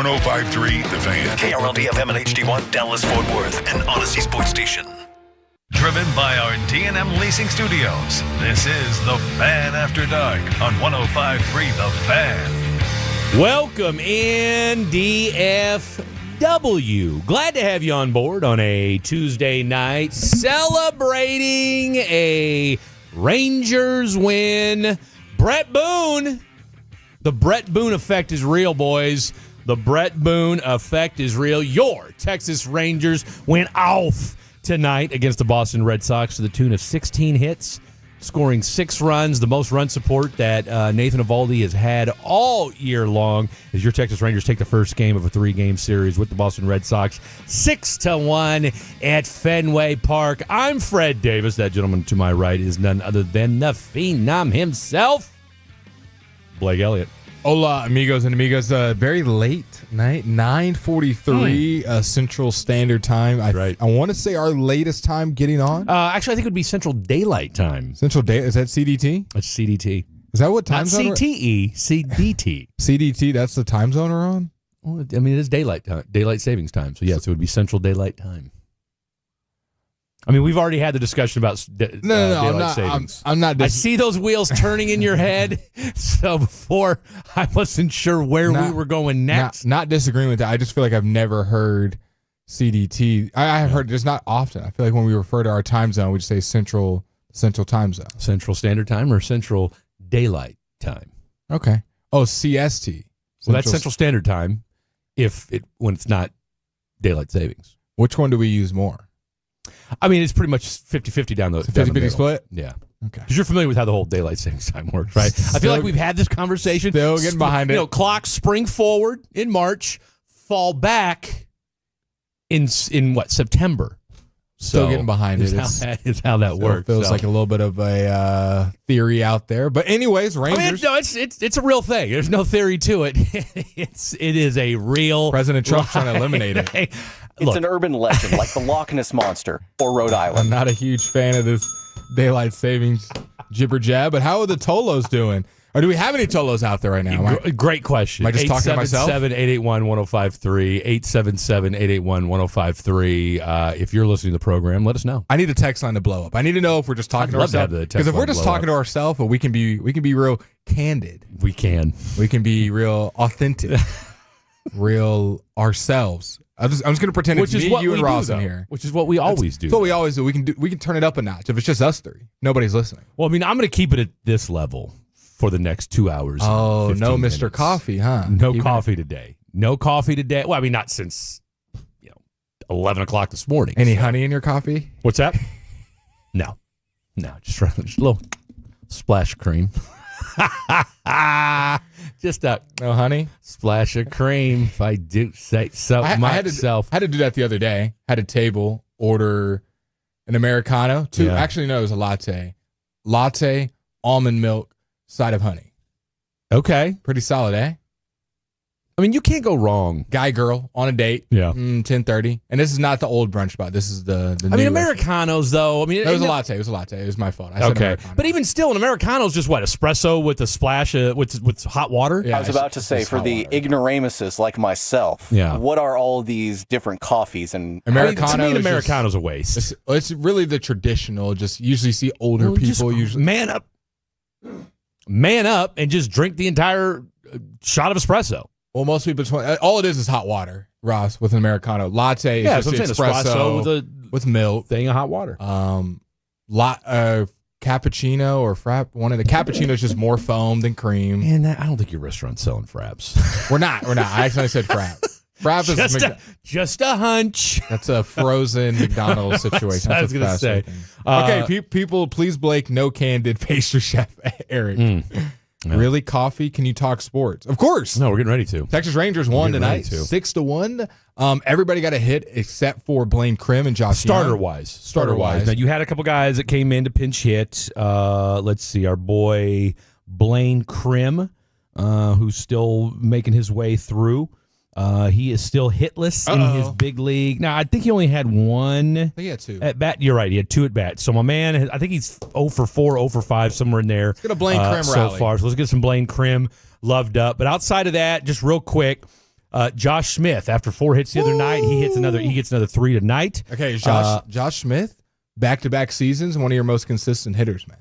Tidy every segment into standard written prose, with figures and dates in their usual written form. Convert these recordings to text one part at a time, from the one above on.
105.3 The Fan. KRLD-FM and HD1, Dallas, Fort Worth, and Odyssey Sports Station. Driven by our D&M Leasing Studios, this is The Fan After Dark on 105.3 The Fan. Welcome in, DFW. Glad to have you on board on a Tuesday night celebrating a Rangers win. Brett Boone. The Brett Boone effect is real, boys. The Brett Boone effect is real. Your Texas Rangers went off tonight against the Boston Red Sox to the tune of 16 hits, scoring 6 runs, the most run support that Nathan Eovaldi has had all year long as your Texas Rangers take the first game of a 3-game series with the Boston Red Sox 6-1 at Fenway Park. I'm Fred Davis. That gentleman to my right is none other than the Phenom himself, Blake Elliott. Hola, amigos and amigas. Very late night, 9:43 Central Standard Time. I want to say our latest time getting on. Actually, I think it would be Central Daylight Time. Central Day, is that CDT? It's CDT. Is that what time Not zone? CTE, CDT. CDT, that's the time zone we're on? Well, I mean, it is daylight time, daylight savings time. So, yes, it would be Central Daylight Time. I mean, we've already had the discussion about daylight savings. I'm not. I see those wheels turning in your head. So before, I wasn't sure where we were going next. Not disagreeing with that. I just feel like I've never heard CDT. I have heard it just not often. I feel like when we refer to our time zone, we just say Central Time Zone. Central Standard Time or Central Daylight Time. Okay. Oh, CST. Well, that's Central Standard Time when it's not daylight savings. Which one do we use more? I mean, it's pretty much 50-50 down the 50-50 split? Yeah. Okay. Because you're familiar with how the whole daylight savings time works, right? I feel like we've had this conversation. Still getting behind it. You know, clocks spring forward in March, fall back in what, September. Still getting behind it. Is how that works. Feels like a little bit of a theory out there. But anyways, Rangers. I mean, it's a real thing. There's no theory to it. It is a real. President Trump's trying to eliminate it. It's an urban legend, like the Loch Ness Monster or Rhode Island. I'm not a huge fan of this daylight savings jibber jab, but how are the Tolos doing? Or do we have any Tolos out there right now? Great question. Am I just talking to myself? 877-881-1053. 877-881-1053. If you're listening to the program, let us know. I need a text line to blow up. I need to know if we're just talking to ourselves. Because if we're just talking to ourselves, we can be real candid. We can be real authentic, real ourselves. I'm just going to pretend it's me, you, and Ross in here. Which is what we always do. That's what we always do. We can turn it up a notch. If it's just us three, nobody's listening. Well, I mean, I'm going to keep it at this level for the next 2 hours. Oh, no Mr. Coffee, huh? No coffee today. No coffee today. Well, I mean, not since 11 o'clock this morning. Any honey in your coffee? What's that? No, just a little splash of cream. Just a no honey, splash of cream. If I do say so myself. I had to do that the other day. Had a table order an Americano. Actually, no, it was a latte, almond milk, side of honey. Okay, pretty solid, eh? I mean, you can't go wrong. Guy, girl, on a date. Yeah. 10:30. And this is not the old brunch spot. This is the I mean, Americanos, though. I mean, it was a latte. It was a latte. It was my fault. I said Americano. But even still, an Americano is just what? Espresso with a splash with hot water? Yeah, I was about to say, for the ignoramuses like myself, what are all these different coffees? And Americano, to me, an Americano's a waste. It's really the traditional. Just usually see older people usually. Man up and just drink the entire shot of espresso. Well, most people, all it is hot water, Ross, with an Americano. Latte is just espresso with milk. Thing of hot water. Cappuccino or frap. One of the cappuccinos is just more foam than cream. And I don't think your restaurant's selling fraps. We're not. I actually said frap. Frap is just a hunch. That's a frozen McDonald's situation. I was going to say. Okay, people, please, Blake, no candid pastry chef Eric. No. Really, coffee? Can you talk sports? Of course. No, we're getting ready to. Texas Rangers won tonight, 6-1. Everybody got a hit except for Blaine Krim and Josh Young. Starter wise. Now you had a couple guys that came in to pinch hit. Let's see, our boy Blaine Krim, who's still making his way through. He is still hitless in his big league. Now, I think he only had one at bat. You're right. He had 2 at bats. So my man, I think he's 0 for 4, 0 for 5, somewhere in there. Let's get a Blaine Krim so rally. far. So let's get some Blaine Krim loved up. But outside of that, just real quick, Josh Smith, after 4 hits the other night, he gets another 3 tonight. Okay, Josh Smith, back-to-back seasons, one of your most consistent hitters, man.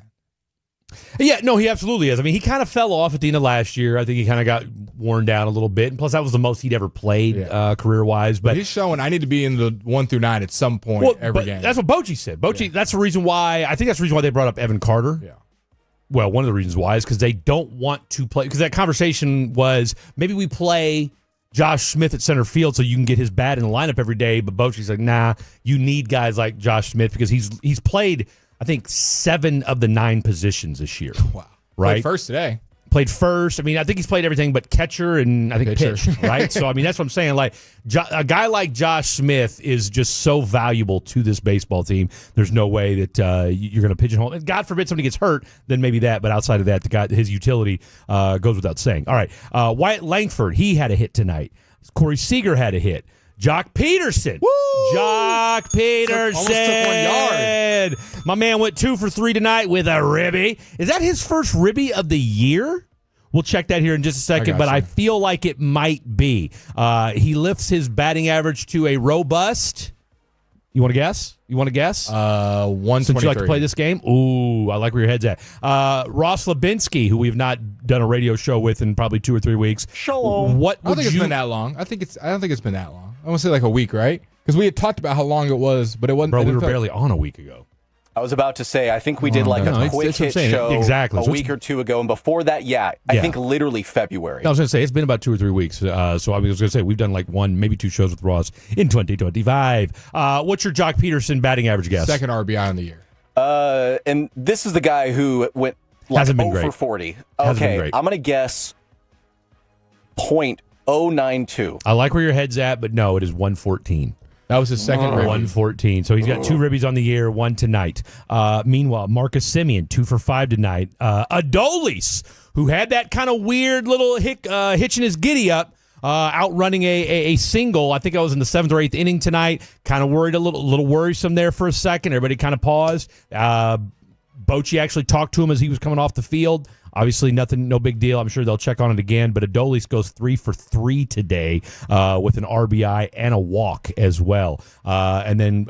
Yeah, no, he absolutely is. I mean, he kind of fell off at the end of last year. I think he kind of got worn down a little bit. And plus, that was the most he'd ever played career-wise. But he's showing I need to be in the 1 through 9 at some point every game. That's what Bochy said. That's the reason why. I think that's the reason why they brought up Evan Carter. Yeah. Well, one of the reasons why is because they don't want to play. Because that conversation was maybe we play Josh Smith at center field so you can get his bat in the lineup every day. But Bochy's like, nah, you need guys like Josh Smith because he's played, I think, 7 of the 9 positions this year. Wow. Right? Played first today. Played first. I mean, I think he's played everything but catcher and I think pitch, right? So, I mean, that's what I'm saying. Like, a guy like Josh Smith is just so valuable to this baseball team. There's no way that you're going to pigeonhole. And God forbid somebody gets hurt, then maybe that. But outside of that, his utility goes without saying. All right. Wyatt Langford, he had a hit tonight. Corey Seager had a hit. Jock Peterson. Woo! Jock Peterson. Almost took 1 yard. My man went 2 for 3 tonight with a ribby. Is that his first ribby of the year? We'll check that here in just a second, but I feel like it might be. He lifts his batting average to a robust. You want to guess? 123. Since you like to play this game? Ooh, I like where your head's at. Ross Labinski, who we have not done a radio show with in probably 2 or 3 weeks. Shalom. I don't think it's been that long. I don't think it's been that long. I want to say like a week, right? Because we had talked about how long it was, but it wasn't. Bro, we were barely on a week ago. I was about to say, I think we did like a quick hit show a week or 2 ago. And before that, I think literally February. I was going to say, it's been about 2 or 3 weeks. So I was going to say, we've done like 1, maybe 2 shows with Ross in 2025. What's your Jock Peterson batting average guess? Second RBI in the year. And this is the guy who went like 0 for 40. Okay, I'm going to guess .092. I like where your head's at, but no, it is 114. That was his second ribby. 114. So he's got 2 ribbies on the year, 1 tonight. Meanwhile, Marcus Semien, 2 for 5 tonight. Adolis, who had that kind of weird little hitch in his giddy up, outrunning a single. I think I was in the 7th or 8th inning tonight. Kind of worried, a little worrisome there for a second. Everybody kind of paused. Bochy actually talked to him as he was coming off the field. Obviously, no big deal. I'm sure they'll check on it again. But Adolis goes 3 for 3 today with an RBI and a walk as well. And then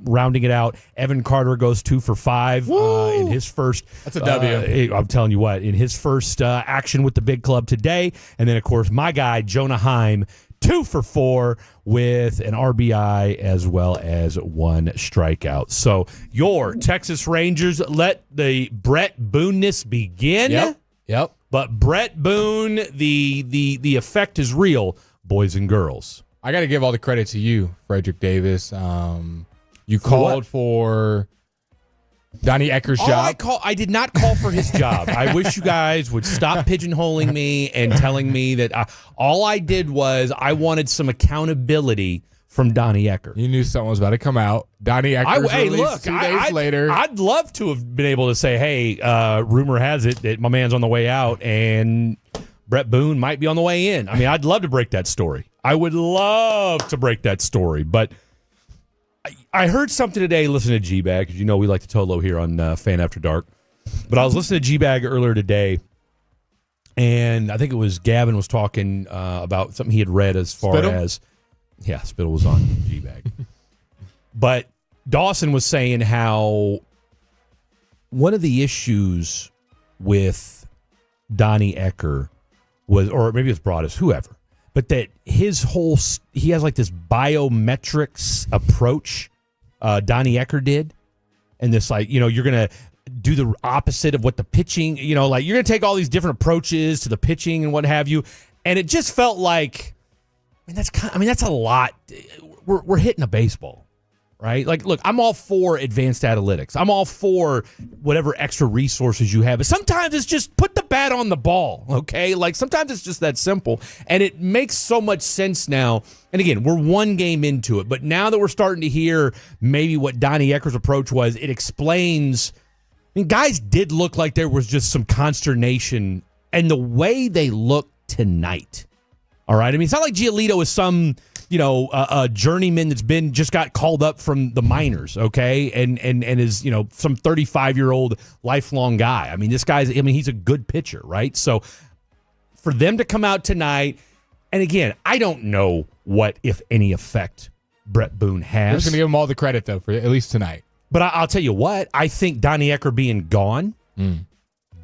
rounding it out, Evan Carter goes 2 for 5 in his first. That's a W. I'm telling you what, in his first action with the big club today. And then, of course, my guy, Jonah Heim, 2 for 4 with an RBI as well as 1 strikeout. So your Texas Rangers, let the Brett Boone-ness begin. Yep. But Brett Boone, the effect is real, boys and girls. I got to give all the credit to you, Frederick Davis. You called for Donnie Ecker's job. I did not call for his job. I wish you guys would stop pigeonholing me and telling me that all I did was I wanted some accountability from Donnie Ecker. You knew something was about to come out. Donnie Ecker's released 2 days later. I'd love to have been able to say, hey, rumor has it that my man's on the way out and Brett Boone might be on the way in. I mean, I'd love to break that story. I would love to break that story, but I heard something today listening to G-Bag, because you know we like to Tolo here on Fan After Dark. But I was listening to G-Bag earlier today, and I think it was Gavin was talking about something he had read as far as... Yeah, Spittle was on G-Bag. But Dawson was saying how one of the issues with Donnie Ecker was, or maybe it was Broadus, whoever, but that his whole, he has like this biometrics approach Donnie Ecker did. And this like, you know, you're going to do the opposite of what the pitching, you know, like you're going to take all these different approaches to the pitching and what have you. And it just felt like, that's a lot. We're hitting a baseball, right? Like, look, I'm all for advanced analytics. I'm all for whatever extra resources you have. But sometimes it's just put the bat on the ball, okay? Like, sometimes it's just that simple. And it makes so much sense now. And again, we're one game into it. But now that we're starting to hear maybe what Donnie Ecker's approach was, it explains. I mean, guys did look like there was just some consternation. And the way they looked tonight. All right. I mean, it's not like Giolito is some, a journeyman that's just got called up from the minors. Okay. And is, some 35-year-old lifelong guy. I mean, he's a good pitcher. Right. So for them to come out tonight, And again, I don't know what, if any, effect Brett Boone has. We're just going to give him all the credit, though, for at least tonight. But I'll tell you what, I think Donnie Ecker being gone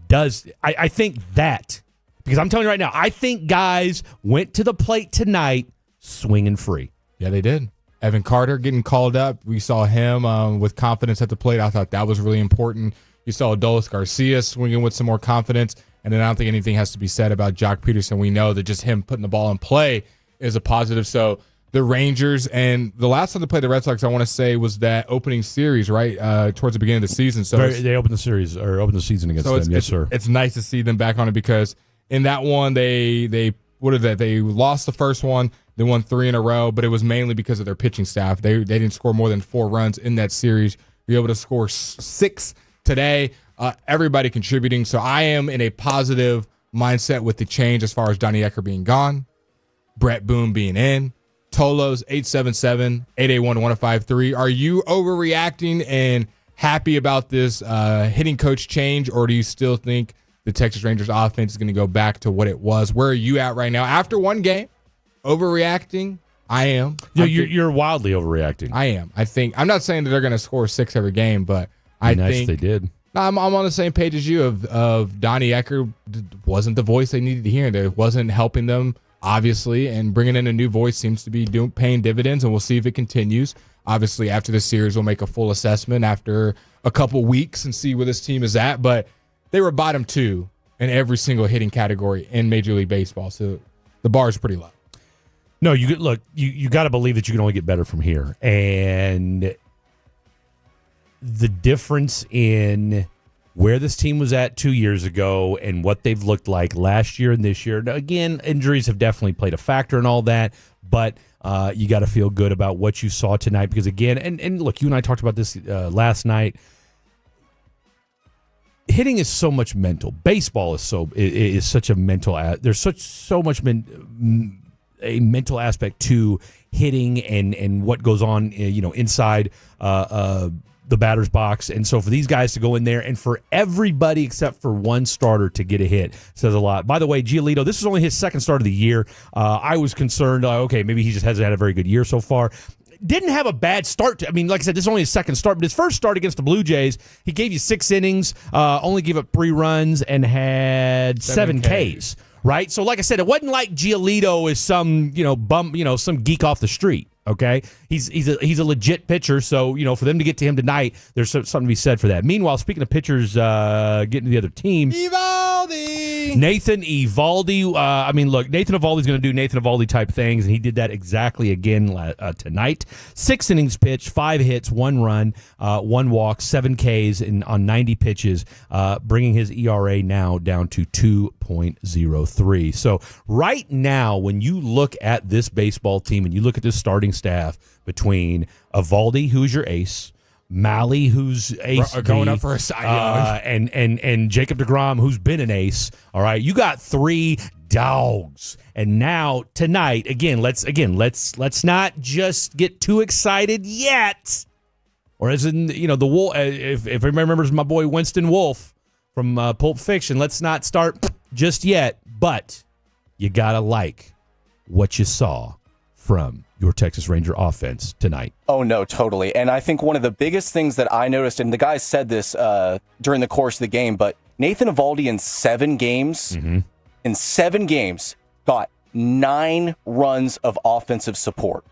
does. I think that, because I'm telling you right now, I think guys went to the plate tonight swinging free. Yeah, they did. Evan Carter getting called up. We saw him with confidence at the plate. I thought that was really important. You saw Adolis Garcia swinging with some more confidence. And then I don't think anything has to be said about Jock Peterson. We know that just him putting the ball in play is a positive. So the Rangers, and the last time they played the Red Sox, I want to say, was that opening series, right, towards the beginning of the season. So they opened the series, or opened the season against them. Yes, sir. It's nice to see them back on it, because in that one, they lost the first one. They won 3 in a row, but it was mainly because of their pitching staff. They didn't score more than 4 runs in that series. You're able to score 6 today. Everybody contributing. So I am in a positive mindset with the change as far as Donnie Ecker being gone, Brett Boone being in. Tolos 877-881-1053. Are you overreacting and happy about this hitting coach change, or do you still think the Texas Rangers offense is going to go back to what it was? Where are you at right now after one game? Overreacting? I am. You're wildly overreacting. I am. I'm not saying that they're going to score 6 every game, but I think they did. I'm on the same page as you of Donnie Ecker wasn't the voice they needed to hear. It wasn't helping them, obviously, and bringing in a new voice seems to be paying dividends, and we'll see if it continues. Obviously, after the series, we'll make a full assessment after a couple weeks and see where this team is at. But they were bottom 2 in every single hitting category in Major League Baseball, so the bar is pretty low. No, you got to believe that you can only get better from here. And the difference in where this team was at 2 years ago and what they've looked like last year and this year. Now, again, injuries have definitely played a factor in all that, but you got to feel good about what you saw tonight, because, again, and look, you and I talked about this last night. Hitting is so much mental. Baseball is such a mental. There's so much a mental aspect to hitting and what goes on, inside the batter's box. And so for these guys to go in there, and for everybody except for one starter to get a hit, says a lot. By the way, Giolito, this is only his second start of the year. I was concerned, okay, maybe he just hasn't had a very good year so far. Didn't have a bad start. Like I said, this is only his second start, but his first start against the Blue Jays, he gave you 6 innings, only gave up 3 runs, and had 7 Ks. Right? So like I said, it wasn't like Giolito is some, some geek off the street. Okay, he's a legit pitcher. So for them to get to him tonight, there's something to be said for that. Meanwhile, speaking of pitchers, getting to the other team, Nathan Eovaldi. Look, Nathan Eovaldi's going to do Nathan Eovaldi type things, and he did that exactly again tonight. 6 innings pitched, 5 hits, 1 run, 1 walk, 7 Ks on 90 pitches, bringing his ERA now down to 2.03. So right now, when you look at this baseball team and you look at this starting staff between Eovaldi, who's your ace, Malley, who's ace going up for a Cy Young, and Jacob deGrom, who's been an ace. All right, you got 3 dogs, and now tonight let's not just get too excited yet, or as in the Wolf. If everybody remembers my boy Winston Wolfe from Pulp Fiction, let's not start just yet. But you gotta like what you saw from your Texas Ranger offense tonight. Oh, no, totally. And I think one of the biggest things that I noticed, and the guys said this during the course of the game, but Nathan Eovaldi in 7 games, got 9 runs of offensive support.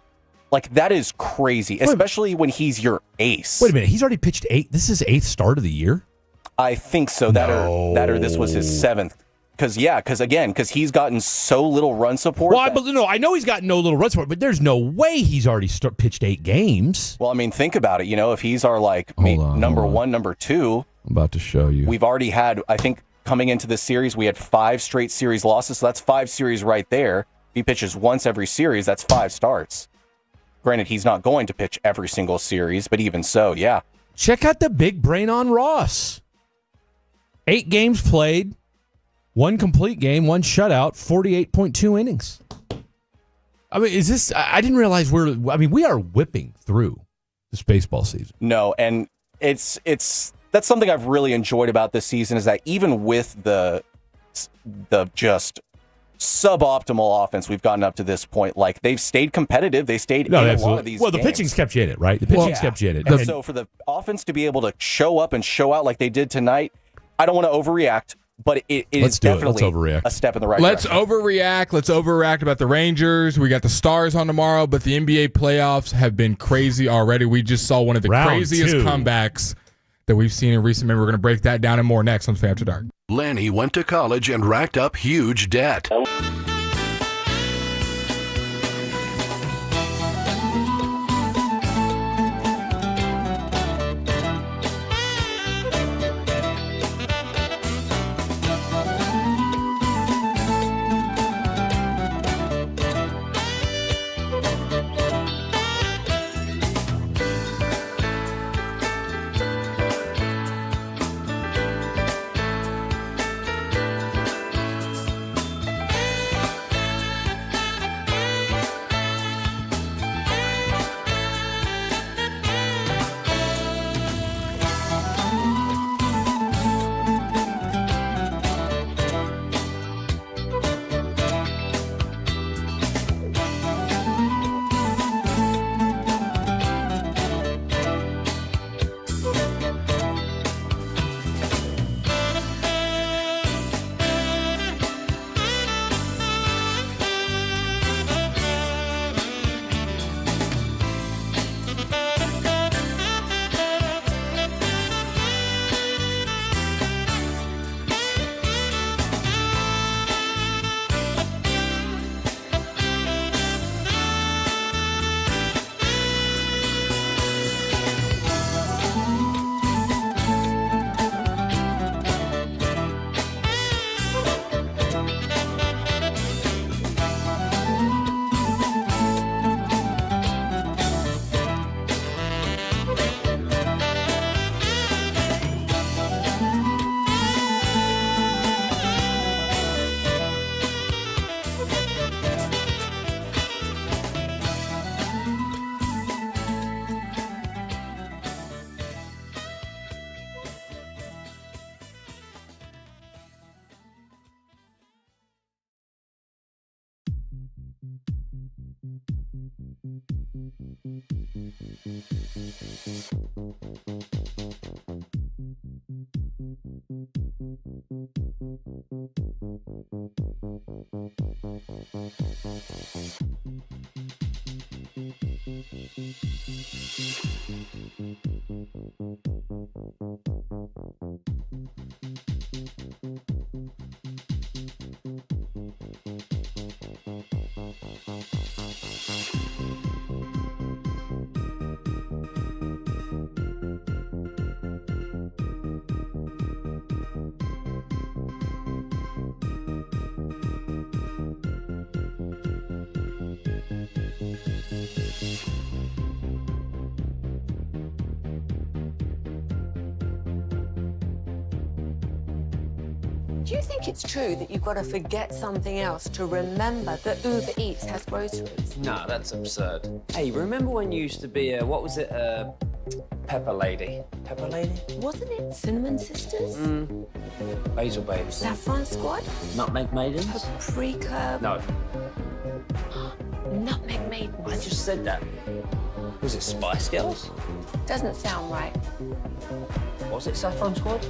Like, that is crazy, especially when he's your ace. Wait a minute. He's already pitched 8. This is his 8th start of the year? I think so. That or this was his 7th. Because he's gotten so little run support. Well, I know he's got no little run support, but there's no way he's already pitched 8 games. Well, think about it. If he's our number 1, number 2. I'm about to show you. We've already had, I think, coming into this series, we had 5 straight series losses. So that's 5 series right there. If he pitches once every series, that's 5 starts. Granted, he's not going to pitch every single series, but even so, yeah. Check out the big brain on Ross. 8 games played. 1 complete game, 1 shutout, 48.2 innings. Is this? I didn't realize we are whipping through this baseball season. No, and that's something I've really enjoyed about this season, is that even with the just suboptimal offense we've gotten up to this point. Like, they've stayed competitive. They stayed in a lot of these Well, the games. pitching's kept you in it, right? The pitching's kept you in it. And so for the offense to be able to show up and show out like they did tonight, I don't want to overreact, but it is definitely a step in the right Let's direction. overreact. Let's overreact about the Rangers. We got the Stars on tomorrow, but the NBA playoffs have been crazy already. We just saw one of the craziest comebacks that we've seen in recent memory. We're going to break that down and more next on Fan After Dark. Lanny went to college and racked up huge debt. Do you think it's true that you've got to forget something else to remember that Uber Eats has groceries? No, that's absurd. Hey, remember when you used to be a, what was it, Pepper Lady? Pepper Lady? Wasn't it Cinnamon Sisters? Basil Babes. Saffron Squad? Nutmeg Maidens? Paprika? No, Nutmeg Maidens? I just said that. Was it Spice Girls? Doesn't sound right. Was it Saffron Squad?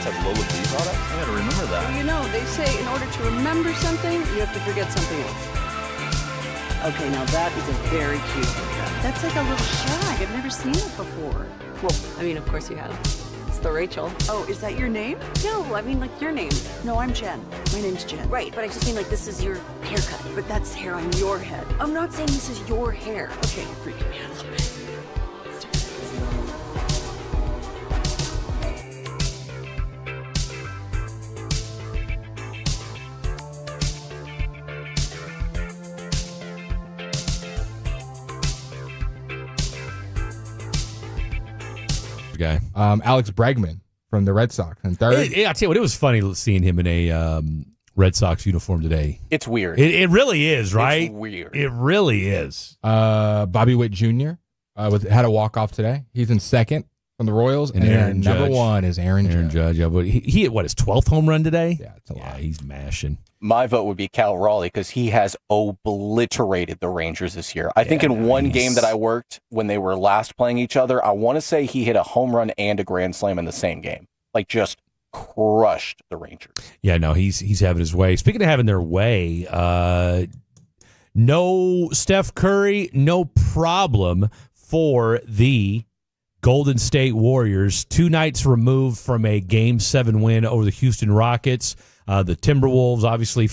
That's a Lollapalooza product? I gotta remember that. Well, you know, they say in order to remember something, you have to forget something else. Okay, now that is a very cute haircut. That's like a little shag. I've never seen it before. Well, I mean, of course you have. It's the Rachel. Oh, is that your name? No, I mean, like, your name. No, I'm Jen. My name's Jen. Right, but I just mean, like, this is your haircut. But that's hair on your head. I'm not saying this is your hair. Okay, you're freaking me out a little bit. Guy. Alex Bregman from the Red Sox in third. I'll tell you what, it was funny seeing him in a Red Sox uniform today. It's weird. It really is, right? It's weird. It really is. Bobby Witt Jr. Had a walk-off today. He's in second from the Royals. And Aaron number Judge. one is Aaron Judge. Yeah, but he hit, what, his 12th home run today? Yeah, it's a lot. He's mashing. My vote would be Cal Raleigh because he has obliterated the Rangers this year. I think in one game that I worked when they were last playing each other, I want to say he hit a home run and a grand slam in the same game. Like, just crushed the Rangers. Yeah, no, he's having his way. Speaking of having their way, no Steph Curry, no problem for the Golden State Warriors. 2 nights removed from a Game 7 win over the Houston Rockets. The Timberwolves, obviously,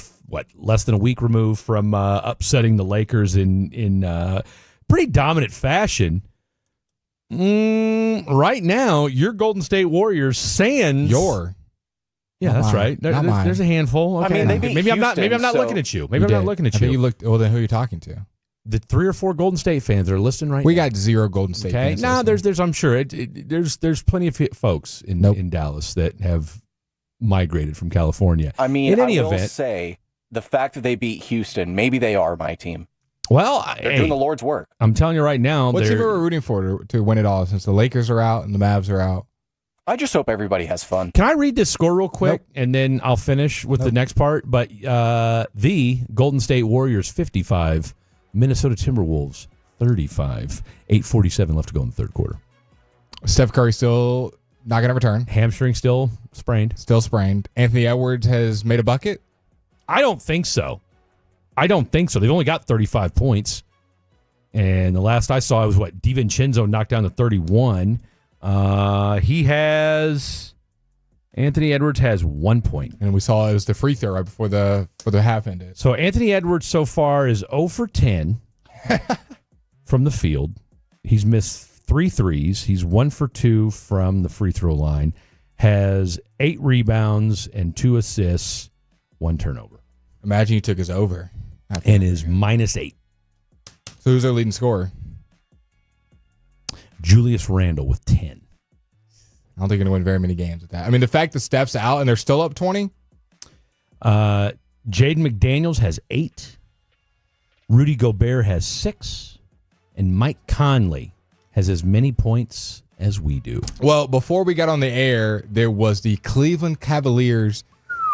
less than a week removed from upsetting the Lakers in pretty dominant fashion. Right now, your Golden State Warriors, sans yeah, that's mine. right. Not mine. There's a handful. Okay. I mean, they beat maybe I'm Houston, not so- looking at you. Maybe I'm not looking at I think you. you looked. Well, then who are you talking to? The 3 or 4 Golden State fans that are listening right We now. got 0 Golden State Okay. fans. No, listening. there's I'm sure there's plenty of folks in Dallas that have migrated from California. I mean, in any I will event, say the fact that they beat Houston, maybe they are my team. well, They're doing the Lord's work. I'm telling you right now, What team they're- are we rooting for to win it all? Since the Lakers are out and the Mavs are out. I just hope everybody has fun. Can I read this score real quick, Nope. and then I'll finish with the next part? But the Golden State Warriors 55, Minnesota Timberwolves 35, 8:47 left to go in the third quarter. Steph Curry still not going to return. Hamstring still sprained. Still sprained. Anthony Edwards has made a bucket. I don't think so. They've only got 35 points. And the last I saw, it was DiVincenzo knocked down to 31. Anthony Edwards has 1 point. And we saw it was the free throw right before the half ended. So Anthony Edwards so far is 0 for 10 from the field. He's missed 3 threes. He's 1 for 2 from the free throw line. Has 8 rebounds and 2 assists, 1 turnover. Imagine he took his over. And is -8. So who's their leading scorer? Julius Randle with 10. I don't think they're going to win very many games with that. I mean, the fact that Steph's out and they're still up 20. Jaden McDaniels has 8. Rudy Gobert has 6. And Mike Conley has as many points as we do. Well, before we got on the air, there was the Cleveland Cavaliers,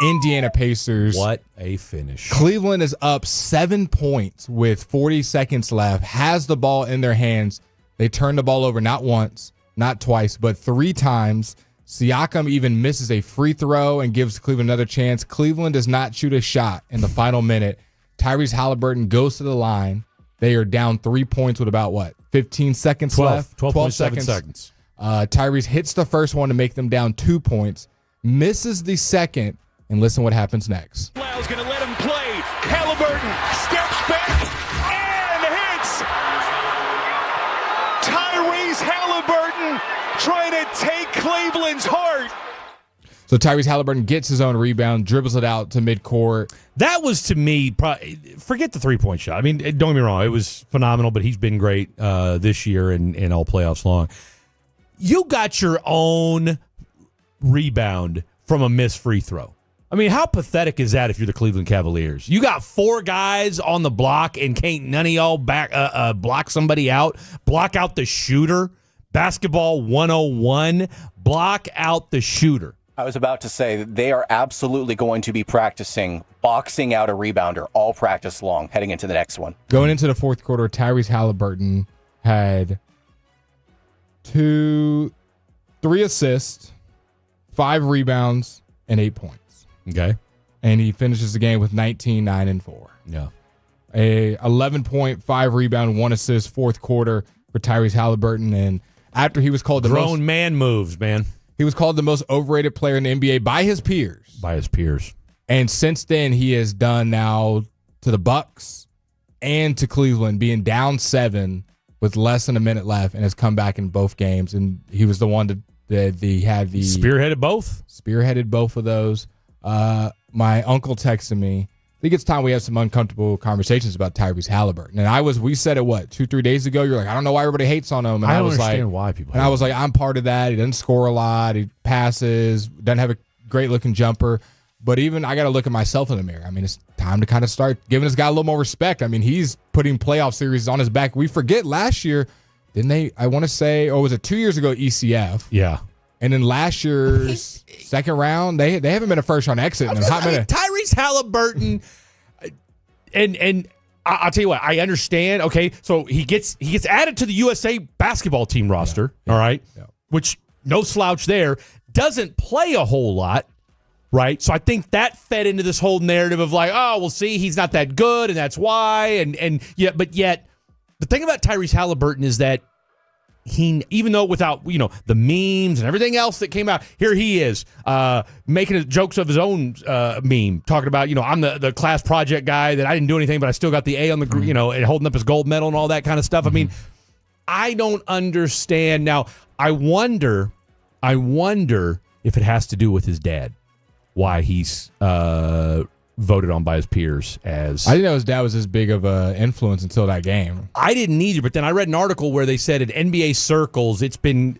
Indiana Pacers. What a finish. Cleveland is up 7 points with 40 seconds left, has the ball in their hands. They turn the ball over not once, not twice, but 3 times. Siakam even misses a free throw and gives Cleveland another chance. Cleveland does not shoot a shot in the final minute. Tyrese Halliburton goes to the line. They are down 3 points with about, 15 seconds left? 12.7 seconds. Tyrese hits the first one to make them down 2 points, misses the second, and listen what happens next. Lau's going to let him play. Halliburton steps back and hits. Tyrese Halliburton trying to take Cleveland's heart. So Tyrese Halliburton gets his own rebound, dribbles it out to midcourt. That was, to me, forget the three-point shot. I mean, don't get me wrong. It was phenomenal, but he's been great this year and all playoffs long. You got your own rebound from a missed free throw. I mean, how pathetic is that if you're the Cleveland Cavaliers? You got 4 guys on the block and can't none of y'all block somebody out, block out the shooter. Basketball 101, block out the shooter. I was about to say that they are absolutely going to be practicing boxing out a rebounder all practice long heading into the next one. Going into the fourth quarter, Tyrese Halliburton had 3 assists, 5 rebounds, and 8 points. Okay. And he finishes the game with 19, 9, and 4. Yeah. A 11.5 rebound, 1 assist, fourth quarter for Tyrese Halliburton. And after he was called the grown man moves, man. He was called the most overrated player in the NBA by his peers. And since then, he has done now to the Bucks and to Cleveland, being down 7 with less than a minute left, and has come back in both games. And he was the one that he had the spearheaded both of those. My uncle texted me. I think it's time we have some uncomfortable conversations about Tyrese Halliburton. And we said it 2-3 days ago. You're like, I don't know why everybody hates on him. And I don't understand why people. And I was like, I'm part of that. He doesn't score a lot. He passes. Doesn't have a great looking jumper. But even I got to look at myself in the mirror. I mean, it's time to kind of start giving this guy a little more respect. I mean, he's putting playoff series on his back. We forget last year, didn't they? I want to say, or was it 2 years ago? ECF. Yeah. And then last year's second round, they haven't been a first round exit in a hot minute. Tyrese Halliburton, and I'll tell you what, I understand. Okay, so he gets added to the USA basketball team roster. Yeah. All right, which no slouch there. Doesn't play a whole lot, right? So I think that fed into this whole narrative of like, oh, well, see, he's not that good, and that's why. But yet, the thing about Tyrese Halliburton is that he, even though without, the memes and everything else that came out, here he is making jokes of his own meme, talking about, I'm the class project guy that I didn't do anything, but I still got the A on the, and holding up his gold medal and all that kind of stuff. I mean, I don't understand. Now, I wonder if it has to do with his dad, why he's voted on by his peers as. I didn't know his dad was as big of an influence until that game. I didn't either, but then I read an article where they said in NBA circles it's been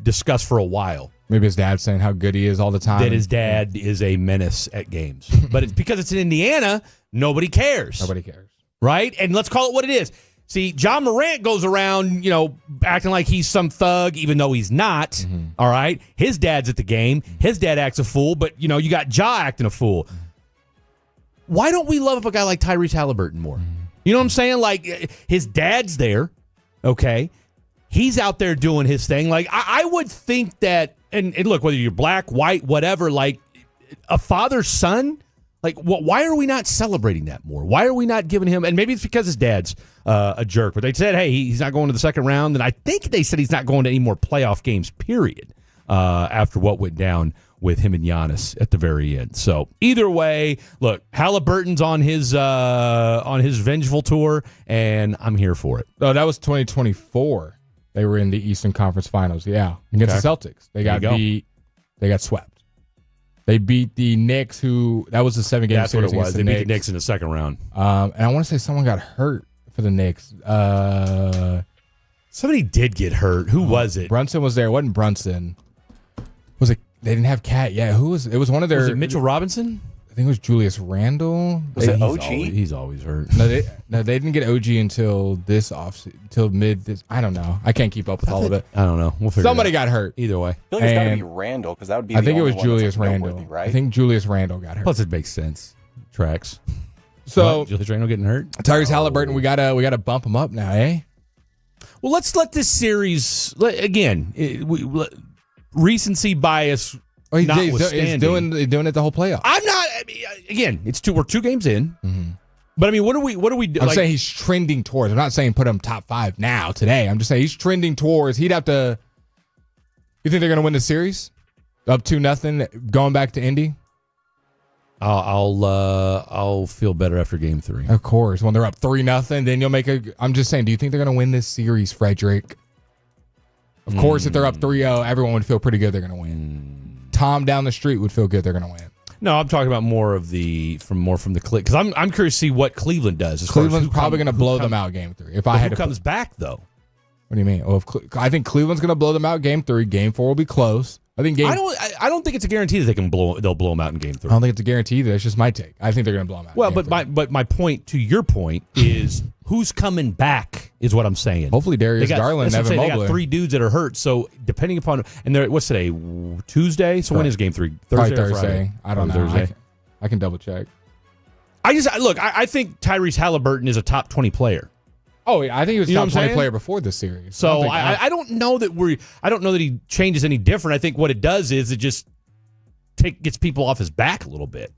discussed for a while. Maybe his dad's saying how good he is all the time. That his dad is a menace at games. But it's because it's in Indiana, nobody cares. Nobody cares. Right? And let's call it what it is. See, John Morant goes around, acting like he's some thug, even though he's not. Mm-hmm. All right? His dad's at the game. His dad acts a fool, but, you got Ja acting a fool. Why don't we love a guy like Tyrese Halliburton more? You know what I'm saying? Like, his dad's there, okay? He's out there doing his thing. Like, I would think that, and look, whether you're black, white, whatever, like, a father's son, like, why are we not celebrating that more? Why are we not giving him, and maybe it's because his dad's a jerk, but they said, hey, he's not going to the second round, and I think they said he's not going to any more playoff games, period, after what went down with him and Giannis at the very end. So either way, look, Halliburton's on his vengeful tour, and I'm here for it. Oh, that was 2024. They were in the Eastern Conference Finals. Yeah, against the Celtics. They got beat. They got swept. They beat the Knicks, that was the 7-game That's series. That's what it was. They beat the Knicks in the second round. And I want to say someone got hurt for the Knicks. Somebody did get hurt. Who was it? Brunson was there. It wasn't Brunson. Was it? They didn't have Cat. Yeah, who was? It was one of their. Was it Mitchell Robinson? I think it was Julius Randle. Was it OG? He's always hurt. No, they didn't get OG until this until mid. I don't know. I can't keep up with all of it. I don't know. We'll figure Somebody it out. got hurt. Either way. I feel like it's got to be Randall, because that would be. I think it was Julius Randle. Right? I think Julius Randle got hurt. Plus, it makes sense. Tracks. So what? Julius Randle getting hurt. Tyrese Halliburton, we gotta bump him up now, eh? Well, let's let this series again. Recency bias. Oh, he's doing it the whole playoff. I'm not. I mean, again, we're 2 games in. Mm-hmm. But I mean, what are we? I'm saying he's trending towards. I'm not saying put him top 5 now today. I'm just saying he's trending towards. He'd have to. You think they're going to win the series? Up 2-0, going back to Indy. I'll feel better after game 3. Of course, when they're up 3-0, then you'll make a. I'm just saying. Do you think they're going to win this series, Frederick? Of course, if they're up 3-0, everyone would feel pretty good they're going to win. Tom down the street would feel good they're going to win. No, I'm talking about more from the Click, because I'm curious to see what Cleveland does. Cleveland's probably going to blow them out game 3. Who comes back though? What do you mean? Well, I think Cleveland's going to blow them out game 3. Game 4 will be close. I think I don't think it's a guarantee that they'll blow them out in game 3. I don't think it's a guarantee either. It's just my take. I think they're going to blow them out. Well, but my point to your point is who's coming back is what I'm saying. Hopefully Darius Garland and Evan Mobley. They got 3 dudes that are hurt. So depending upon what's today, Tuesday. So when is game 3? Thursday. Or Friday? I don't know. Thursday. I can double check. I think Tyrese Halliburton is a top 20 player. Oh, yeah, I think he was top 20 player before this series. So I don't know that he changes any different. I think what it does is it just gets people off his back a little bit.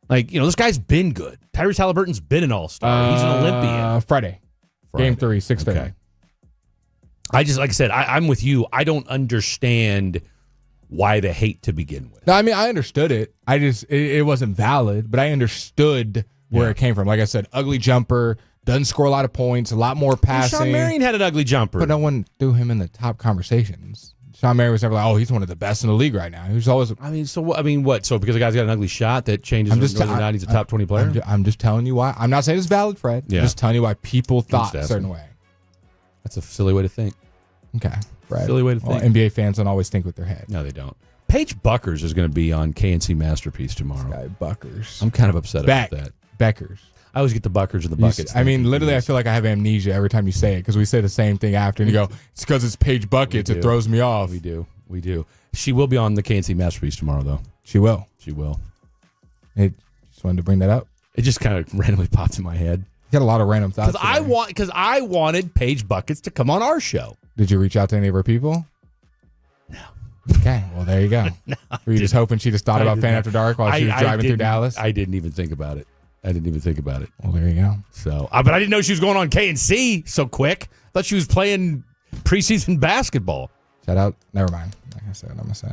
Like, this guy's been good. Tyrese Halliburton's been an all-star. He's an Olympian. Friday. Game 3, 6:30. Okay. I just, like I said, I'm with you. I don't understand why the hate to begin with. No, I mean, I understood it. It wasn't valid, but I understood where it came from. Like I said, ugly jumper, doesn't score a lot of points, a lot more passing. Sean Marion had an ugly jumper. But no one threw him in the top conversations. Sean Marion was never like, he's one of the best in the league right now. He was always. What? So because the guy's got an ugly shot that changes whether or not he's a top 20 player? I'm just telling you why. I'm not saying it's valid, Fred. Yeah. I'm just telling you why people thought a certain way. That's a silly way to think. Okay, Fred. Silly way to think. NBA fans don't always think with their head. No, they don't. Paige Buckers is going to be on KNC Masterpiece tomorrow. This guy Buckers. I'm kind of upset about that. Beckers. I always get the Buckers and the Buckets. I mean, literally, I feel like I have amnesia every time you say it because we say the same thing after, and you go, it's because it's Paige Buckets. It throws me off. We do. She will be on the KNC Masterpiece tomorrow, though. She will. Just wanted to bring that up. It just kind of randomly popped in my head. You got a lot of random thoughts. Because I wanted Paige Buckets to come on our show. Did you reach out to any of her people? No. Okay, well, there you go. Were you just hoping she just thought about Fan After Dark while she was driving through Dallas? I didn't even think about it. Well, there you go. So, but I didn't know she was going on KNC so quick. I thought she was playing preseason basketball. Shout out. Never mind. Like I said, I'm going to say.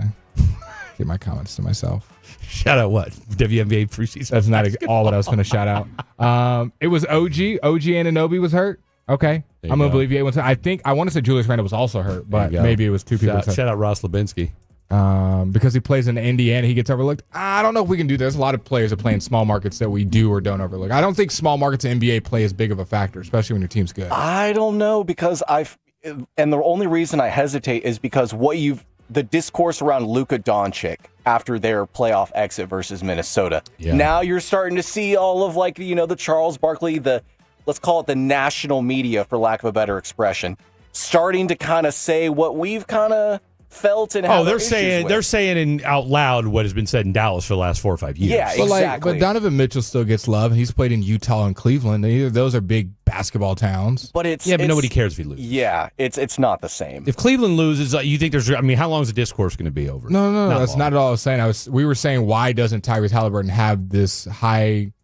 Keep my comments to myself. Shout out what? WNBA preseason. That's not all what I was going to shout out. It was OG. OG Anunoby was hurt. Okay. I'm going to believe you. I want to say Julius Randle was also hurt, but maybe it was two people. Shout out Ross Lubinsky. Because he plays in Indiana, he gets overlooked. I don't know if we can do this. A lot of players are playing small markets that we do or don't overlook. I don't think small markets in NBA play as big of a factor, especially when your team's good. I don't know because and the only reason I hesitate is because the discourse around Luka Doncic after their playoff exit versus Minnesota. Yeah. Now you're starting to see all of the Charles Barkley, let's call it the national media for lack of a better expression, starting to kind of say what we've kind of felt and how they're saying out loud what has been said in Dallas for the last 4 or 5 years. Yeah, exactly. But Donovan Mitchell still gets love. He's played in Utah and Cleveland. Either of those are big basketball towns. But but nobody cares if he loses. Yeah, it's not the same. If Cleveland loses, you think how long is the discourse going to be over? No, that's not at all I was saying. We were saying, why doesn't Tyrese Halliburton have this high?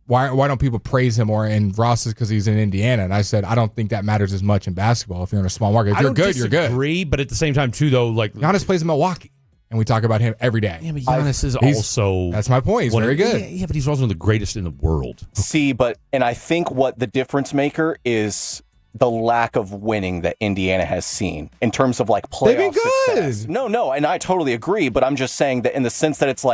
Why don't people praise him more? And Ross is because he's in Indiana. And I said, I don't think that matters as much in basketball if you're in a small market. If you're good, you're good. I agree, but at the same time, too, though, Giannis plays in Milwaukee, and we talk about him every day. Yeah, but Giannis is also... That's my point. He's very good. Yeah, but he's also one of the greatest in the world. See, and I think what the difference maker is the lack of winning that Indiana has seen in terms of playoff They've been good. success. No, and I totally agree, but I'm just saying that in the sense that it's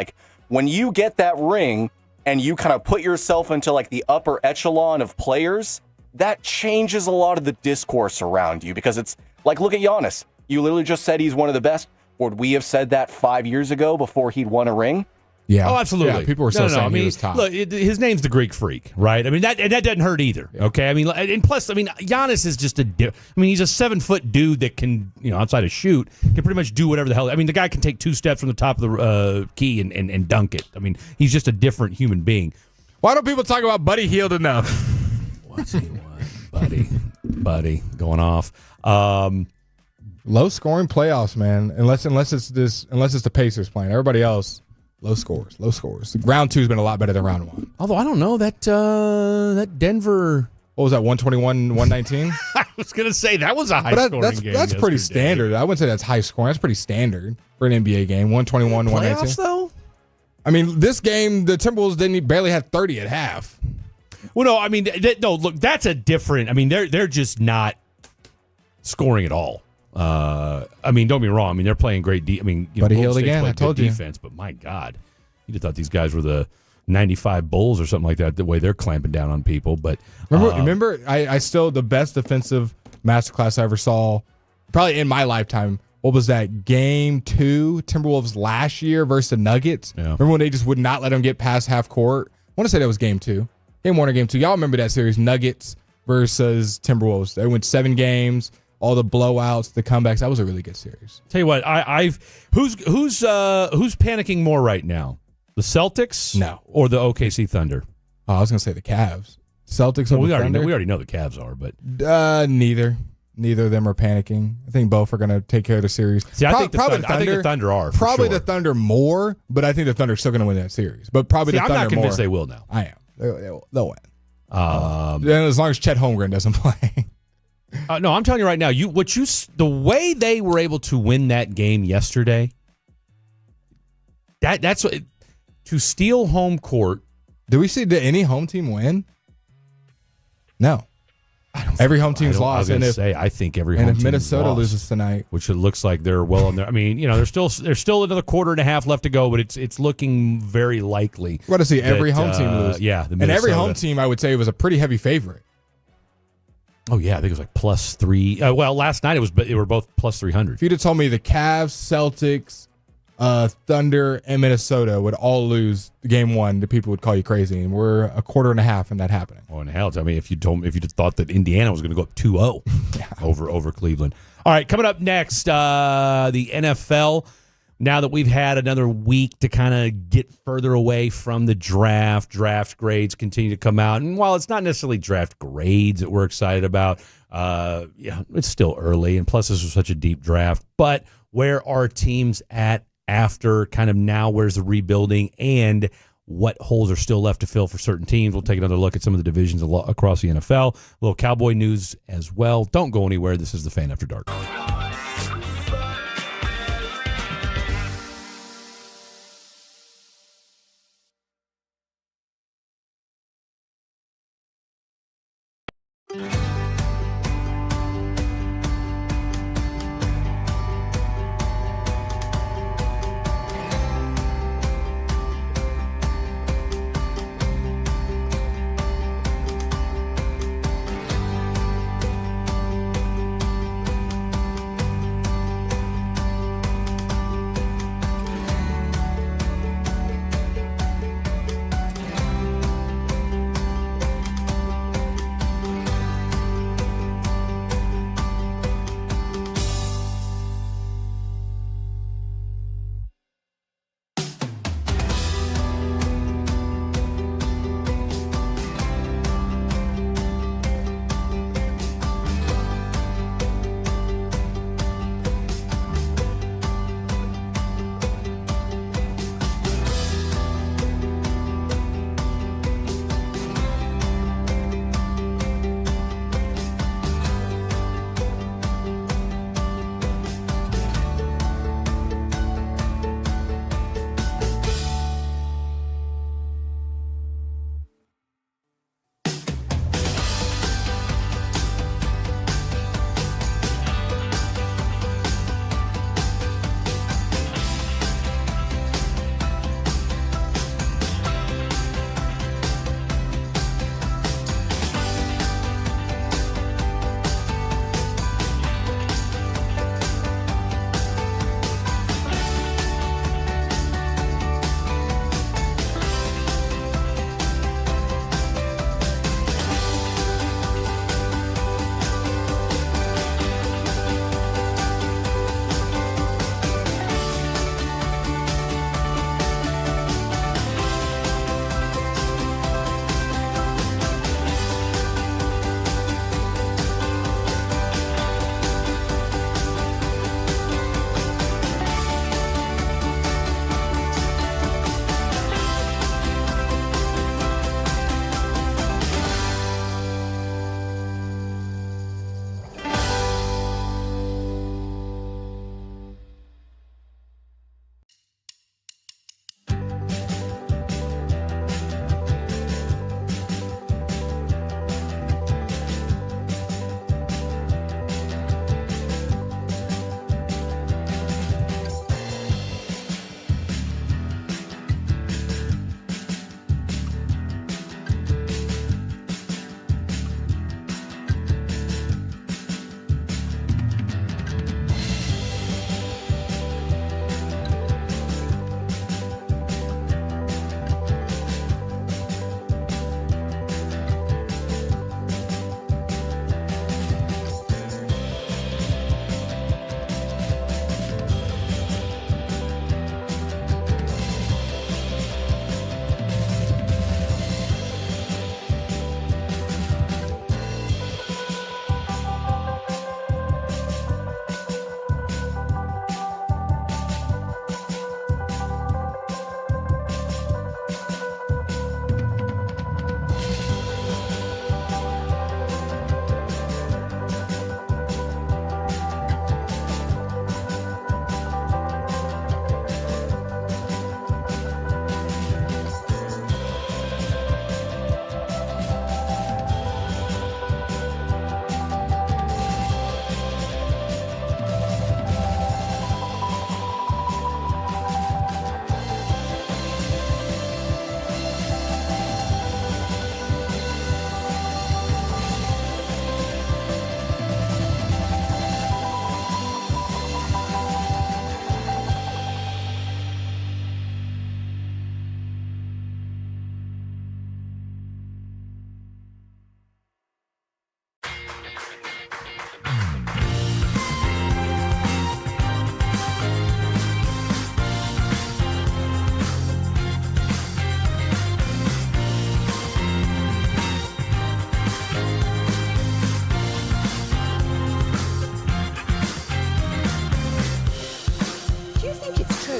when you get that ring and you kind of put yourself into the upper echelon of players, that changes a lot of the discourse around you because it's look at Giannis. You literally just said he's one of the best. Would we have said that 5 years ago before he'd won a ring? Yeah. Oh, absolutely. Yeah, people were still saying he was top. Look, his name's the Greek Freak, right? I mean, that doesn't hurt either, okay? I mean, and plus, Giannis is just he's a 7-foot dude that can, outside of shoot, can pretty much do whatever the hell. I mean, the guy can take 2 steps from the top of the key and dunk it. I mean, he's just a different human being. Why don't people talk about Buddy Hield enough? What's he want? Buddy, going off. Low scoring playoffs, man. Unless it's the Pacers playing. Everybody else, low scores. Round 2 has been a lot better than round 1. Although I don't know that Denver. What was that? 121, 119. I was gonna say that was a high scoring game. That's pretty standard. I wouldn't say that's high scoring. That's pretty standard for an NBA game. 121, 119. Playoffs though. I mean, this game, the Timberwolves barely had 30 at half. Well, no, I mean, look, that's a different. I mean, they're just not scoring at all. I mean, don't be wrong. I mean, they're playing great. Buddy Hield again. I told you. Defense, but my God, you'd have thought these guys were the '95 Bulls or something like that. The way they're clamping down on people. But remember, I still the best defensive masterclass I ever saw, probably in my lifetime. What was that? Game 2, Timberwolves last year versus the Nuggets. Yeah. Remember when they just would not let them get past half court? I want to say that was game 2. Game 1 or game 2. Y'all remember that series? Nuggets versus Timberwolves. They went 7 games. All the blowouts, the comebacks. That was a really good series. Tell you what, who's panicking more right now? The Celtics? No. Or the OKC Thunder? Oh, I was gonna say the Cavs. Celtics. Well, we already know the Cavs are, but neither. neither of them are panicking. I think both are going to take care of the series. See, I think the Thunder are. For probably sure. the Thunder more, but I think the Thunder are still going to win that series. But probably the I'm Thunder not convinced more. they will now. I am. They'll win. As long as Chet Holmgren doesn't play. No, I'm telling you right now. The way they were able to win that game yesterday. That's what to steal home court. Did any home team win? No. Every home team's lost. I think every home team. And if Minnesota loses tonight, which it looks like they're well on there. I mean, there's still another quarter and a half left to go, but it's looking very likely. We're going to see every home team lose. Yeah, and every home team, I would say, was a pretty heavy favorite. Oh yeah, I think it was like +3. Well, last night they were both +300. If you'd have told me the Cavs, Celtics, Thunder, and Minnesota would all lose game one, the people would call you crazy. And we're a quarter and a half in that happening. Oh, and hell, I mean, if you thought that Indiana was going to go up 2-0 over Cleveland. All right, coming up next, the NFL. Now that we've had another week to kind of get further away from the draft grades continue to come out. And while it's not necessarily draft grades that we're excited about, it's still early. And plus, this was such a deep draft. But where are teams at after kind of now? Where's the rebuilding and what holes are still left to fill for certain teams? We'll take another look at some of the divisions across the NFL. A little Cowboy news as well. Don't go anywhere. This is the Fan After Dark.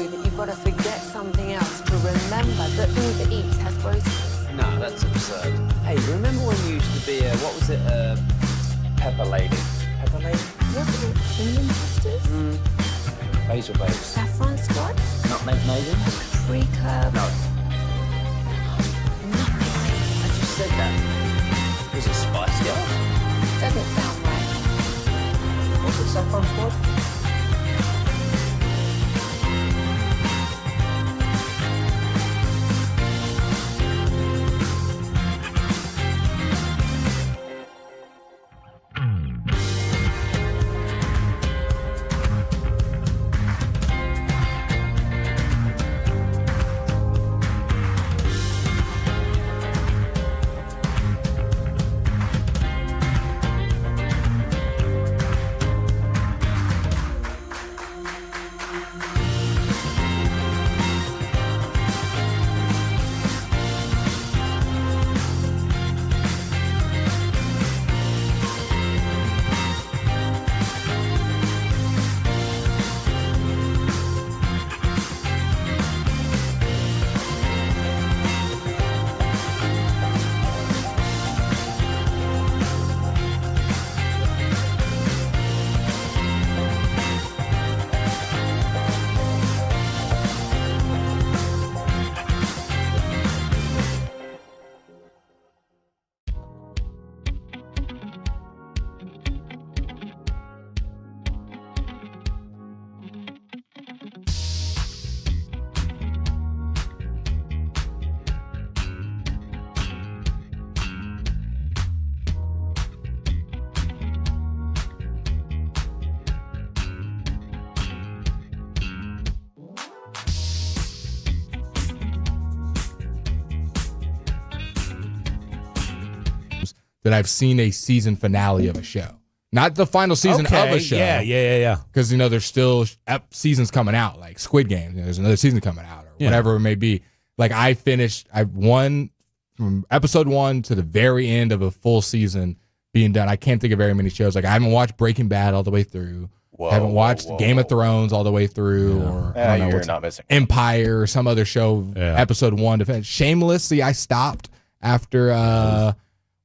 true that you've got to forget something else to remember that Uber Eats has groceries? No, that's absurd. Hey, remember when you used to be what was it, Pepper Lady? Pepper Lady? Wasn't it cinnamon sisters? Basil Babes. Saffron squad? Nutmeg Maidens? Pre-curb? No. Nutmeg. I just said that. Was it Spice Girls? Doesn't sound right. Was it Saffron Squad? that I've seen a season finale of a show. Not the final season of a show. Yeah. Because, there's still seasons coming out, like Squid Game. There's another season coming out or whatever it may be. Like, I won from episode 1 to the very end of a full season being done. I can't think of very many shows. Like, I haven't watched Breaking Bad all the way through. I haven't watched Game of Thrones all the way through. Or I don't know, you're not missing Empire or some other show, episode 1 to finish. Shameless, see, I stopped after...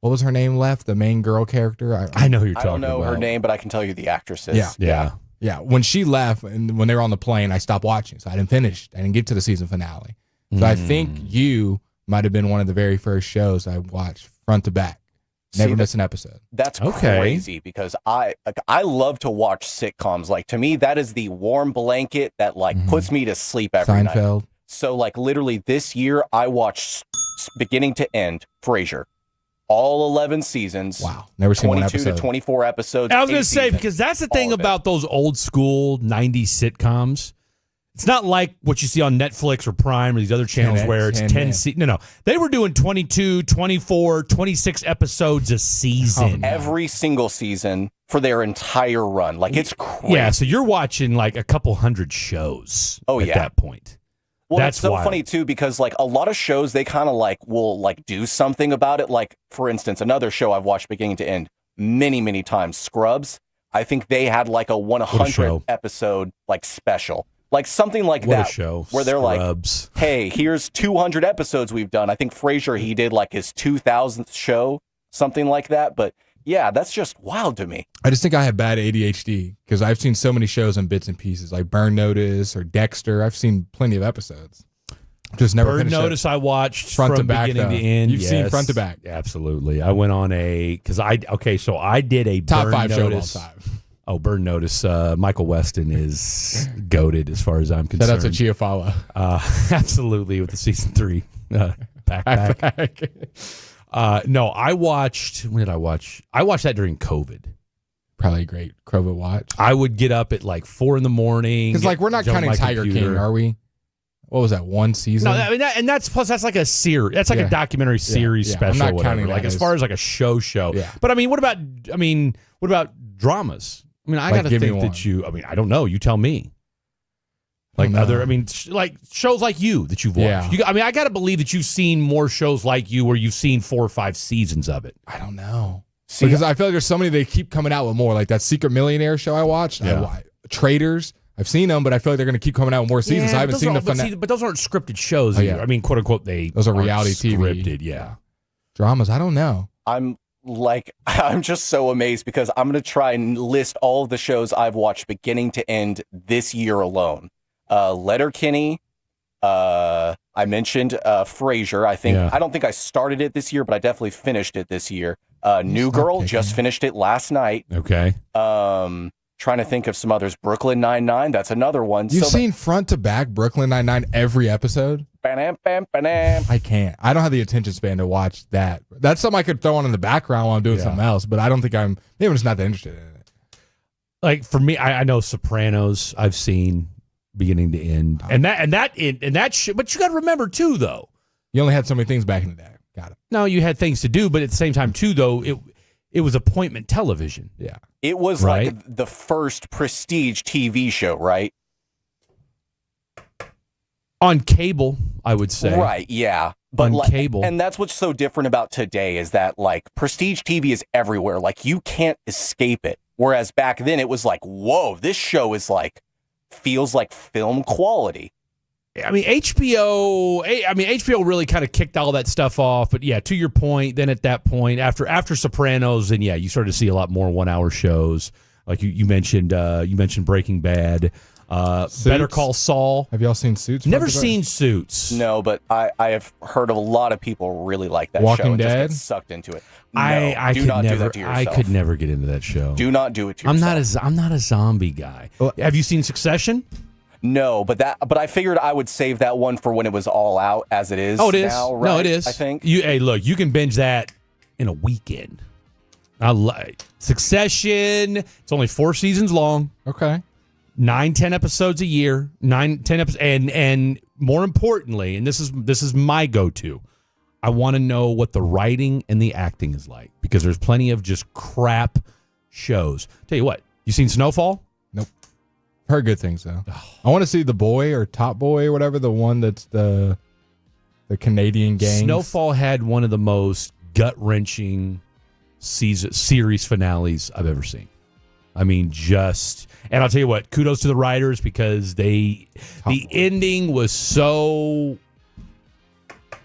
what was her name left? The main girl character? I know who you're talking about. I don't know her name, but I can tell you the actresses. Yeah. When she left and when they were on the plane, I stopped watching. So I didn't finish. I didn't get to the season finale. So I think you might have been one of the very first shows I watched front to back. Never miss an episode. That's crazy because I love to watch sitcoms. Like, to me, that is the warm blanket that puts me to sleep every night. So literally this year, I watched beginning to end Frasier. All 11 seasons. Wow. Never seen one episode. 22 to 24 episodes. I was going to say, because that's the thing about those old school 90s sitcoms. It's not like what you see on Netflix or Prime or these other channels where it's 10 seasons. No. They were doing 22, 24, 26 episodes a season. Every single season for their entire run. It's crazy. Yeah, so you're watching a couple hundred shows at that point. Well, that's so wild. funny too because a lot of shows they kind of will do something about it. Like, for instance, another show I've watched beginning to end many times, Scrubs. I think they had a 100 episode special, something like what that, a show. Where they're Scrubs. hey, here's 200 episodes we've done. I think Frasier he did his 2000th show, something like that. But yeah, that's just wild to me. I just think I have bad ADHD because I've seen so many shows in bits and pieces, like Burn Notice or Dexter. I've seen plenty of episodes. Just never Burn finished Notice. I watched front from to back, beginning though. to end. You've seen front to back. Absolutely. I went on so I did a top Burn 5 Notice. show of all time. Oh, Burn Notice. Michael Weston is goated as far as I'm concerned. Shout out to Chiafala. Absolutely, with the season 3 back. No, I watched. When did I watch? I watched that during COVID. Probably a great COVID watch. I would get up at 4 in the morning. Because we're not counting Tiger King, are we? What was that, one season? No, I mean, that's like a series. That's like a documentary series special. I'm not counting that as far as a show. Yeah. But I mean, what about dramas? I mean, I got to think that you. I mean, I don't know. You tell me. Shows like you that you've watched. Yeah. I got to believe that you've seen more shows like you where you've seen 4 or 5 seasons of it. I don't know. Because I feel like there's so many they keep coming out with more. Like that Secret Millionaire show I watched. Yeah. Traders. I've seen them, but I feel like they're going to keep coming out with more seasons. Yeah, I haven't seen the but finale. But those aren't scripted shows. Oh, yeah. Either. I mean, quote unquote, those are reality TV. Scripted, yeah. Dramas, I don't know. I'm just so amazed because I'm going to try and list all of the shows I've watched beginning to end this year alone. Letterkenny, I mentioned Frasier. I don't think I started it this year, but I definitely finished it this year. New Girl, just finished it last night. Okay. Trying to think of some others. Brooklyn Nine-Nine, that's another one. You've seen front to back Brooklyn Nine-Nine every episode? I can't. I don't have the attention span to watch that. That's something I could throw on in the background while I'm doing something else, but I don't think maybe I'm just not that interested in it. Like for me, I know Sopranos I've seen beginning to end. But you got to remember too, though. You only had so many things back in the day. Got it. No, you had things to do, but at the same time too, though, it was appointment television. Yeah. It was like the first prestige TV show, right? On cable, I would say. Right, yeah. But on cable. And that's what's so different about today is that like prestige TV is everywhere. Like you can't escape it. Whereas back then it was like, whoa, this show is like, feels like film quality. I mean, HBO really kind of kicked all that stuff off. But yeah, to your point, then at that point, after Sopranos, then yeah, you started to see a lot more 1 hour shows. Like you mentioned Breaking Bad. Better Call Saul. Have y'all seen Suits? Never seen Suits. No, but I have heard of a lot of people really like that Walking show and Dead? just get sucked into it. No, I do could not never, do that to yourself. I could never get into that show. Do not do it to yourself. I'm not a zombie guy. Have you seen Succession? No, but I figured I would save that one for when it was all out as it is. Oh, it is. Now, right? No, it is. I think. Look, you can binge that in a weekend. I like Succession. It's only 4 seasons long. Okay. 9-10 episodes a year. 9-10 episodes, and more importantly, and this is my go-to. I want to know what the writing and the acting is like because there's plenty of just crap shows. Tell you what, you seen Snowfall? Nope. Heard good things though. I want to see The Boy or Top Boy or whatever, the one that's the Canadian gang. Snowfall had one of the most gut-wrenching series finales I've ever seen. I mean, and I'll tell you what, kudos to the writers because the ending was so.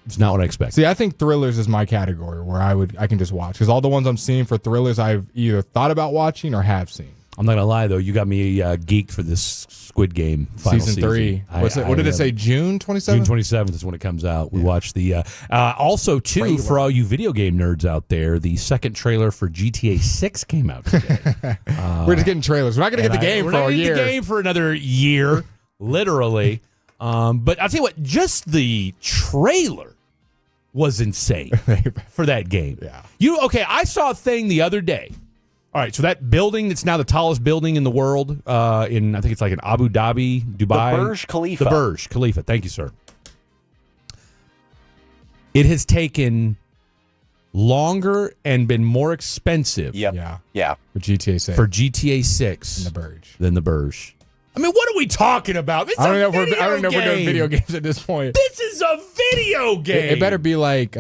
It's not what I expected. See, I think thrillers is my category where I can just watch because all the ones I'm seeing for thrillers I've either thought about watching or have seen. I'm not gonna lie though, you got me geeked for this Squid Game final season 3. What did it say? June 27th? June 27th is when it comes out. We watched the also too for all you video game nerds out there. The second trailer for GTA 6 came out today. We're just getting trailers. We're not gonna get the game for a year. The game for another year, literally. But I'll tell you what, just the trailer was insane for that game. Yeah. I saw a thing the other day. All right, so that building that's now the tallest building in the world, I think it's like in Abu Dhabi, Dubai. The Burj Khalifa. The Burj Khalifa. Thank you, sir. It has taken longer and been more expensive. Yep. Yeah. For GTA 6. For GTA 6 than the Burj. I mean, what are we talking about? I don't know if we're doing video games at this point. This is a video game. It better be like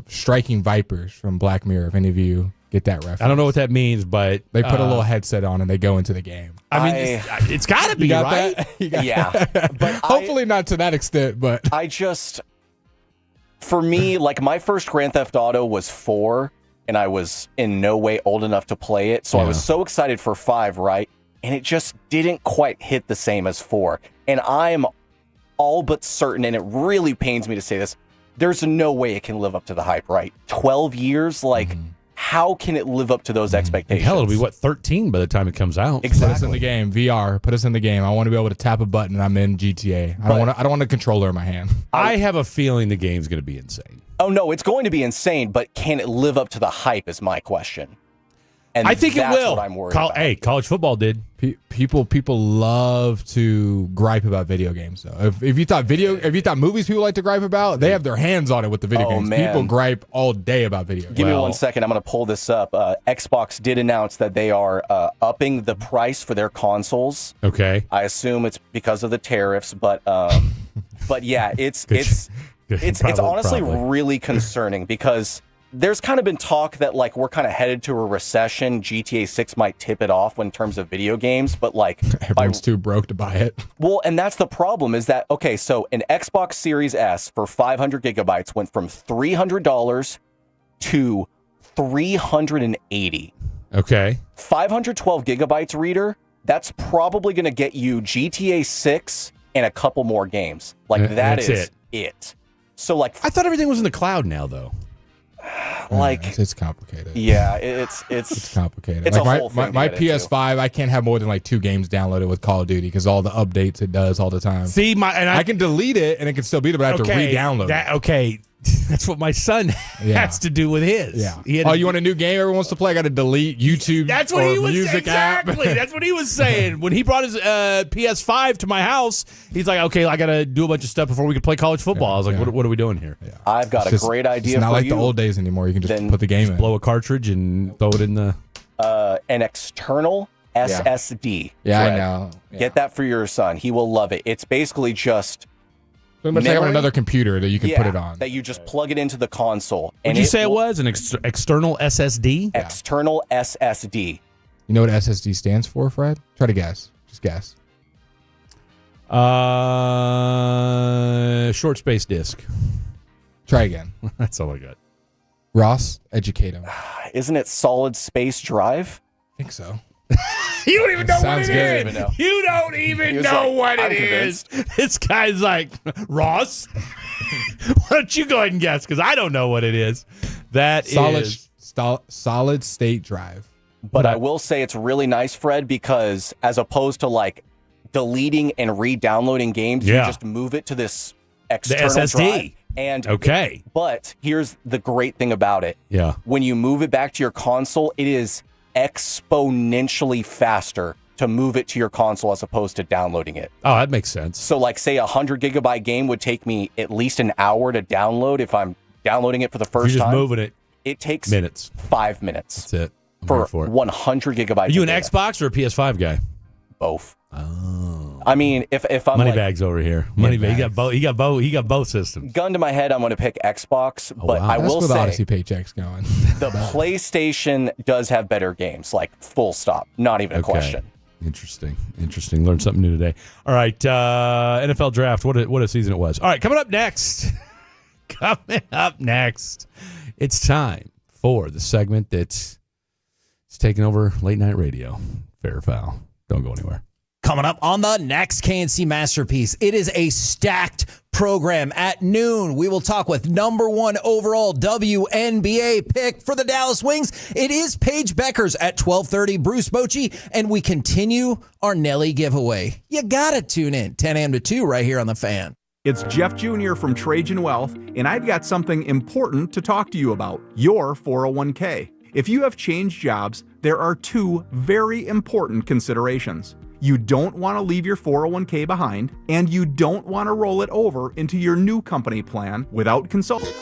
Striking Vipers from Black Mirror, if any of you get that reference. I don't know what that means, but they put a little headset on and they go into the game. I mean, it's got to be, right? Yeah. But hopefully not to that extent, but for me, like my first Grand Theft Auto was 4, and I was in no way old enough to play it. So I was so excited for 5, right? And it just didn't quite hit the same as 4. And I'm all but certain, and it really pains me to say this, there's no way it can live up to the hype, right? 12 years, like, how can it live up to those expectations? Hell, it'll be, 13 by the time it comes out? Exactly. Put us in the game, VR. Put us in the game. I want to be able to tap a button and I'm in GTA. I don't want a controller in my hand. I have a feeling the game's going to be insane. Oh, no, it's going to be insane, but can it live up to the hype is my question. And I think it will. What I'm worried about. Hey, college football did. People love to gripe about video games. Though, if you thought movies people like to gripe about, they have their hands on it with the video games. Man. People gripe all day about video games. Give me 1 second. I'm going to pull this up. Xbox did announce that they are upping the price for their consoles. Okay. I assume it's because of the tariffs, but yeah, it's honestly really concerning because there's kind of been talk that like we're kind of headed to a recession. GTA 6 might tip it off in terms of video games, but like everyone's too broke to buy it. Well, and that's the problem is that, okay, so an Xbox Series S for 500 gigabytes went from $300 to $380. Okay. 512 gigabytes reader, that's probably going to get you GTA 6 and a couple more games. Like That's it. So like I thought everything was in the cloud now, though. Like it's complicated. Yeah, it's complicated. It's like a whole thing my to get into. PS5, I can't have more than like 2 games downloaded with Call of Duty because all the updates it does all the time. See, I can delete it and it can still be there, but I have to re-download it. Okay, that's what my son has to do with his. Yeah. You want a new game everyone wants to play? I got to delete YouTube. That's what or he was music exactly. app. That's what he was saying when he brought his PS5 to my house. He's like, "Okay, I got to do a bunch of stuff before we can play college football." I was like, "What are we doing here?" Yeah. I've got It's a great idea It's not for like you. the old days anymore. You can just put the game in. Blow a cartridge and throw it in the an external SSD. Yeah, I Fred. know. Get that for your son. He will love it. It's basically just Pretty much like on memory? another computer that you can put it on. That you just plug it into the console. What did you say it was? An external SSD? External SSD. You know what SSD stands for, Fred? Try to guess. Just guess. Short space disk. Try again. That's all I got. Ross, educate him. Isn't it solid space drive? I think so. You don't even know what Sounds it good. is. You don't even was know like, what I'm it is. This guy's like, Ross, why don't you go ahead and guess? Because I don't know what it is. That is solid state drive. But I will say it's really nice, Fred, because as opposed to like deleting and re-downloading games, you just move it to this external SSD. drive. And okay. But here's the great thing about it. Yeah. When you move it back to your console, it is exponentially faster to move it to your console as opposed to downloading it. Oh, that makes sense. So like say 100 gigabyte game would take me at least an hour to download if I'm downloading it for the first You're just time. moving it. It takes minutes. 5 minutes. That's it. I'm For here for it. 100 gigabytes. Are you of an data. Xbox or a PS5 guy? Both. Oh. I mean, if I'm Money like, bags over here. Money bag. He got both systems. gun to my head, I'm going to pick Xbox, but wow. I That's will where the say Odyssey paycheck's going. the PlayStation does have better games, like full stop, not even a question. Interesting. Learned something new today. All right, NFL draft. What a season it was. All right, coming up next. It's time for the segment that's taking over late night radio. Fair or foul. Don't go anywhere. Coming up on the next KNC Masterpiece, it is a stacked program. At noon, we will talk with #1 overall WNBA pick for the Dallas Wings. It is Paige Beckers at 12:30, Bruce Bochy, and we continue our Nelly giveaway. You gotta tune in, 10 a.m. to 2 right here on The Fan. It's Jeff Jr. from Trajan Wealth, and I've got something important to talk to you about, your 401k. If you have changed jobs, there are 2 very important considerations. You don't want to leave your 401k behind, and you don't want to roll it over into your new company plan without consulting.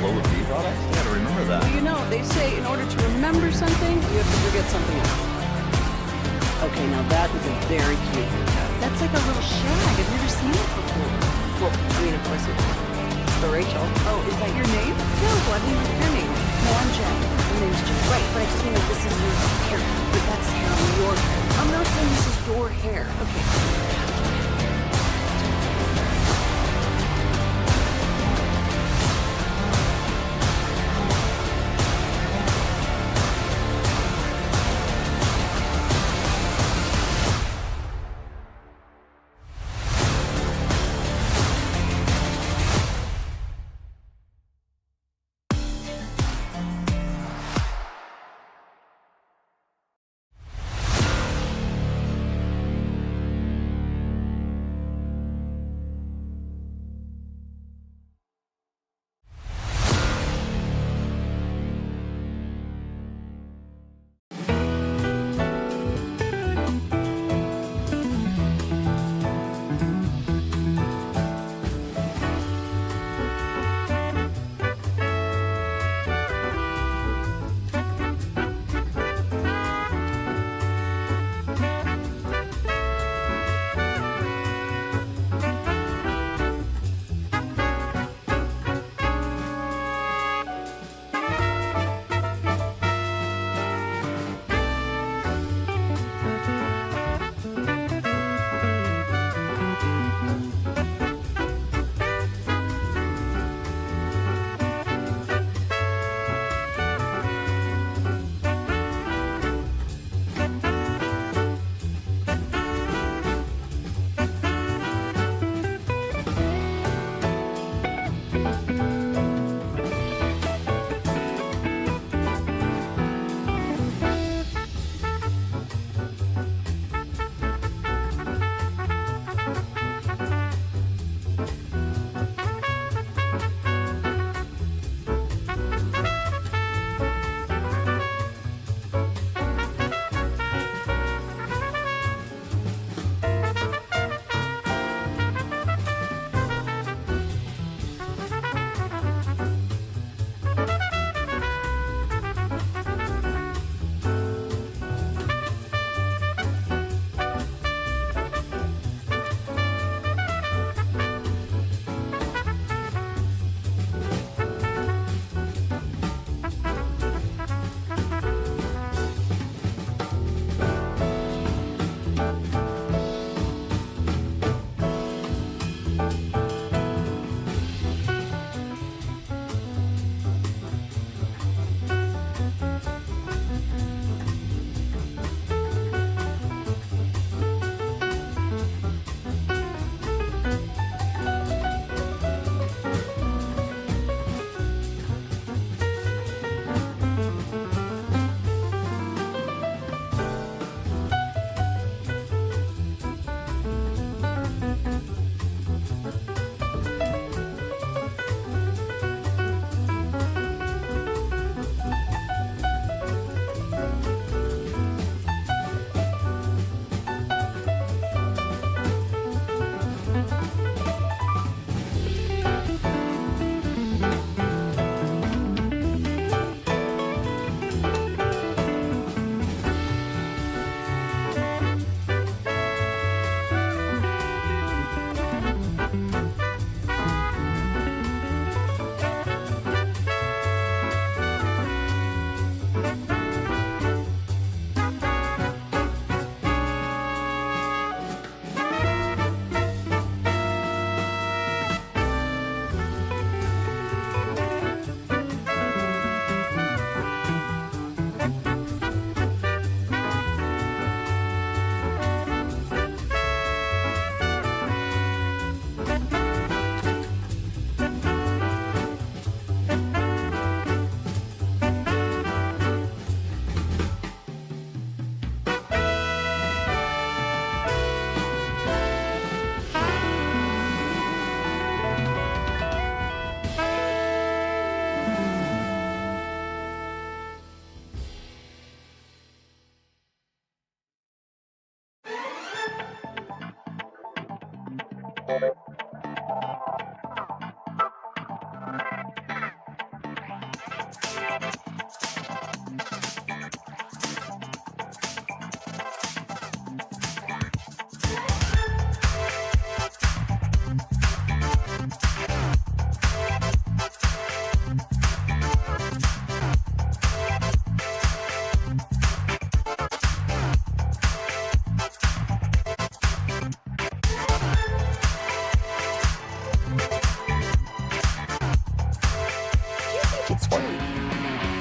Well, you know, they say in order to remember something, you have to forget something else. Okay, now that is a very cute haircut. That's like a little shag. I've never seen it before. Well, I mean, of course, it's the Rachel. Oh, is that your name? No, I mean, your name. No, I'm Jen. Your name's Jen. Right, but I just mean like this is your haircut. But that's hair on your hair. I'm not saying this is your hair. Okay.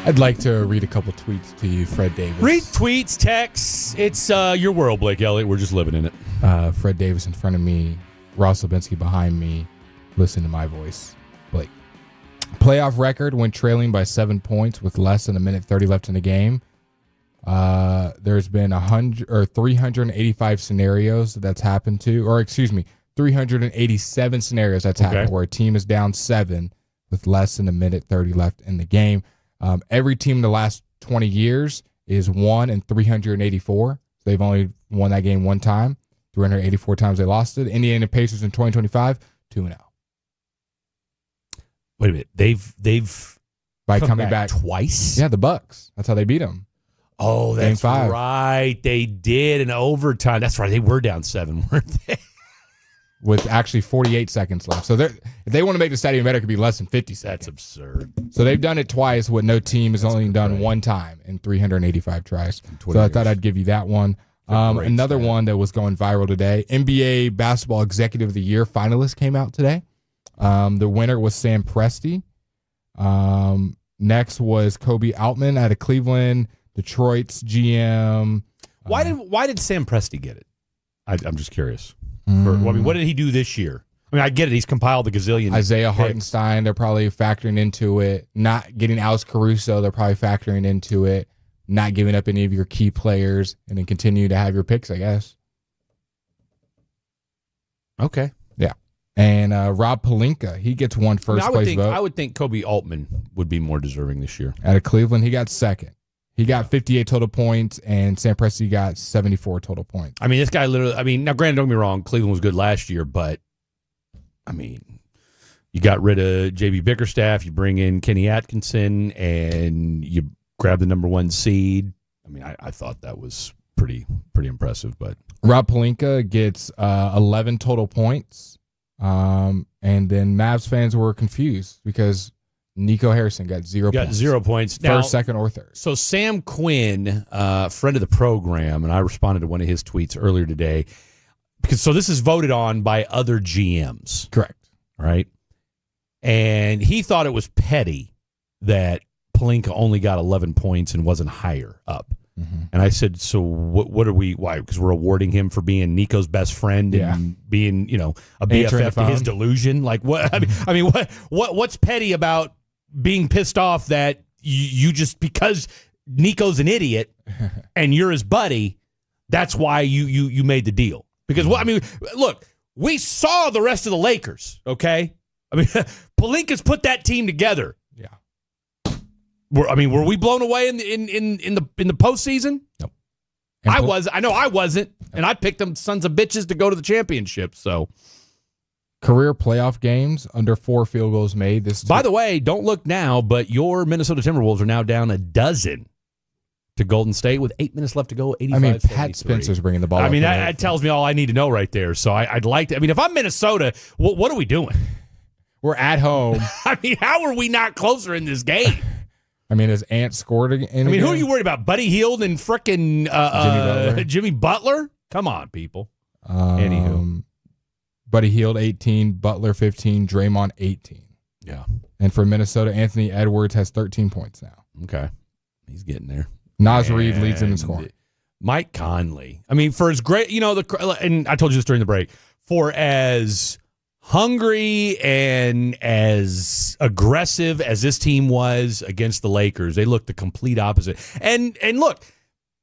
I'd like to read a couple tweets to you, Fred Davis. Read tweets, texts. It's your world, Blake Elliott. We're just living in it. Fred Davis in front of me, Ross Lebinsky behind me. Listen to my voice, Blake. Playoff record when trailing by 7 points with less than a minute 30 left in the game. There's been 385 scenarios that's happened to, or excuse me, 387 scenarios that's happened where a team is down 7 with less than a minute 30 left in the game. Every team in the last 20 years is 1 in 384. So they've only won that game one time. 384 times they lost it. Indiana Pacers in 2025, 2-0. Wait a minute. They've by coming back twice? Yeah, the Bucks. That's how they beat them. Oh, Game that's 5. right. They did in overtime. That's right. They were down 7, weren't they? With actually 48 seconds left. So if they want to make the stadium better, it could be less than 50 seconds. That's absurd. So they've done it twice. What no team has only done one time in 385 tries. So I thought I'd give you that one. Another one that was going viral today. NBA Basketball Executive of the Year finalist came out today. The winner was Sam Presti. Next was Kobe Altman out of Cleveland, Detroit's GM. Why did Sam Presti get it? I'm just curious. What did he do this year? I mean, I get it. He's compiled the gazillion. Isaiah picks. Hartenstein, they're probably factoring into it. Not getting Alex Caruso, they're probably factoring into it. Not giving up any of your key players, and then continue to have your picks, I guess. Okay. Yeah. And Rob Pelinka, he gets one first place vote. I would think Kobe Altman would be more deserving this year. Out of Cleveland, he got second. He got 58 total points, and Sam Presti got 74 total points. I mean, this guy literally, now granted, don't get me wrong, Cleveland was good last year, but, I mean, you got rid of J.B. Bickerstaff, you bring in Kenny Atkinson, and you grab the number 1 seed. I mean, I thought that was pretty impressive. But Rob Pelinka gets 11 total points, and then Mavs fans were confused because Nico Harrison got 0 points. 0 points. First, second, or third. So Sam Quinn, friend of the program, and I responded to one of his tweets earlier today. So this is voted on by other GMs. Correct. Right? And he thought it was petty that Pelinka only got 11 points and wasn't higher up. Mm-hmm. And I said, so what are we, why? Because we're awarding him for being Nico's best friend and being, a BFF to his delusion? Like, what? I mean, what's petty about being pissed off that you just, because Nico's an idiot and you're his buddy, that's why you made the deal? Because, look, we saw the rest of the Lakers, okay? I mean, Pelinka's put that team together. Yeah. Were we blown away in the postseason? Nope. I know I wasn't, and I picked them sons of bitches to go to the championship. So, career playoff games under 4 field goals made. By the way, don't look now, but your Minnesota Timberwolves are now down 12 to Golden State with 8 minutes left to go. 85-73. Pat Spencer's bringing the ball. That tells me all I need to know right there. So I'd like to. If I'm Minnesota, what are we doing? We're at home. How are we not closer in this game? Has Ant scored in who are you worried about? Buddy Hield and frickin' Jimmy Butler? Come on, people. Anywho. Buddy Hield, 18. Butler, 15. Draymond, 18. Yeah. And for Minnesota, Anthony Edwards has 13 points now. Okay. He's getting there. Naz Reid leads him in scoring. Mike Conley. For as great, and I told you this during the break, for as hungry and as aggressive as this team was against the Lakers, they looked the complete opposite. And look,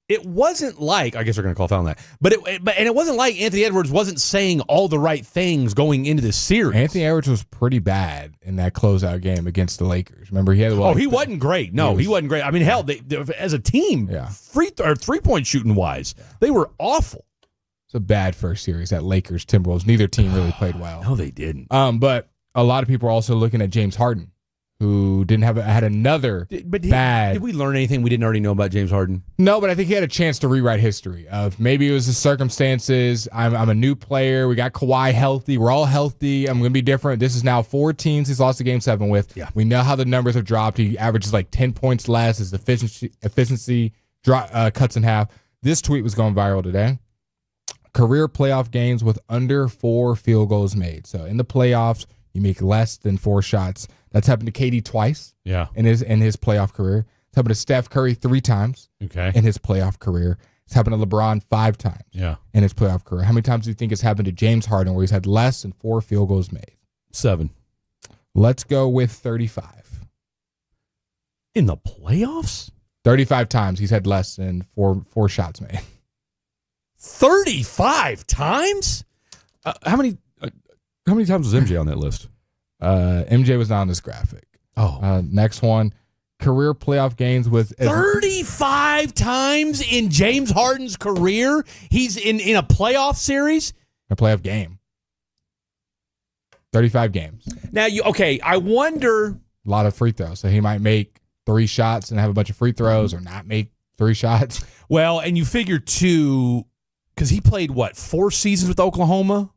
it wasn't like, I guess we're going to call foul on that, but it wasn't like Anthony Edwards wasn't saying all the right things going into this series. Anthony Edwards was pretty bad in that closeout game against the Lakers. Remember, he had he wasn't great. No, he wasn't great. Hell, they as a team, 3-point shooting wise, they were awful. It's a bad first series at Lakers Timberwolves. Neither team really played well. No, they didn't. But a lot of people are also looking at James Harden, who had another bad. Did we learn anything we didn't already know about James Harden? No, but I think he had a chance to rewrite history. Of maybe it was the circumstances. I'm a new player. We got Kawhi healthy. We're all healthy. I'm going to be different. This is now 4 teams he's lost a game 7 with. Yeah. We know how the numbers have dropped. He averages like 10 points less. His efficiency cuts in half. This tweet was going viral today. Career playoff games with under 4 field goals made. So in the playoffs, you make less than 4 shots. That's happened to KD twice. Yeah. In his playoff career. It's happened to Steph Curry 3 times in his playoff career. It's happened to LeBron 5 times in his playoff career. How many times do you think it's happened to James Harden where he's had less than 4 field goals made? 7. Let's go with 35. In the playoffs? 35 times he's had less than four shots made. 35 times? How many times was MJ on that list? MJ was not on this graphic. Next one. Career playoff games with 35 times in James Harden's career? He's in a playoff series? A playoff game. 35 games. Now, I wonder. A lot of free throws. So he might make 3 shots and have a bunch of free throws or not make 3 shots. Well, and you figure, too, because he played, 4 seasons with Oklahoma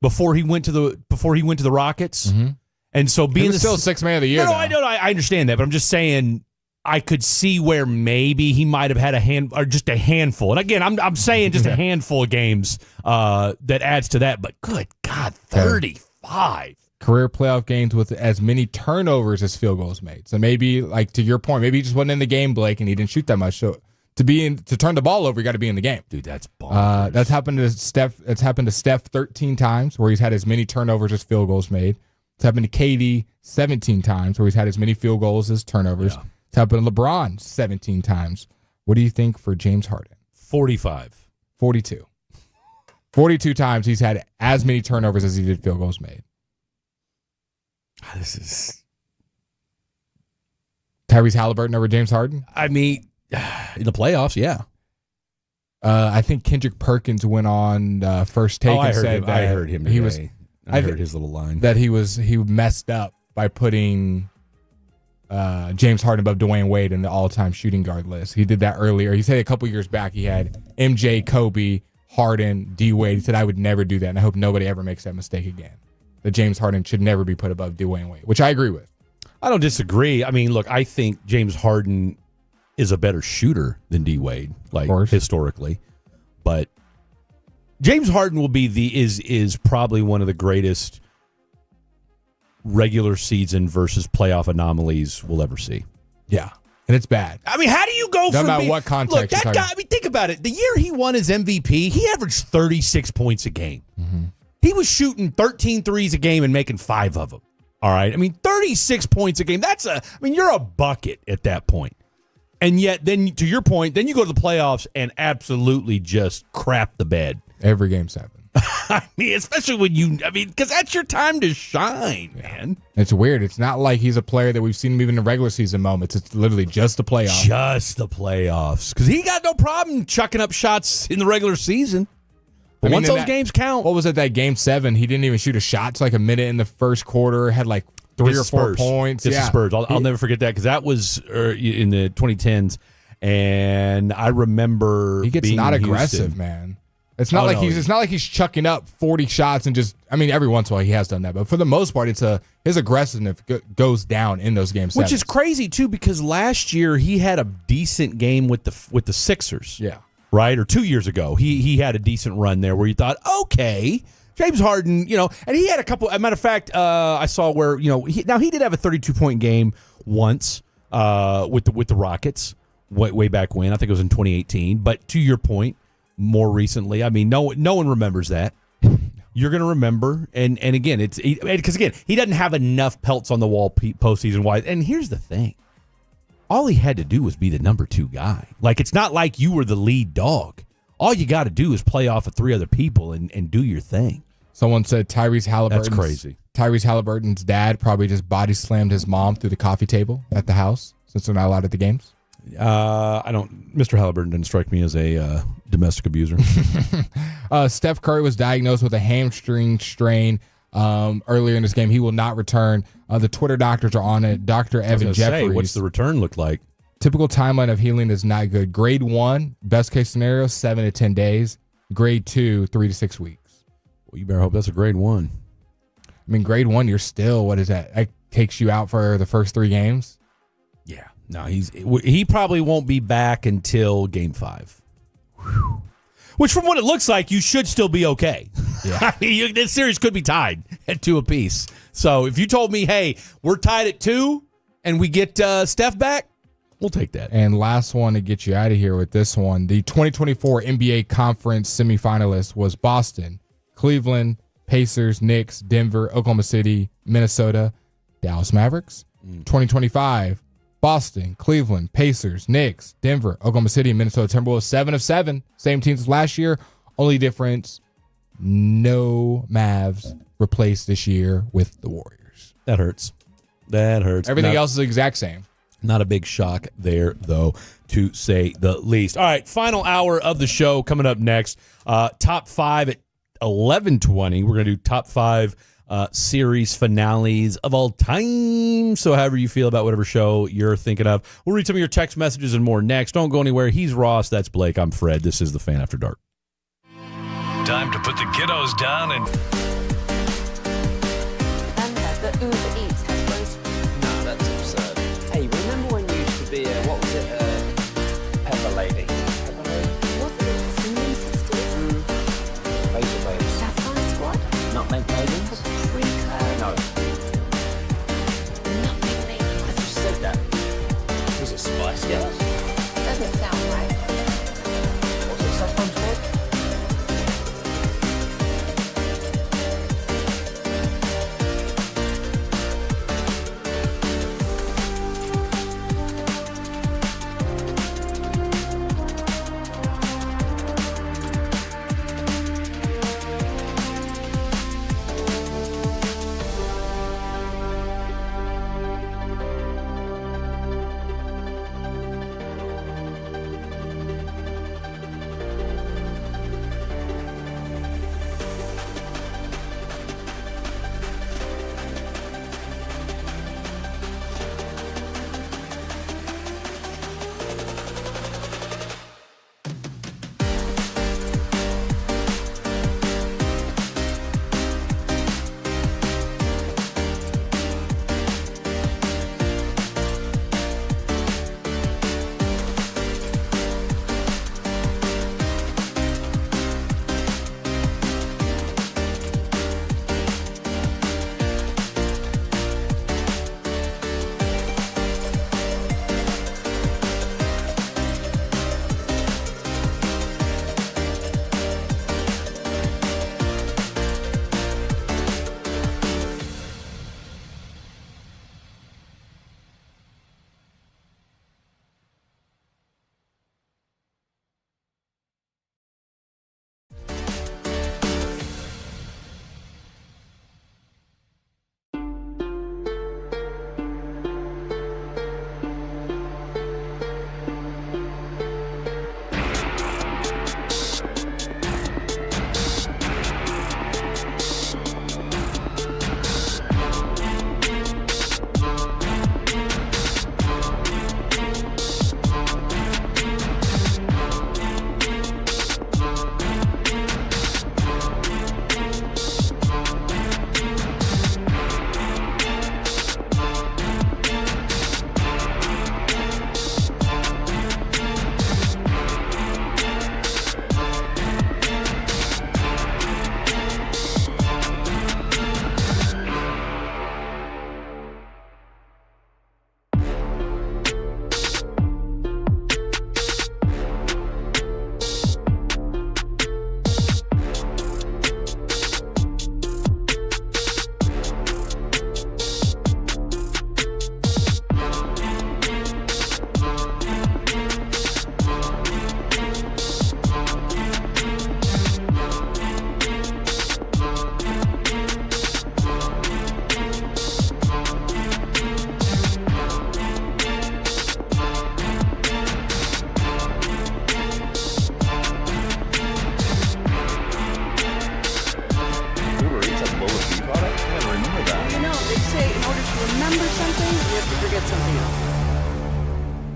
before he went to the Rockets? Mm-hmm. And so being still 6th man of the year. No, I understand that, but I'm just saying I could see where maybe he might have had just a handful. And again, I'm saying just a handful of games that adds to that. But good God, 35 career playoff games with as many turnovers as field goals made. So maybe, like to your point, maybe he just wasn't in the game, Blake, and he didn't shoot that much. So to turn the ball over, you got to be in the game. Dude, that's bonkers. That's happened to Steph. It's happened to Steph 13 times where he's had as many turnovers as field goals made. It's happened to KD 17 times where he's had as many field goals as turnovers. Yeah. It's happened to LeBron 17 times. What do you think for James Harden? 45. 42. 42 times he's had as many turnovers as he did field goals made. This is Tyrese Halliburton over James Harden? I mean, in the playoffs, yeah. I think Kendrick Perkins went on First Take and said that I heard him today. I heard his little line. That he messed up by putting James Harden above Dwayne Wade in the all-time shooting guard list. He did that earlier. He said a couple years back he had MJ, Kobe, Harden, D. Wade. He said, I would never do that, and I hope nobody ever makes that mistake again. That James Harden should never be put above Dwayne Wade, which I agree with. I don't disagree. I mean, look, I think James Harden is a better shooter than D. Wade, historically. But James Harden will be is probably one of the greatest regular season versus playoff anomalies we'll ever see. Yeah, and it's bad. I mean, how do you go from what context? Look, that guy. I mean, think about it. The year he won his MVP, he averaged 36 points a game. Mm-hmm. He was shooting 13 threes a game and making 5 of them. All right, I mean, 36 points a game. You're a bucket at that point. And yet, then to your point, then you go to the playoffs and absolutely just crap the bed. Every game 7. I mean, especially because that's your time to shine, man. It's weird. It's not like he's a player that we've seen him even in regular season moments. It's literally just the playoffs. Just the playoffs. Because he got no problem chucking up shots in the regular season. But once those games count. What was it, that game 7? He didn't even shoot a shot. It's like a minute in the first quarter. Had like 3 or 4 points. This is Spurs. I'll never forget that because that was in the 2010s. And I remember he gets not aggressive, man. It's not it's not like he's chucking up 40 shots and just. I mean, every once in a while he has done that, but for the most part, his aggressiveness goes down in those games. Which is crazy too, because last year he had a decent game with the Sixers. Yeah. Right, or 2 years ago, he had a decent run there where you thought, okay, James Harden, and he had a couple. As a matter of fact, I saw where he did have a 32-point game once with the Rockets way back when. I think it was in 2018. But to your point, more recently, I mean, no one remembers that. You're going to remember, and again, it's because he doesn't have enough pelts on the wall postseason wise. And here's the thing. All he had to do was be the number 2 guy. Like, it's not like you were the lead dog. All you got to do is play off of 3 other people and do your thing. Someone said Tyrese Halliburton. That's crazy. Tyrese Halliburton's dad probably just body slammed his mom through the coffee table at the house since they're not allowed at the games. Mr. Halliburton didn't strike me as a domestic abuser. Steph Curry was diagnosed with a hamstring strain earlier in this game. He will not return. The Twitter doctors are on it. Dr. Evan Jeffries. What's the return look like? Typical timeline of healing is not good. Grade 1, best case scenario, 7 to 10 days. Grade 2, 3 to 6 weeks. Well, you better hope that's a grade 1. I mean, grade 1, you're still, what is that? That takes you out for the first 3 games? Yeah. No, he probably won't be back until game 5. Whew. Which, from what it looks like, you should still be okay. Yeah. This series could be tied at 2 apiece. So if you told me, hey, we're tied at 2 and we get Steph back, We'll take that. And last one to get you out of here with this one. The 2024 NBA Conference semifinalist was Boston, Cleveland, Pacers, Knicks, Denver, Oklahoma City, Minnesota, Dallas Mavericks. 2025, Boston, Cleveland, Pacers, Knicks, Denver, Oklahoma City, Minnesota Timberwolves. 7 of 7. Same teams as last year. Only difference, no Mavs replaced this year with the Warriors. That hurts. That hurts. Everything else is the exact same. Not a big shock there, though, to say the least. All right, final hour of the show coming up next. Top 5 at 11:20. We're going to do top 5 series finales of all time. So however you feel about whatever show you're thinking of. We'll read some of your text messages and more next. Don't go anywhere. He's Ross. That's Blake. I'm Fred. This is the Fan After Dark. Time to put the kiddos down and... Remember that Uber Eats has roast. No, that's absurd. Hey, remember when you used to be what was it, Pepper Lady? Pepper Lady? Wasn't it Cinnamon Sisters? Basil Lady. Sapphire Squad? Nutmeg Maidens? Paprika? No. Nutmeg Maidens. I just said that. Was it Spice Girls? Doesn't sound right. Was it Saffron Squad?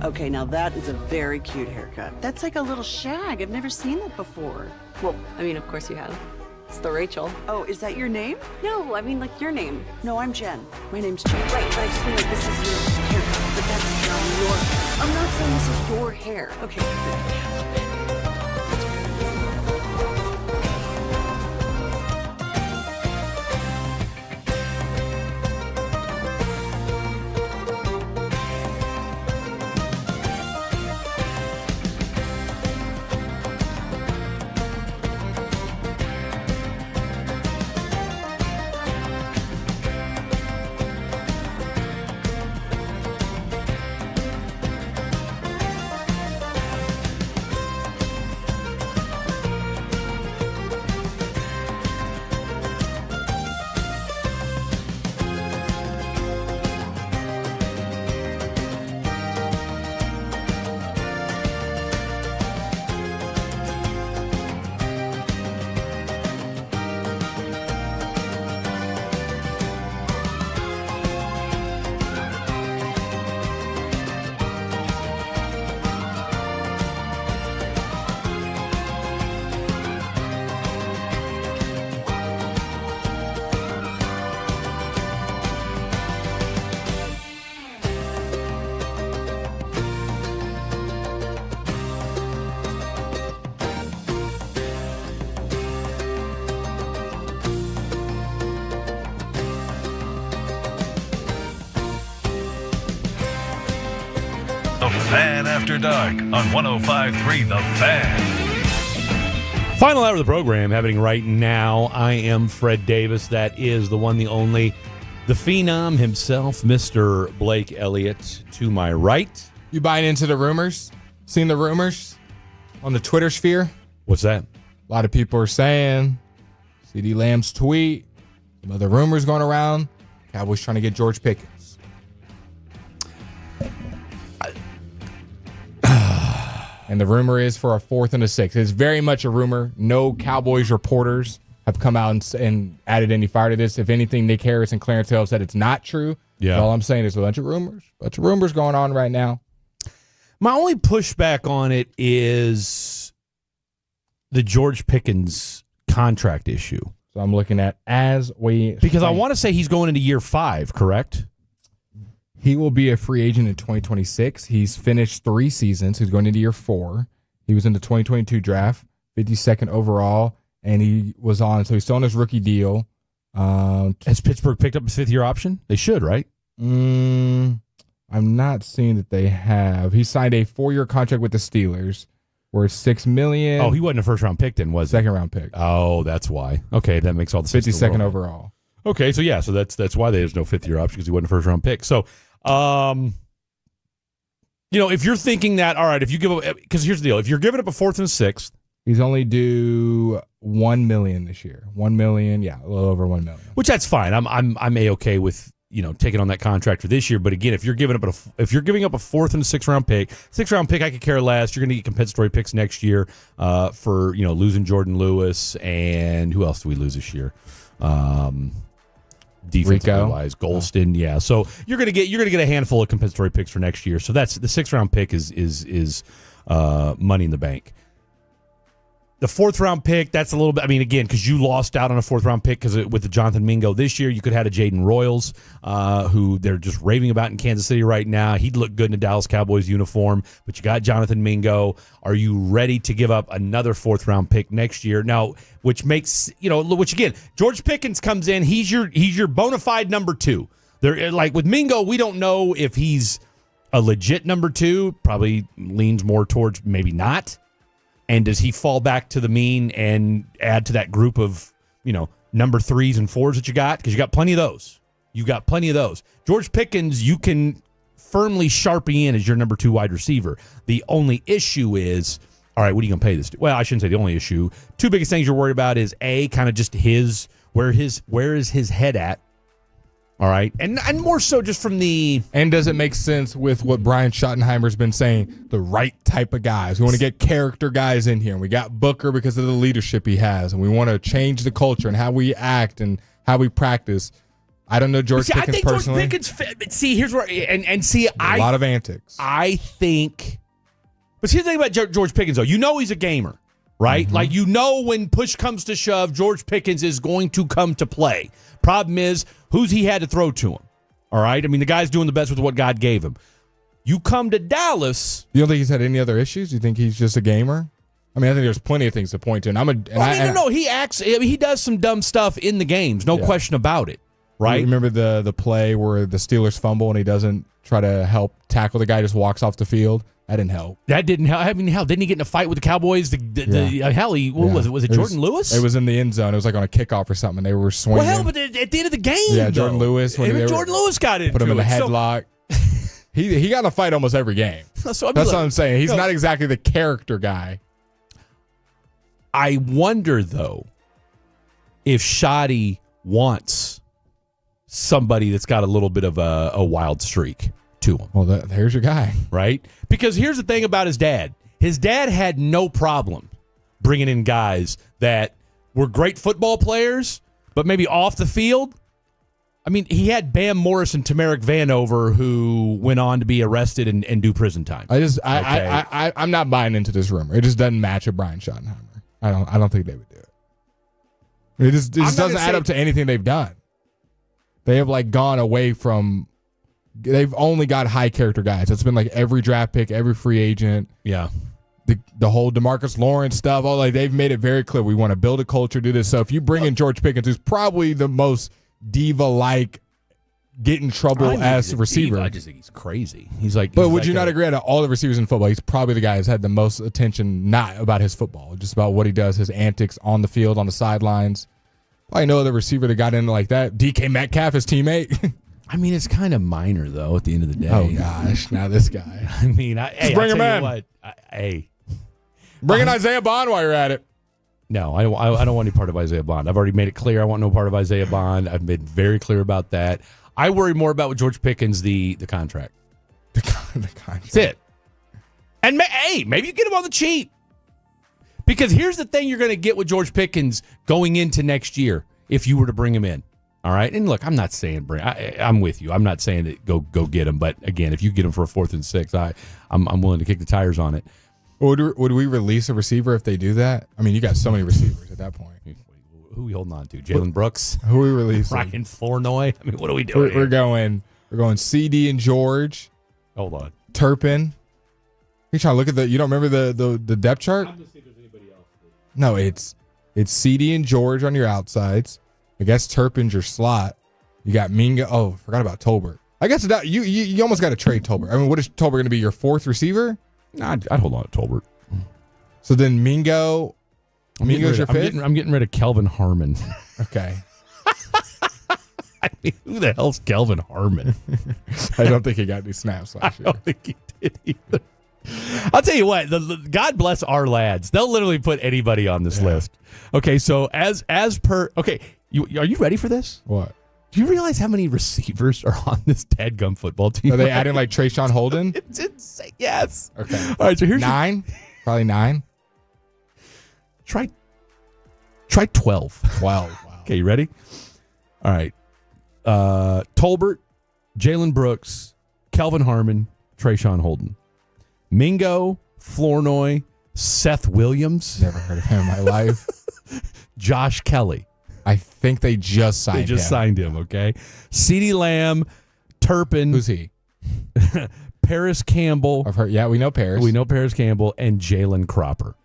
Okay, now that is a very cute haircut. That's like a little shag. I've never seen that before. Well, I mean, of course you have. It's the Rachel. Oh, is that your name? No, I mean, like, your name. No, I'm Jen. My name's Jen. Right, but I just mean, like, this is your haircut. But that's hair on your head. I'm not saying this is your hair. Okay. Fan After Dark on 105.3 The Fan. Final hour of the program happening right now. I am Fred Davis. That is the one, the only, the phenom himself, Mr. Blake Elliott, to my right. You buying into the rumors? Seen the rumors on the Twitter sphere? What's that? A lot of people are saying CeeDee Lamb's tweet, some other rumors going around. Cowboys trying to get George Pickens. And the rumor is for a 4th and a 6th. It's very much a rumor. No Cowboys reporters have come out and added any fire to this. If anything, Nick Harris and Clarence Hill said it's not true. Yeah. All I'm saying is a bunch of rumors going on right now. My only pushback on it is the George Pickens contract issue. So I'm looking at because I want to say he's going into year 5, correct? He will be a free agent in 2026. He's finished 3 seasons. He's going into year 4. He was in the 2022 draft, 52nd overall, and he was on. So he's still on his rookie deal. Has Pittsburgh picked up his 5th-year option? They should, right? I'm not seeing that they have. He signed a 4-year contract with the Steelers worth $6 million. Oh, he wasn't a first-round pick then, was he? 2nd-round pick. Oh, that's why. Okay, that makes all the sense. 52nd overall. Okay, so yeah, so that's why there's no 5th-year option, because he wasn't a first-round pick. So, if you're thinking that, all right, if you give up, because here's the deal, if you're giving up a 4th and a 6th, he's only due $1 million this year. $1 million, yeah, a little over $1 million. Which that's fine. I'm A-okay with taking on that contract for this year. But again, if you're giving up a 4th and a 6th-round pick, 6th-round pick, I could care less. You're going to get compensatory picks next year for losing Jordan Lewis, and who else do we lose this year? Defensively wise, Golston, yeah. So you're gonna get a handful of compensatory picks for next year. So that's the 6th-round pick is money in the bank. The 4th-round pick, that's a little bit. I mean, again, because you lost out on a 4th-round pick because with the Jonathan Mingo this year, you could have had a Jaden Royals, who they're just raving about in Kansas City right now. He'd look good in a Dallas Cowboys uniform, but you got Jonathan Mingo. Are you ready to give up another 4th-round pick next year? Now, which makes which again, George Pickens comes in. He's your bona fide number 2. There, like with Mingo, we don't know if he's a legit number 2. Probably leans more towards maybe not. And does he fall back to the mean and add to that group of, number 3s and 4s that you got? Because you got plenty of those. George Pickens, you can firmly Sharpie in as your number 2 wide receiver. The only issue is, all right, what are you going to pay this to? Well, I shouldn't say the only issue. 2 biggest things you're worried about is, A, kind of just where is his head at? All right. And more so just from the... And does it make sense with what Brian Schottenheimer's been saying? The right type of guys. We want to get character guys in here. And we got Booker because of the leadership he has. And we want to change the culture and how we act and how we practice. I don't know George Pickens I think personally. George Pickens... See, here's where... And see, a lot of antics. I think... But here's the thing about George Pickens, though. He's a gamer, right? Mm-hmm. Like, when push comes to shove, George Pickens is going to come to play. Problem is, who's he had to throw to him? All right? I mean, the guy's doing the best with what God gave him. You come to Dallas. You don't think he's had any other issues? You think he's just a gamer? I mean, I think there's plenty of things to point to. No. He acts. He does some dumb stuff in the games. No question about it. Right? You remember the play where the Steelers fumble and he doesn't try to help tackle the guy, just walks off the field? That didn't help. I mean, hell, didn't he get in a fight with the Cowboys? Was it Jordan Lewis? It was in the end zone. It was like on a kickoff or something. They were swinging. Well, hell, but at the end of the game, yeah, Jordan Lewis. Jordan Lewis got into it. Put him in a headlock. He got in a fight almost every game. That's what I'm saying. He's not exactly the character guy. I wonder, though, if Shoddy wants somebody that's got a little bit of a wild streak to him. Well, there's your guy. Right? Because here's the thing about his dad. His dad had no problem bringing in guys that were great football players, but maybe off the field. I mean, he had Bam Morris and Tamarick Vanover, who went on to be arrested and do prison time. I'm not buying into this rumor. It just doesn't match with Brian Schottenheimer. I don't think they would do it. It just doesn't add up to anything they've done. They have gone away from. They've only got high character guys. It's been every draft pick, every free agent. Yeah. The whole DeMarcus Lawrence stuff. They've made it very clear. We want to build a culture, do this. So if you bring in George Pickens, who's probably the most diva-like get in trouble as a receiver. I just think he's crazy. He's like. But would you not agree, out of all the receivers in football, he's probably the guy who's had the most attention, not about his football, just about what he does, his antics on the field, on the sidelines. Probably no other receiver that got in like that. DK Metcalf, his teammate. I mean, it's kind of minor, though, at the end of the day. Oh, gosh. Now this guy. I mean, just bring him in. Bring in Isaiah Bond while you're at it. No, I don't want any part of Isaiah Bond. I've already made it clear I want no part of Isaiah Bond. I've been very clear about that. I worry more about with George Pickens, the contract. The contract. That's it. And, maybe you get him on the cheap. Because here's the thing you're going to get with George Pickens going into next year if you were to bring him in. All right? And look, I'm not saying I'm with you. I'm not saying that go get him. But, again, if you get him for a 4th and 6, I'm willing to kick the tires on it. Would we release a receiver if they do that? I mean, you got so many receivers at that point. Who are we holding on to? Jalen Brooks? Who are we releasing? Ryan Flournoy? I mean, what are we doing? We're going CD and George. Hold on. Turpin. You trying to look at you don't remember the depth chart? I'm just seeing if there's anybody else. No, it's CD and George on your outsides. I guess Turpin's your slot. You got Mingo. Oh, forgot about Tolbert. I guess that you almost got to trade Tolbert. I mean, what is Tolbert going to be, your 4th receiver? Nah, I'd hold on to Tolbert. So then Mingo's your 5th? I'm getting rid of Kelvin Harmon. Okay. I mean, who the hell's Kelvin Harmon? I don't think he got any snaps last year. I don't think he did either. I'll tell you what, God bless our lads. They'll literally put anybody on this list. Okay, so as per, okay, are you ready for this? What? Do you realize how many receivers are on this dadgum football team? Are they adding like Trayshawn Holden? It's insane. Yes. Okay. All right, so here's 9? Probably 9. Try 12. 12. Wow. Okay, you ready? All right. Tolbert, Jalen Brooks, Kelvin Harmon, Trayshawn Holden. Mingo, Flournoy, Seth Williams. Never heard of him in my life. Josh Kelly. I think they just signed him. They just signed him, okay? CeeDee Lamb, Turpin. Who's he? Paris Campbell. I've heard. Yeah, we know Paris. We know Paris Campbell and Jalen Cropper.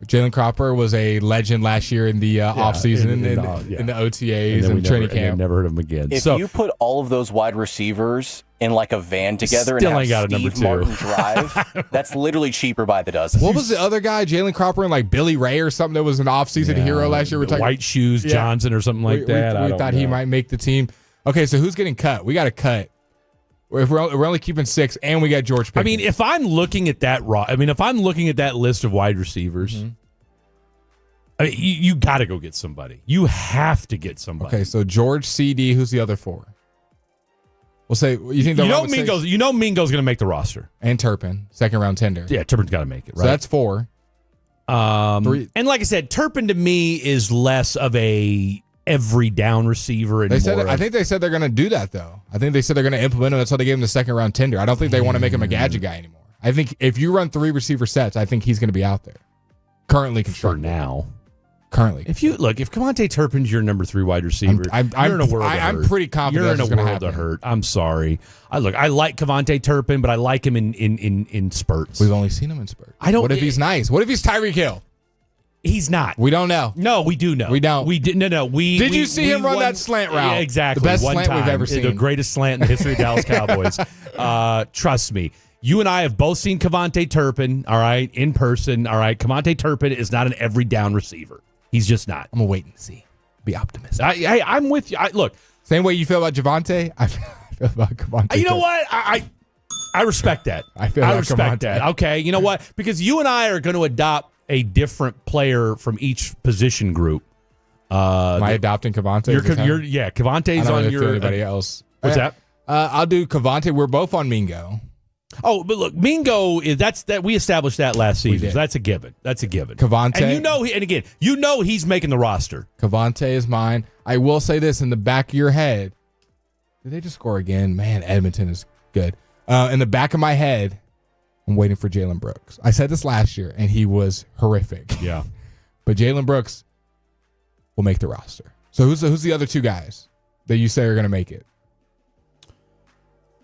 Jalen Cropper was a legend last year in the offseason, in the OTAs and training camp. Never heard of him again. If you put all of those wide receivers in like a van together and have Steve Martin drive, that's literally cheaper by the dozen. What was the other guy, Jalen Cropper, and like Billy Ray or something that was an offseason hero last year? White Shoes Johnson or something like that. We thought he might make the team. Okay, so who's getting cut? We got to cut. If we're only keeping 6, and we got George Pickens. I mean, if I'm looking at that list of wide receivers, I mean, you got to go get somebody. You have to get somebody. Okay, so George, CD, who's the other 4? We'll say you think Mingo's going to make the roster, and Turpin, 2nd round tender. Yeah, Turpin's got to make it. Right? So that's 4. 3. And like I said, Turpin to me is less of a every down receiver. And I think they said they're going to do that, though. I think they said they're going to implement him. That's why they gave him the 2nd round tender. I don't think they want to make him a gadget guy anymore. I think if you run 3 receiver sets, I think he's going to be out there. Currently constructed. For now. Currently. If Kevontae Turpin's your number 3 wide receiver, you're in a world of hurt. I'm pretty confident you're in a world of hurt. I'm sorry. I like Kevontae Turpin, but I like him in spurts. We've only seen him in spurts. What if he's nice? What if he's Tyreek Hill? He's not. We don't know. No, we do know. We don't. We did. No. Did you see him run that slant route? Yeah, exactly. The best One slant time, we've ever seen. The greatest slant in the history of Dallas Cowboys. Trust me. You and I have both seen Kevontae Turpin, all right, in person. All right. Kevontae Turpin is not an every down receiver. He's just not. I'm going to wait and see. Be optimistic. I'm with you. Look. Same way you feel about Javonte, I feel about Kevontae. You know what? I respect that. I respect that. Okay. You know what? Because you and I are going to adopt a different player from each position group. Am I adopting Kevontae? Kevontae's on your. Anybody else? What's that? I'll do Kevontae. We're both on Mingo. Oh, but look, Mingo is that we established that last season. So that's a given. That's a given. Kevontae, and he's making the roster. Kevontae is mine. I will say this in the back of your head. Did they just score again? Man, Edmonton is good. In the back of my head, I'm waiting for Jalen Brooks. I said this last year, and he was horrific. Yeah, but Jalen Brooks will make the roster. So who's the other 2 guys that you say are going to make it?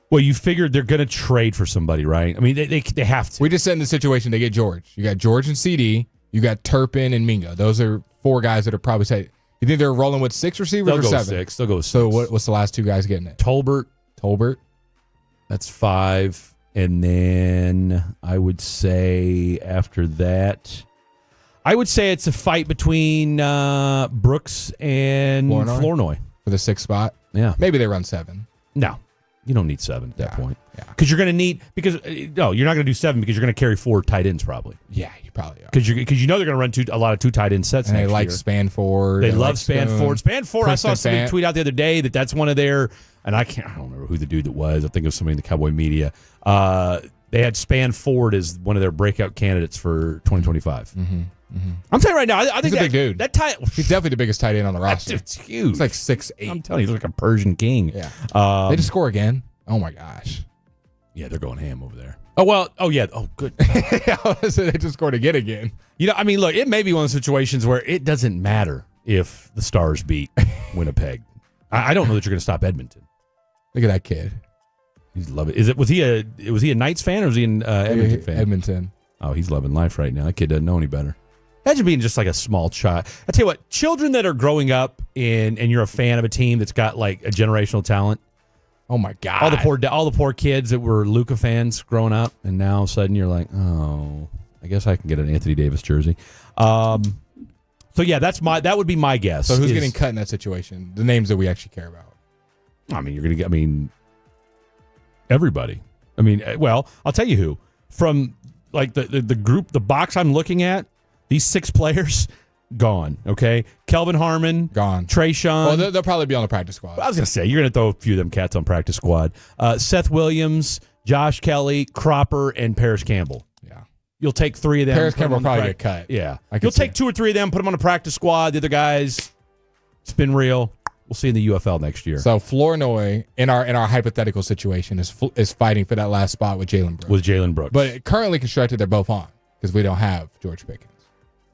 Well, you figured they're going to trade for somebody, right? I mean, they have to. We just said in the situation they get George. You got George and CD. You got Turpin and Mingo. Those are 4 guys that are probably say. You think they're rolling with 6 receivers or 7? They'll go 6. They'll go 6. So what's the last 2 guys getting it? Tolbert, Tolbert. That's 5. And then I would say after that, I would say it's a fight between Brooks and Flournoy. For the 6th spot? Yeah. Maybe they run 7. No. You don't need 7 at that point. Yeah. Because you're going to need, you're not going to do 7 because you're going to carry 4 tight ends probably. Yeah, you probably are. Because you know they're going to run a lot of 2 tight end sets and next they like year. Spanford. They love Spanford. Spanford, I saw Princeton somebody tweet out the other day that's one of their, and I don't remember who the dude that was. I think it was somebody in the Cowboy media. They had Spanford as one of their breakout candidates for 2025. I'm telling you right now, I think he's a big dude. That tight, he's definitely the biggest tight end on the roster. It's huge. He's like 6'8". I'm telling you, he's like a Persian king. Yeah. They just score again. Oh my gosh. Yeah, they're going ham over there. Oh well. Oh yeah. Oh good. They just scored again. You know, I mean, look, it may be one of those situations where it doesn't matter if the Stars beat Winnipeg. I don't know that you're going to stop Edmonton. Look at that kid. He's loving. Was he a Knights fan or was he an Edmonton fan? Edmonton. Oh, he's loving life right now. That kid doesn't know any better. Imagine being just like a small child. I tell you what, children that are growing up and you're a fan of a team that's got like a generational talent. Oh my God! All the poor kids that were Luka fans growing up, and now all of a sudden you're like, oh, I guess I can get an Anthony Davis jersey. So yeah, that would be my guess. So who's getting cut in that situation? The names that we actually care about. I mean, you're gonna get. I mean, everybody. I mean, well, I'll tell you who from like the group, the box I'm looking at. These 6 players. Gone. Okay, Kelvin Harmon gone. Trayshawn. Well, they'll probably be on the practice squad. I was gonna say you're gonna throw a few of them cats on practice squad. Seth Williams, Josh Kelly, Cropper, and Paris Campbell. Yeah, you'll take 3 of them. Paris Campbell will probably get cut. Yeah, you'll take 2 or 3 of them, put them on the practice squad. The other guys, it's been real. We'll see in the UFL next year. So Flournoy in our hypothetical situation is fighting for that last spot with Jalen Brooks. But currently constructed, they're both on because we don't have George Pickens.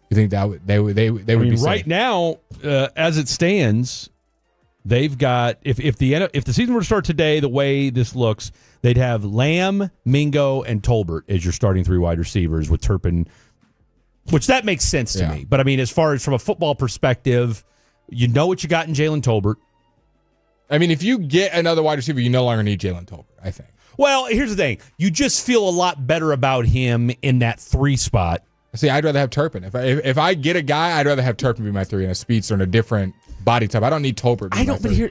You think that they would be safe? Right now, as it stands, they've got if the season were to start today, the way this looks, they'd have Lamb, Mingo, and Tolbert as your starting 3 wide receivers with Turpin, which that makes sense to me. But I mean, as far as from a football perspective, you know what you got in Jalen Tolbert. I mean, if you get another wide receiver, you no longer need Jalen Tolbert, I think. Well, here's the thing: you just feel a lot better about him in that 3 spot. See, I'd rather have Turpin. If I get a guy, I'd rather have Turpin be my 3 and a speedster and a different body type. I don't need Tolbert.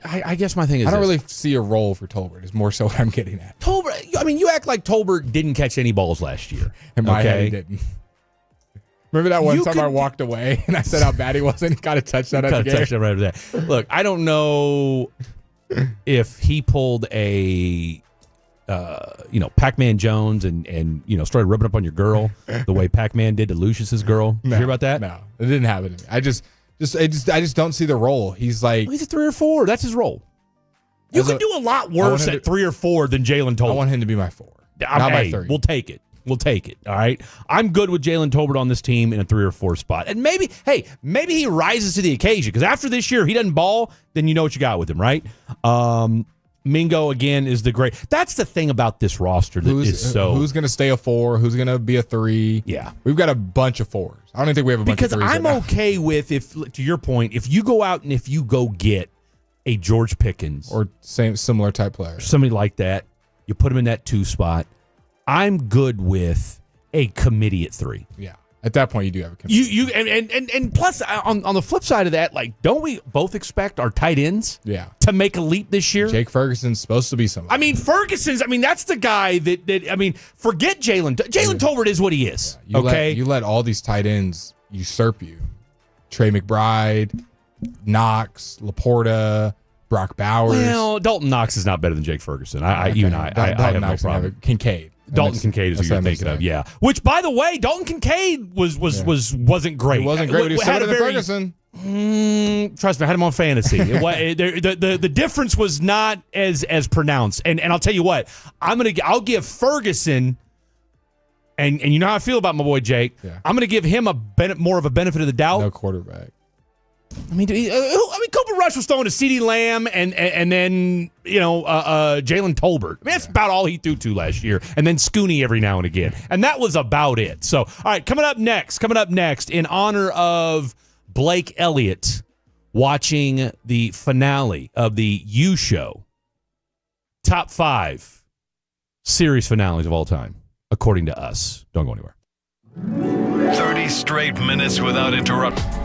I guess my thing is I don't really see a role for Tolbert. It's more so what I'm getting at. Tolbert. I mean, you act like Tolbert didn't catch any balls last year. In my head, he didn't. Remember that one time I walked away and I said how bad he was and got a touchdown at the game? Touchdown right after that. Look, I don't know if he pulled a Pac-Man Jones and started rubbing up on your girl the way Pac-Man did to Lucius's girl. Did you hear about that? No, it didn't happen to me. I just don't see the role. He's like he's a 3 or 4. That's his role. You could do a lot worse at 3 or 4 than Jalen Tolbert. I want him to be my 4, not my 3. We'll take it. All right. I'm good with Jalen Tolbert on this team in a 3 or 4 spot. And maybe he rises to the occasion because after this year, he doesn't ball, then you know what you got with him, right? Mingo, again, is the great. That's the thing about this roster that is so. Who's going to stay a 4? Who's going to be a 3? Yeah. We've got a bunch of 4s. I don't even think we have a bunch of 3s. Because I'm okay with, to your point, if you go out and if you go get a George Pickens. Or similar type player. Somebody like that, you put him in that 2 spot. I'm good with a committee at 3. Yeah. At that point, you do have a committee. And plus, on the flip side of that, like, don't we both expect our tight ends to make a leap this year? Jake Ferguson's supposed to be somebody. I mean, that's the guy that forget Jalen. Jalen Tolbert is what he is. Yeah. You let all these tight ends usurp you. Trey McBride, Knox, Laporta, Brock Bowers. Well, Dalton Knox is not better than Jake Ferguson. I have no problem. Kincaid. Dalton Kincaid is who you're thinking of, yeah. Which, by the way, Dalton Kincaid wasn't great. He wasn't great, but he was better than Ferguson. Trust me, I had him on fantasy. The difference was not as pronounced. And I'll tell you what, I'll give Ferguson, and you know how I feel about my boy Jake. Yeah. I'm going to give him more of a benefit of the doubt. No quarterback. I mean, Cooper Rush was throwing to CeeDee Lamb and then Jalen Tolbert. I mean, that's about all he threw to last year, and then Scooney every now and again, and that was about it. So, all right, coming up next, in honor of Blake Elliott watching the finale of the U Show, top 5 series finales of all time, according to us. Don't go anywhere. 30 straight minutes without interruption.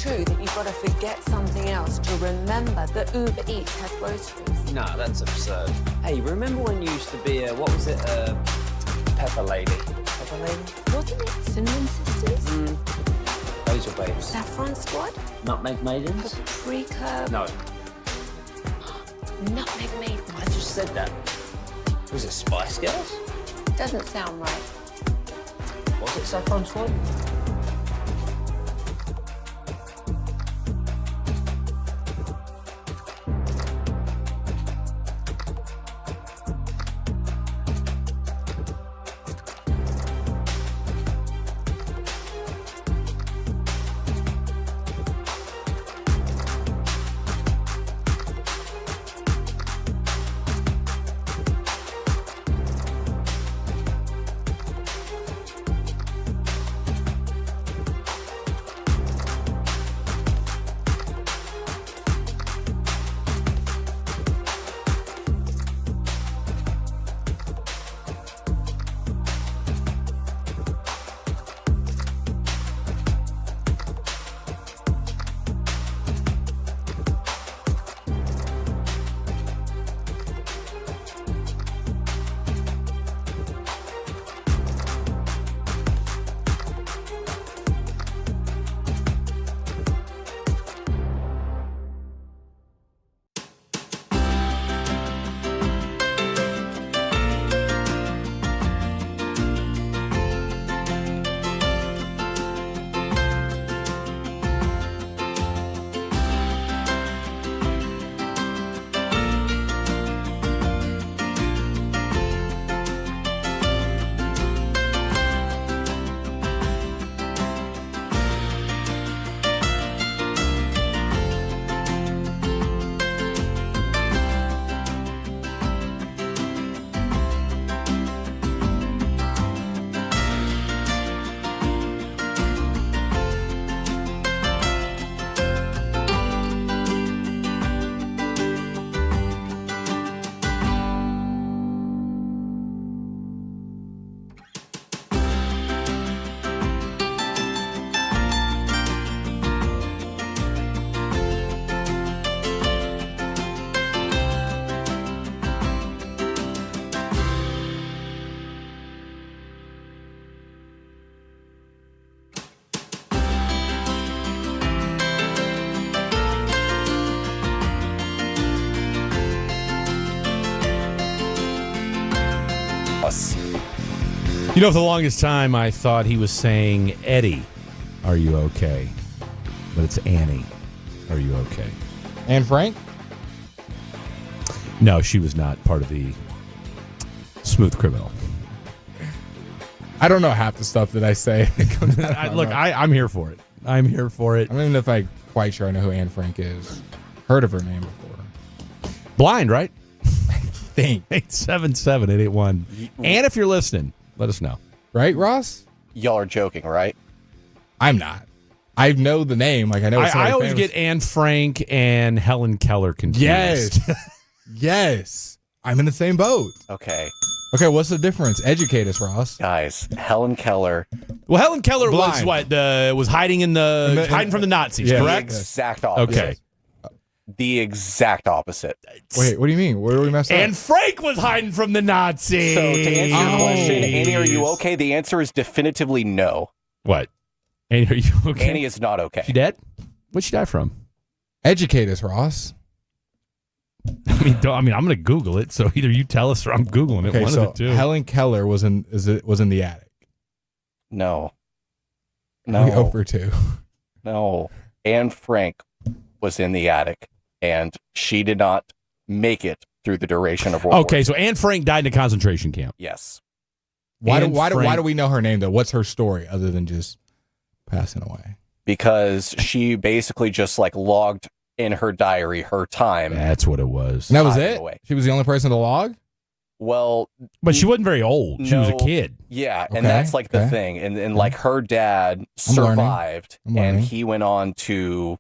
true that you've got to forget something else to remember that Uber Eats has groceries? No, that's absurd. Hey, remember when you used to be a, what was it, Pepper Lady? Pepper Lady? Wasn't it Cinnamon Sisters? Those are babes. Saffron Squad? Nutmeg Maidens? Paprika? No. Nutmeg Maidens. I just said that. Was it Spice Girls? Doesn't sound right. Was it Saffron Squad? You know, for the longest time, I thought he was saying, Eddie, are you okay? But it's Annie, are you okay? And Frank? No, she was not part of the Smooth Criminal. I don't know half the stuff that I say. I'm here for it. I'm here for it. I don't even know if I'm quite sure I know who Anne Frank is. Heard of her name before. Blind, right? I think. 877-881. And if you're listening, let us know. Right, Ross? Y'all are joking, right? I'm not. I know the name. Like I know. I always get Anne Frank and Helen Keller confused. Yes. Yes. I'm in the same boat. Okay. Okay, what's the difference? Educate us, Ross. Guys, Helen Keller. Well, Helen Keller Blind. was hiding hiding from the Nazis, Yeah. correct? The exact opposite. Okay. The exact opposite. Wait, what do you mean? Where are we messing up? And Frank was hiding from the Nazis. So to answer your question, Annie, are you okay? The answer is definitively no. What? Annie, are you okay? Annie is not okay. She dead? What'd she die from? Educate us, Ross. I'm going to Google it. So either you tell us or I'm Googling it. Okay, One so of the two. Helen Keller was in the attic. No. We No. 0 for 2. No. Anne Frank was in the attic, and she did not make it through the duration of World War Okay, II. so Anne Frank died in a concentration camp. Yes. Why Anne do Frank- we know her name though? What's her story other than just passing away? Because she basically just like logged in her diary her time. That's what it was. And that was hiding it. away. She was the only person to log. Well, But she wasn't very old. She was a No. kid. yeah, Okay, and that's like the okay. thing. And like her dad I'm learning. survived, I'm and learning. he went on to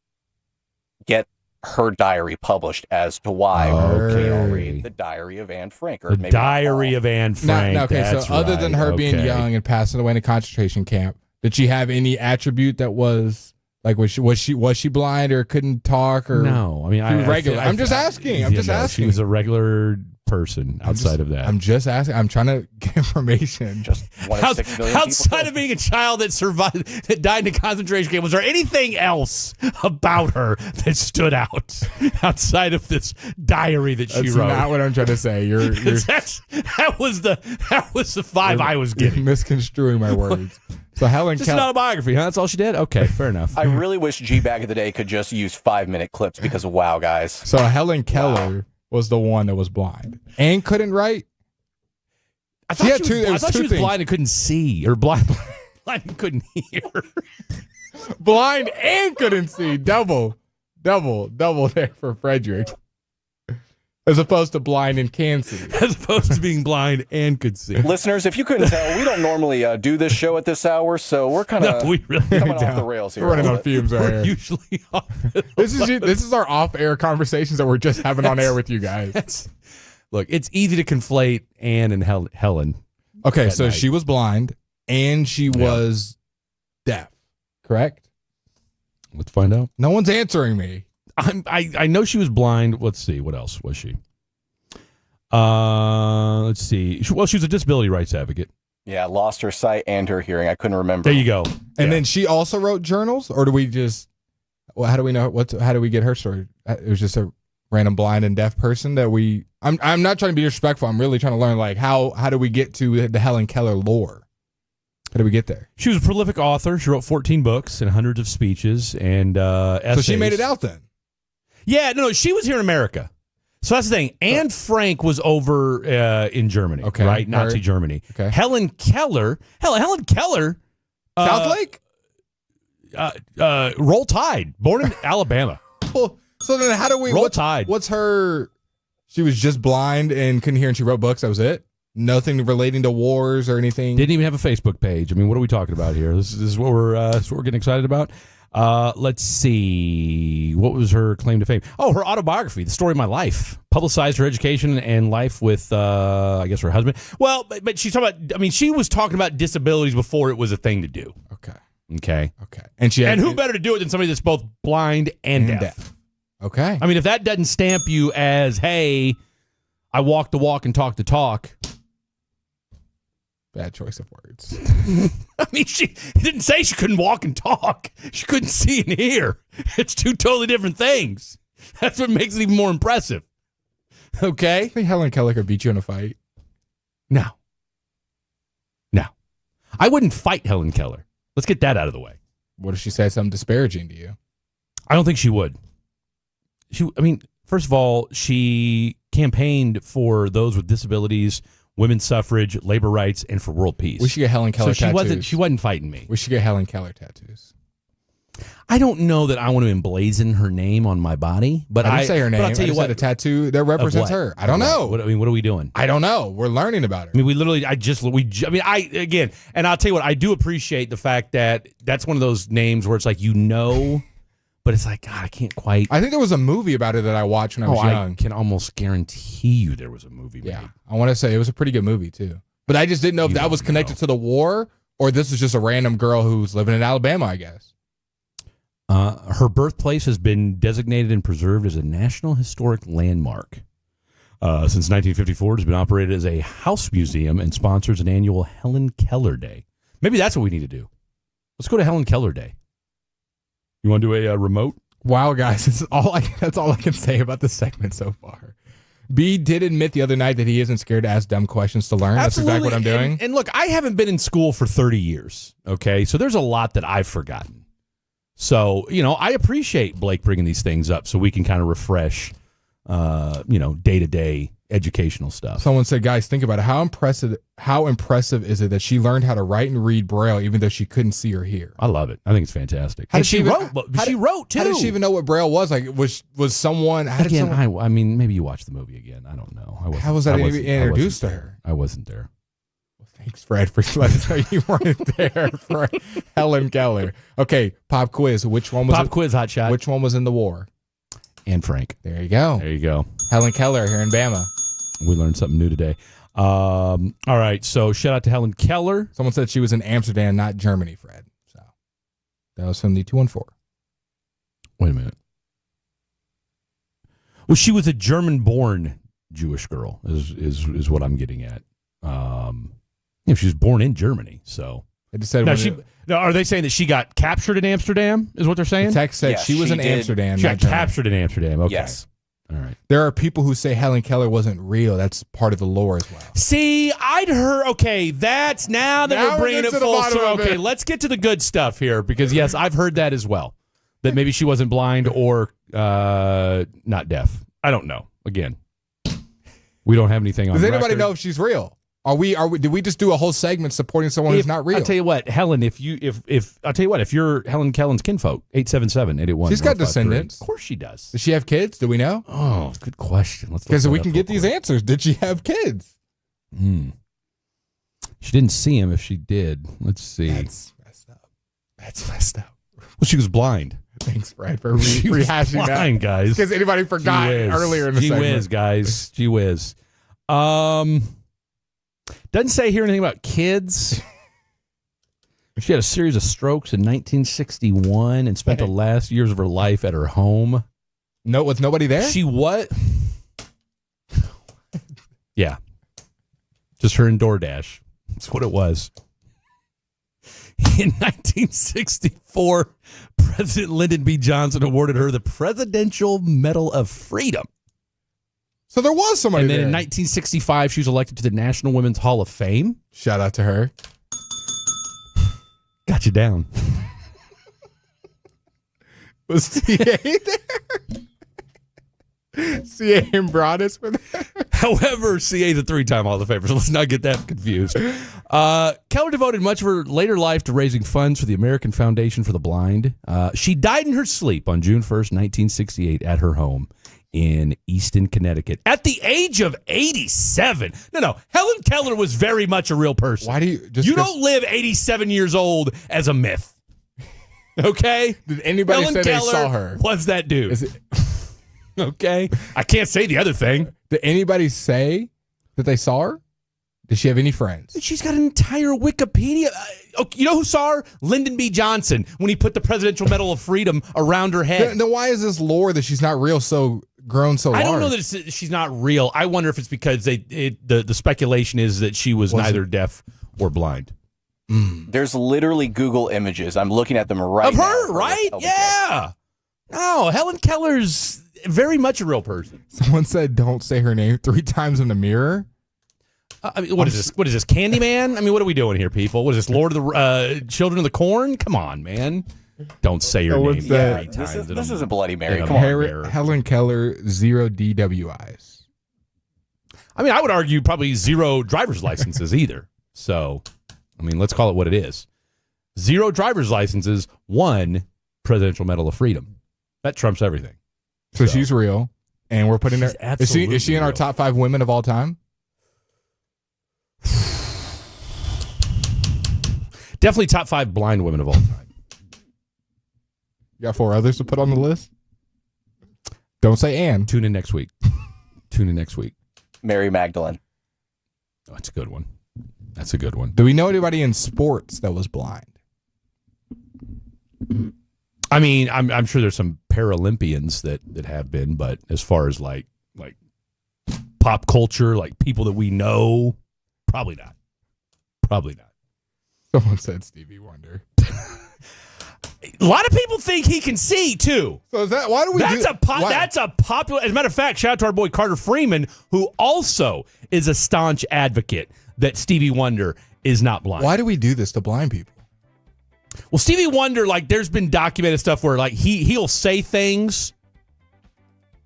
get her diary published as to why we all read the Diary of Anne Frank. Or The maybe not Diary all. of Anne Frank. Okay, That's so other than right. her being Okay. young and passing away in a concentration camp, did she have any attribute that was like was she blind or couldn't talk or No, I mean, She was regular. I'm just asking. I'm just She asking. was a regular person outside of that. I'm just asking. I'm trying to get information. Just one of 6 million outside people. of being a child that survived, that died in a concentration camp, was there anything else about her that stood out outside of this diary that she That's wrote? not what I'm trying to say. You're that was the vibe I was you're getting. misconstruing my words. So Helen Just an Keller. autobiography, huh? That's all she did? Okay, fair enough. I really wish G Bag of the Day could just use 5-minute clips because wow, guys. So Helen Keller was the one that was blind and couldn't write. I thought She had she was, two- it I was thought two she was things. blind and couldn't see, or blind and couldn't hear. Blind and couldn't see. Double there for Frederick. As opposed to blind and can see. As opposed to being blind and could see. Listeners, if you couldn't tell, we don't normally do this show at this hour, so we're kind of No, we really coming off don't. the rails here. We're running a on little bit. fumes right We're here. usually off. This is our off-air conversations that we're just having on air with you guys. Look, it's easy to conflate Anne and Helen. Okay, That so night. she was blind and she was deaf, correct? Let's find out. No one's answering me. I know she was blind. Let's see. What else was she? Let's see. Well, she was a disability rights advocate. Yeah, lost her sight and her hearing. I couldn't remember. There you go. And Yeah. then she also wrote journals, or do we just? Well, how do we know? How do we get her story? It was just a random blind and deaf person that we. I'm not trying to be disrespectful. I'm really trying to learn. Like how do we get to the Helen Keller lore? How do we get there? She was a prolific author. She wrote 14 books and hundreds of speeches and essays. So she made it out then. Yeah, no, she was here in America. So that's the thing. Anne Frank was over in Germany, Okay, right? Nazi heard. Germany. Okay. Helen Keller. Helen Keller. Southlake. Roll Tide. Born in Alabama. Well, so then how do we? Roll Tide. What's her? She was just blind and couldn't hear, and she wrote books. That was it. Nothing relating to wars or anything. Didn't even have a Facebook page. I mean, what are we talking about here? This is what we're getting excited about. Let's see. What was her claim to fame? Oh, her autobiography, The Story of My Life. Publicized her education and life with, I guess, her husband. Well, but she's talking about, I mean, she was talking about disabilities before it was a thing to do. Okay. And she had, And who better to do it than somebody that's both blind and deaf? Okay. I mean, if that doesn't stamp you as, hey, I walk the walk and talk the talk. Bad choice of words. I mean, she didn't say she couldn't walk and talk. She couldn't see and hear. It's two totally different things. That's what makes it even more impressive. Okay? I think Helen Keller could beat you in a fight. No. I wouldn't fight Helen Keller. Let's get that out of the way. What if she said something disparaging to you? I don't think she would. First of all, she campaigned for those with disabilities, women's suffrage, labor rights, and for world peace. We should get Helen Keller tattoos. She wasn't fighting me. We should get Helen Keller tattoos. I don't know that I want to emblazon her name on my body, but I didn't say her name. But I'll tell you what, a tattoo that represents her. I don't know. What are we doing? I don't know. We're learning about her. I mean, and I'll tell you what, I do appreciate the fact that that's one of those names where it's like, but it's like, God, I can't quite. I think there was a movie about it that I watched when I was young. I can almost guarantee you there was a movie made. Yeah, I want to say it was a pretty good movie too. But I just didn't know if that was connected to the war or this is just a random girl who's living in Alabama, I guess. Her birthplace has been designated and preserved as a National Historic Landmark. Since 1954, it has been operated as a house museum and sponsors an annual Helen Keller Day. Maybe that's what we need to do. Let's go to Helen Keller Day. You want to do a remote? Wow, guys, that's all I can say about this segment so far. B did admit the other night that he isn't scared to ask dumb questions to learn. Absolutely. That's exactly what I'm doing. And look, I haven't been in school for 30 years, okay? So there's a lot that I've forgotten. So, I appreciate Blake bringing these things up so we can kind of refresh, day-to-day educational stuff. Someone said, guys, think about it. How impressive is it that she learned how to write and read Braille even though she couldn't see or hear? I love it. I think it's fantastic. She wrote too. How did she even know what Braille was? Like, was someone... maybe you watched the movie again. I don't know. How was that introduced to her? I wasn't there. Thanks, Fred, for letting us know you weren't there for Helen Keller. Okay, pop quiz. Which one was quiz, hot shot. Which one was in the war? Anne Frank. There you go. Helen Keller here in Bama. We learned something new today. All right, so shout out to Helen Keller. Someone said she was in Amsterdam, not Germany, Fred. So that was from the 214. Wait a minute. Well, she was a German-born Jewish girl, is what I'm getting at. She was born in Germany, so. I just said now, are they saying that she got captured in Amsterdam, is what they're saying? The text said she was in Amsterdam. She got captured in Amsterdam, okay. Yes. All right. There are people who say Helen Keller wasn't real. That's part of the lore as well. See, I'd heard, okay, that's now that we're bringing it full circle. Okay, let's get to the good stuff here because, yes, I've heard that as well, that maybe she wasn't blind or not deaf. I don't know. Again, we don't have anything on Does anybody record. know if she's real? Did we just do a whole segment supporting someone who's not real? I'll tell you what, Helen, if you're Helen Kellen's kinfolk, 877-881. She's got descendants. Of course she does. Does she have kids? Do we know? Oh, good question. Because we can get these answers. Did she have kids? She didn't see him if she did. Let's see. That's messed up. Well, she was blind. Thanks, Fred, for rehashing that. Guys. Because anybody forgot earlier in the segment. Gee whiz, guys. Gee whiz. Doesn't say here anything about kids. She had a series of strokes in 1961 and spent the last years of her life at her home. No, with nobody there? She what? Yeah. Just her and DoorDash. That's what it was. In 1964, President Lyndon B. Johnson awarded her the Presidential Medal of Freedom. So there was somebody And then there. in 1965, she was elected to the National Women's Hall of Fame. Shout out to her. Got you down. Was CA there? CA and Broadus were there? However, CA is a 3-time Hall of Famer, so let's not get that confused. Keller devoted much of her later life to raising funds for the American Foundation for the Blind. She died in her sleep on June 1st, 1968, at her home in Easton, Connecticut, at the age of 87. No. Helen Keller was very much a real person. Why do you... You don't live 87 years old as a myth. Okay? Did anybody Helen say Keller they saw her? Was that dude. Okay? I can't say the other thing. Did anybody say that they saw her? Does she have any friends? She's got an entire Wikipedia. You know who saw her? Lyndon B. Johnson, when he put the Presidential Medal of Freedom around her head. Then why is this lore that she's not real grown so large? I don't know that she's not real. I wonder if it's because the speculation is that she was neither deaf or blind. There's literally Google images. I'm looking at them right now. Of her, right? Yeah. No, Helen Keller's very much a real person. Someone said don't say her name 3 times in the mirror. I mean, what is this? What is this, Candyman? I mean, what are we doing here, people? What is this, Lord of the Children of the Corn? Come on, man. Don't say your name. Yeah, this is a Bloody Mary. Come on. Helen Keller, 0 DWIs. I mean, I would argue probably 0 driver's licenses either. So, I mean, let's call it what it is. 0 driver's licenses, 1 Presidential Medal of Freedom. That trumps everything. So she's real, and we're putting her. Is she in our top 5 women of all time? Definitely top 5 blind women of all time. You got 4 others to put on the list? Don't say Anne. Tune in next week. Mary Magdalene. Oh, that's a good one. That's a good one. Do we know anybody in sports that was blind? I mean, I'm sure there's some Paralympians that have been, but as far as like pop culture, like people that we know, probably not. Someone said Stevie Wonder. A lot of people think he can see too. So is that why do we? That's a popular. As a matter of fact, shout out to our boy Carter Freeman, who also is a staunch advocate that Stevie Wonder is not blind. Why do we do this to blind people? Well, Stevie Wonder, like, there's been documented stuff where, like, he'll say things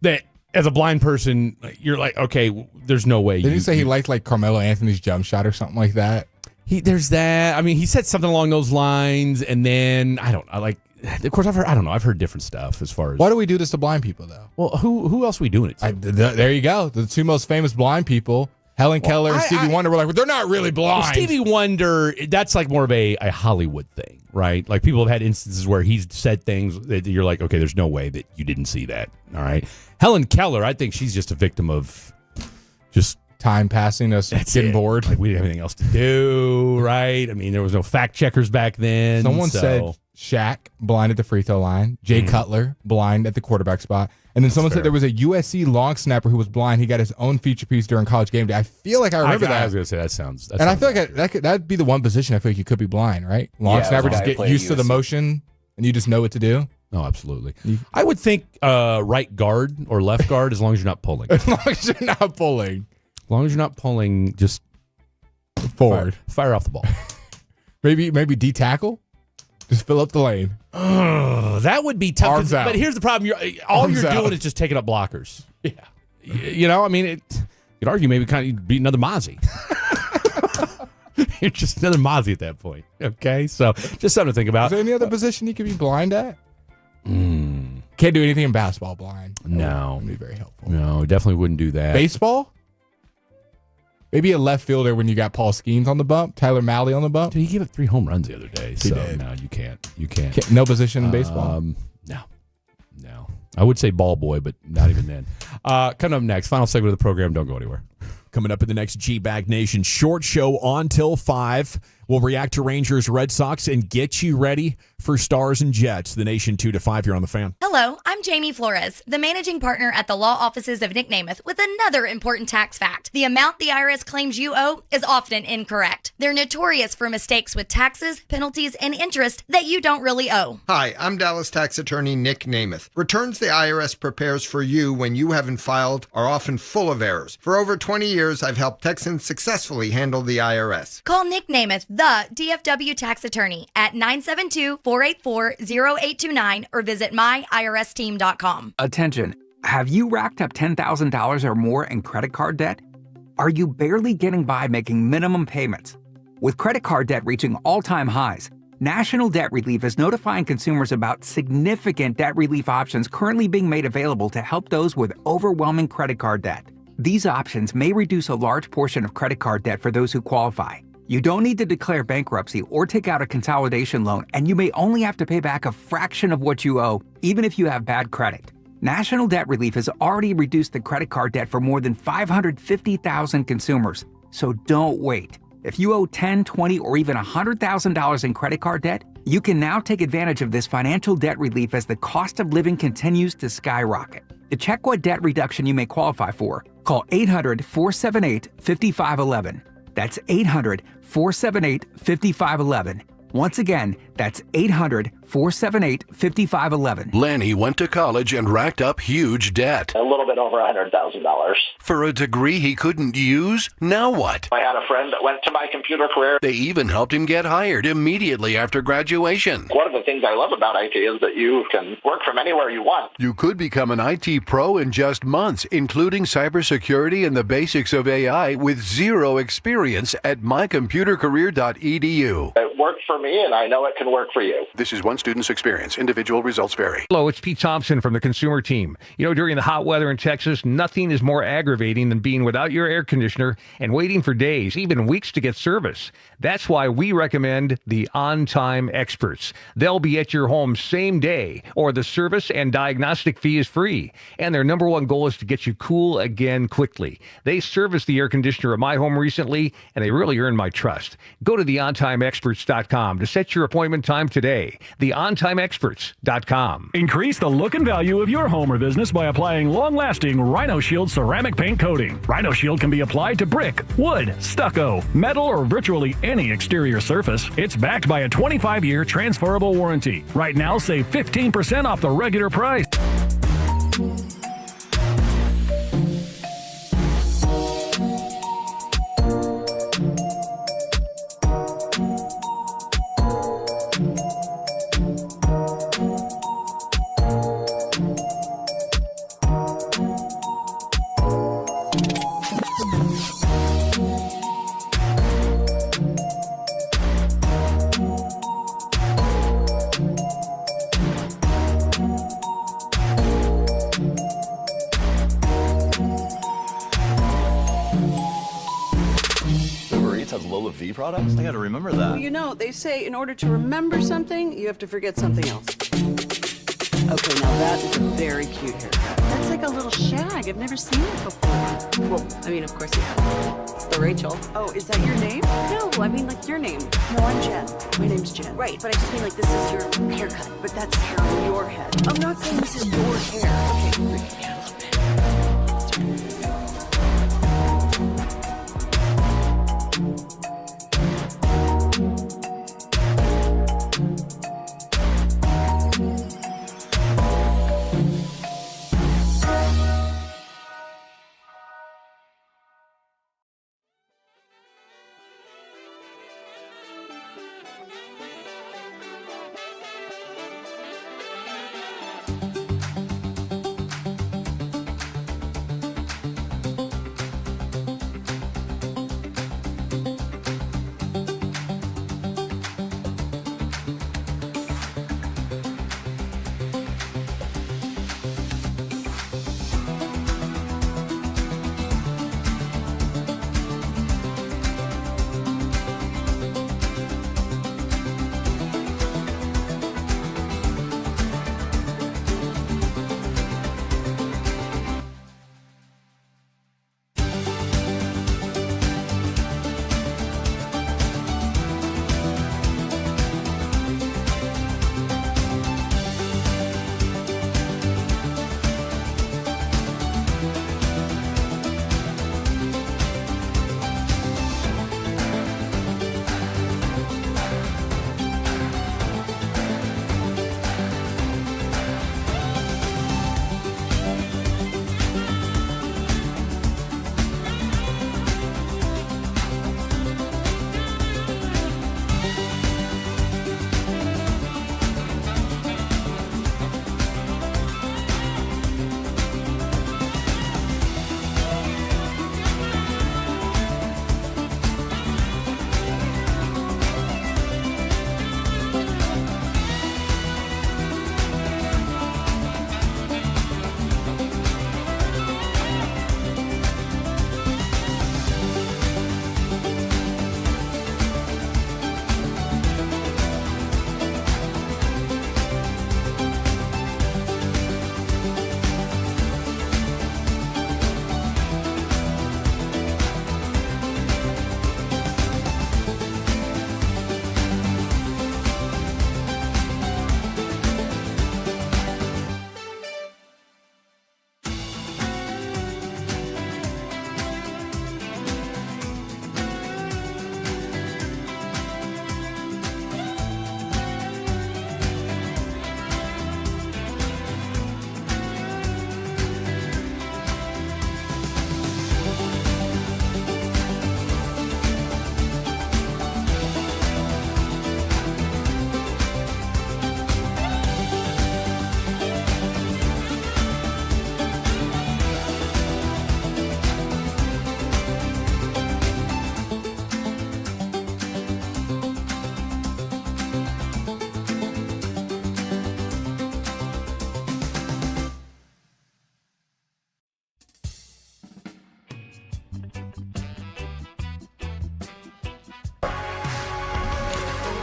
that, as a blind person, you're like, okay, there's no way. Did he say he liked, like, Carmelo Anthony's jump shot or something like that? There's that. I mean, he said something along those lines, and then, of course, I've heard different stuff as far as. Why do we do this to blind people, though? Well, who else are we doing it to? There you go. The 2 most famous blind people, Helen Keller and Stevie Wonder, were like, well, they're not really blind. Well, Stevie Wonder, that's like more of a Hollywood thing, right? Like, people have had instances where he's said things that you're like, okay, there's no way that you didn't see that, all right? Helen Keller, I think she's just a victim of just time passing, us getting bored. Like, we didn't have anything else to do, right? I mean, there was no fact checkers back then. Someone said Shaq, blind at the free throw line. Jay Cutler, blind at the quarterback spot. And then someone said there was a USC long snapper who was blind. He got his own feature piece during college game day. I feel like I remember that. I was going to say that sounds. I feel like that'd be the one position I feel like you could be blind, right? Long snapper, just get used to the motion and you just know what to do. Oh, absolutely. I would think right guard or left guard as long as you're not pulling. As long as you're not pulling. As long as you're not pulling, just forward. Fire off the ball. maybe D tackle. Just fill up the lane. That would be tough. Arms out. But here's the problem: all you're doing is just taking up blockers. Yeah, you know. I mean, you could argue maybe kind of be another Mozzie. You're just another Mozzie at that point. Okay, so just something to think about. Is there any other position you could be blind at? Can't do anything in basketball blind. No, that would be very helpful. No, definitely wouldn't do that. Baseball. Maybe a left fielder when you got Paul Skeens on the bump, Tyler Malley on the bump. Dude, he gave up 3 home runs the other day. He did. No, you can't. No position in baseball. No. I would say ball boy, but not even then. Coming up next, final segment of the program. Don't go anywhere. Coming up in the next G-Bag Nation short show on till 5. We'll react to Rangers, Red Sox, and get you ready for Stars and Jets. The Nation 2 to 5 here on The Fan. Hello, I'm Jamie Flores, the managing partner at the law offices of Nick Namath, with another important tax fact. The amount the IRS claims you owe is often incorrect. They're notorious for mistakes with taxes, penalties, and interest that you don't really owe. Hi, I'm Dallas tax attorney Nick Namath. Returns the IRS prepares for you when you haven't filed are often full of errors. For over 20 years, I've helped Texans successfully handle the IRS. Call Nick Namath, the DFW tax attorney, at 972-484-0829 or visit myiRSteam.com. Attention. Have you racked up $10,000 or more in credit card debt? Are you barely getting by making minimum payments? With credit card debt reaching all-time highs, National Debt Relief is notifying consumers about significant debt relief options currently being made available to help those with overwhelming credit card debt. These options may reduce a large portion of credit card debt for those who qualify. You don't need to declare bankruptcy or take out a consolidation loan, and you may only have to pay back a fraction of what you owe, even if you have bad credit. National Debt Relief has already reduced the credit card debt for more than 550,000 consumers. So don't wait. If you owe $10,000, $20,000, or even $100,000 in credit card debt, you can now take advantage of this financial debt relief as the cost of living continues to skyrocket. To check what debt reduction you may qualify for, call 800-478-5511. That's 800-478-5511. Once again, that's 800-478-5511. Lanny went to college and racked up huge debt. A little bit over $100,000. For a degree he couldn't use? Now what? I had a friend that went to my computer career. They even helped him get hired immediately after graduation. One of the things I love about IT is that you can work from anywhere you want. You could become an IT pro in just months, including cybersecurity and the basics of AI with zero experience at mycomputercareer.edu. It worked for me, and I know it can work for you. This is one student's experience. Individual results vary. Hello, it's Pete Thompson from the Consumer Team. You know, during the hot weather in Texas, nothing is more aggravating than being without your air conditioner and waiting for days, even weeks to get service. That's why we recommend the On-Time Experts. They'll be at your home same day, or the service and diagnostic fee is free. And their number one goal is to get you cool again quickly. They serviced the air conditioner at my home recently, and they really earned my trust. Go to theontimeexperts.com to set your appointment time today. theontimeexperts.com. Increase the look and value of your home or business by applying long-lasting Rhino Shield ceramic paint coating. Rhino Shield can be applied to brick, wood, stucco, metal, or virtually any exterior surface. It's backed by a 25-year transferable warranty. Right now, save 15% off the regular price. Lola V products? I gotta remember that. Well, you know, they say in order to remember something, you have to forget something else. Okay, now that is a very cute haircut. That's like a little shag. I've never seen it before. Well, I mean, of course you have. It's the Rachel. Oh, is that your name? No, I mean like your name. No, I'm Jen. My name's Jen. Right, but I just mean like this is your haircut. But that's hair on your head. I'm not saying this is your hair. Okay, freak me out a little bit.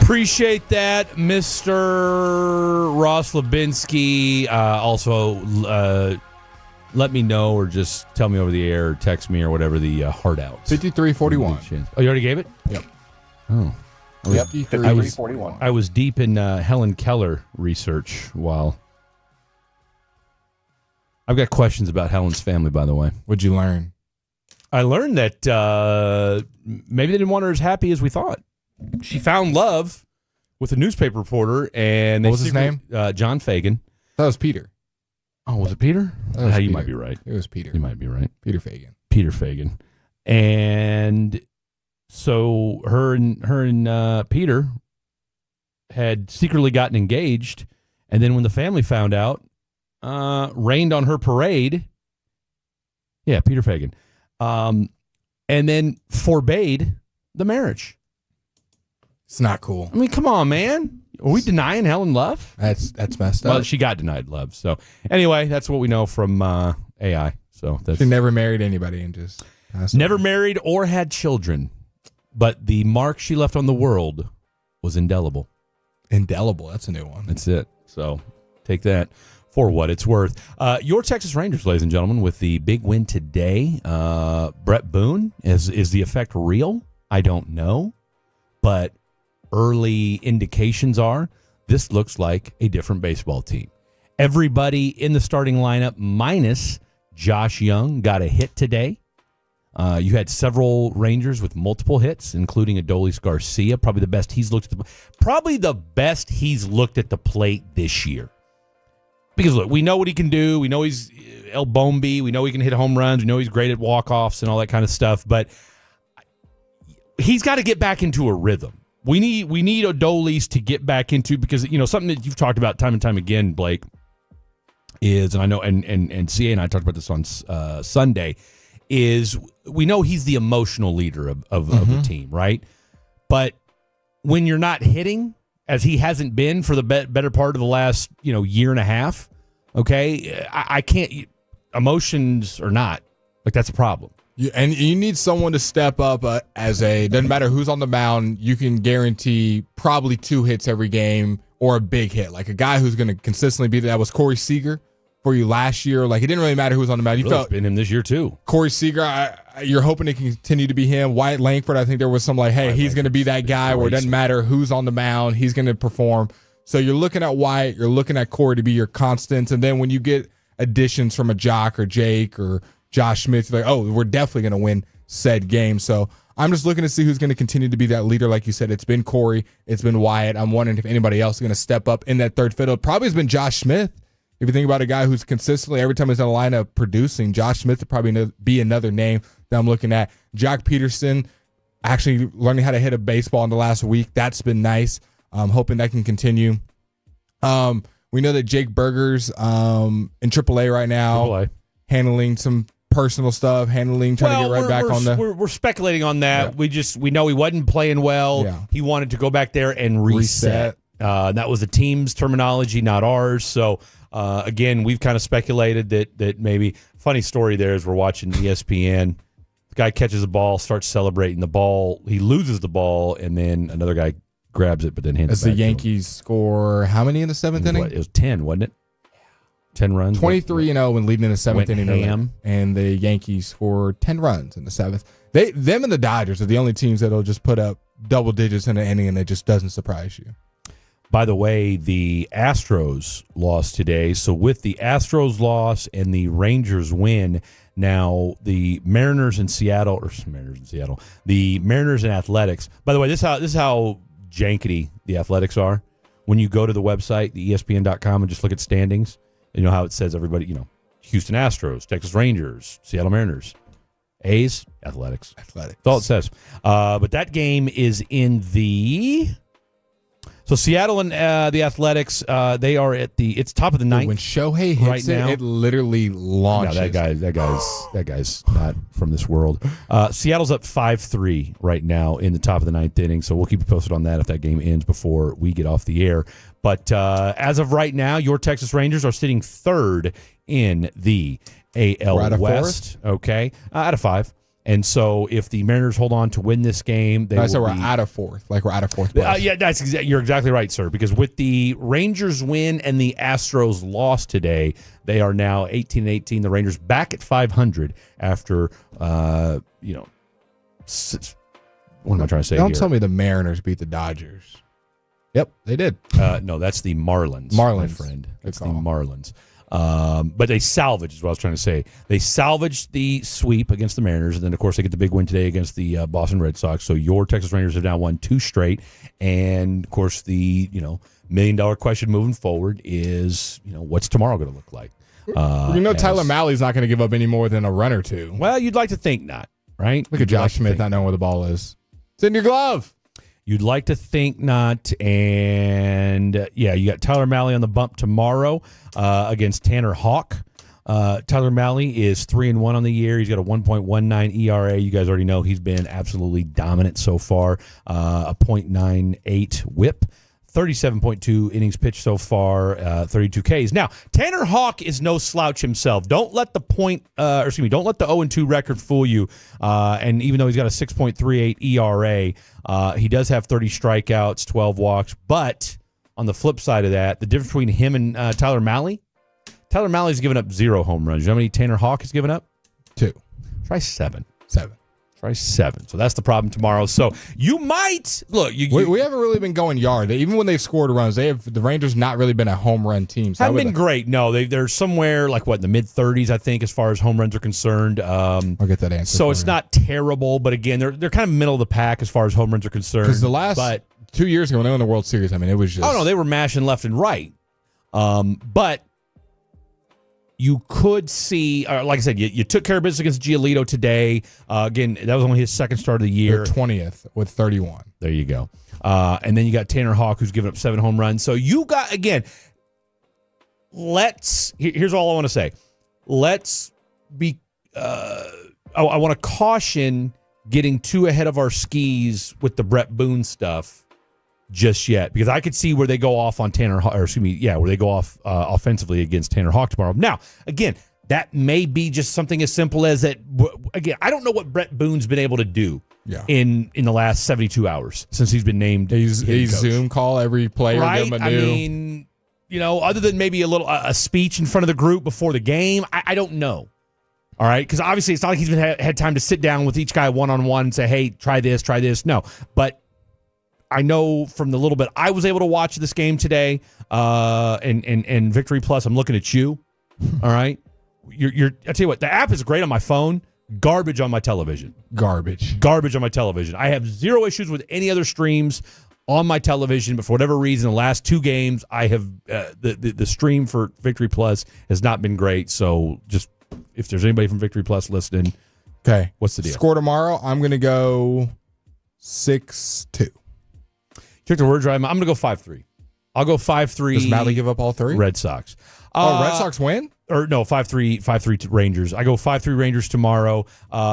Appreciate that, Mr. Ross Lubinsky. Also, let me know or just tell me over the air or text me or whatever the hard out. 53-41. Oh, you already gave it? Yep. Oh. Yep, 53-41. I was deep in Helen Keller research while... I've got questions about Helen's family, by the way. What'd you learn? I learned that maybe they didn't want her as happy as we thought. She found love with a newspaper reporter, and what was his name? John Fagan. That was Peter. Oh, was it Peter? That was You Peter. might be right. It was Peter. You might be right. Peter Fagan. Peter Fagan, and so her and Peter had secretly gotten engaged, and then when the family found out, rained on her parade. Yeah, Peter Fagan, and then forbade the marriage. It's not cool. I mean, come on, man. Are we denying Helen love? That's messed up. Well, she got denied love. So anyway, that's what we know from AI. So that's She never married anybody and just passed never away. married or had children, but the mark she left on the world was indelible. Indelible. That's a new one. That's it. So take that for what it's worth. Your Texas Rangers, ladies and gentlemen, with the big win today. Brett Boone, is the effect real? I don't know, but early indications are this looks like a different baseball team. Everybody in the starting lineup minus Josh Young got a hit today. You had several Rangers with multiple hits, including Adolis Garcia, probably the best he's looked at the plate this year. Because look, we know what he can do. We know he's El Bombi. We know he can hit home runs. We know he's great at walk-offs and all that kind of stuff. But he's got to get back into a rhythm. We need Adolis to get back into, because something that you've talked about time and time again, Blake, is, and I know, and CA and I talked about this on Sunday, is we know he's the emotional leader of the team, right? But when you're not hitting, as he hasn't been for the better part of the last year and a half, okay, I can't. Emotions or not, like, that's a problem. And you need someone to step up doesn't matter who's on the mound, you can guarantee probably 2 hits every game or a big hit. Like a guy who's going to consistently be that was Corey Seager for you last year. Like, it didn't really matter who was on the mound. You Really, felt it's been him this year too. Corey Seager, you're hoping it can continue to be him. Wyatt Langford, I think there was some he's going to be that guy where it doesn't matter who's on the mound, he's going to perform. So you're looking at Wyatt, you're looking at Corey to be your constants. And then when you get additions from a Jock or Jake or Josh Smith, you're like, oh, we're definitely going to win said game. So I'm just looking to see who's going to continue to be that leader. Like you said, it's been Corey, it's been Wyatt. I'm wondering if anybody else is going to step up in that third fiddle. It probably has been Josh Smith. If you think about a guy who's consistently, every time he's in the lineup producing, Josh Smith would probably be another name that I'm looking at. Jock Peterson, actually learning how to hit a baseball in the last week. That's been nice. I'm hoping that can continue. We know that Jake Berger's in AAA right now, handling some personal stuff, trying to get right back on the... We're speculating on that. Yeah. We know he wasn't playing well. Yeah. He wanted to go back there and reset. That was the team's terminology, not ours. So, again, we've kind of speculated that maybe... Funny story there is we're watching ESPN. The guy catches the ball, starts celebrating the ball. He loses the ball, and then another guy grabs it, but then hands it back. As the Yankees score how many in the seventh inning? It was 10, wasn't it? 10 runs. 23-0 when leading in the seventh inning. And the Yankees scored 10 runs in the seventh. Them and the Dodgers are the only teams that'll just put up double digits in an inning, and it just doesn't surprise you. By the way, the Astros lost today. So with the Astros loss and the Rangers win, now the the Mariners and Athletics. By the way, this is how jankety the Athletics are. When you go to the website, the ESPN.com, and just look at standings, you know how it says everybody, Houston Astros, Texas Rangers, Seattle Mariners, A's, Athletics. That's all it says. But that game is in the... So Seattle and the Athletics, they are at it's top of the ninth. When Shohei hits it literally launches. No, that guy's not from this world. Seattle's up 5-3 right now in the top of the ninth inning. So we'll keep you posted on that if that game ends before we get off the air. But as of right now, your Texas Rangers are sitting third in the AL West. Okay, out of 5. And so if the Mariners hold on to win this game, they So will we're be, out of fourth. Like we're out of fourth place. yeah, you're exactly right, sir. Because with the Rangers win and the Astros loss today, they are now 18-18. The Rangers back at 500 after, what am I trying to say Don't here? tell me the Mariners beat the Dodgers. Yep, they did. No, that's the Marlins. Marlins. My friend. That's the Marlins. But they salvaged, is what I was trying to say. They salvaged the sweep against the Mariners, and then, of course, they get the big win today against the Boston Red Sox. So your Texas Rangers have now won 2 straight. And, of course, the million-dollar question moving forward is, what's tomorrow going to look like? Tyler Mally's not going to give up any more than a run or two. Well, you'd like to think not, right? Look at Josh Smith not knowing where the ball is. It's in your glove. You'd like to think not, and you got Tyler Malley on the bump tomorrow against Tanner Hawk. Tyler Malley is 3-1 on the year. He's got a 1.19 ERA. You guys already know he's been absolutely dominant so far. A .98 WHIP. 37.2 innings pitched so far, 32 Ks. Now, Tanner Hawk is no slouch himself. Don't let the don't let the 0-2 record fool you. And even though he's got a 6.38 ERA, he does have 30 strikeouts, 12 walks. But on the flip side of that, the difference between him and Tyler Malley's given up 0 home runs. You know how many Tanner Hawk has given up? 2. Try 7. 7. Try 7. So that's the problem tomorrow. So you might look. We haven't really been going yard. Even when they've scored runs, the Rangers not really been a home run team. So haven't been great. No, they're somewhere like in the mid 30s, I think, as far as home runs are concerned. I'll get that answer. So it's not terrible, but again, they're kind of middle of the pack as far as home runs are concerned. Because the last 2 years ago when they won the World Series, I mean, it was just they were mashing left and right. But you could see, like I said, you took care of business against Giolito today. Again, that was only his second start of the year. They're 20th with 31. There you go. And then you got Tanner Hawk, who's given up 7 home runs. So you got, again, here's all I want to say. Let's be, I want to caution getting too ahead of our skis with the Brett Boone stuff just yet, because I could see where they go off on where they go off offensively against Tanner Hawk tomorrow. Now, again, that may be just something as simple as that. Again, I don't know what Brett Boone's been able to do in the last 72 hours since he's been named. He's Zoom call every player. Right? Give him I mean, other than maybe a speech in front of the group before the game, I don't know. All right, because obviously it's not like he's had time to sit down with each guy one-on-one and say, hey, try this. No, but I know from the little bit I was able to watch this game today, and Victory Plus, I'm looking at you. All right, I tell you what, the app is great on my phone. Garbage on my television. Garbage on my television. I have 0 issues with any other streams on my television, but for whatever reason, the last 2 games, I have the stream for Victory Plus has not been great. So just if there's anybody from Victory Plus listening, okay, what's the deal? Score tomorrow. I'm going to go 6-2. Check the word drive. I'm going to go 5-3. I'll go 5-3. Does Malley give up all 3? Red Sox. Red Sox win? Or no, 5-3 to Rangers. I go 5-3 Rangers tomorrow.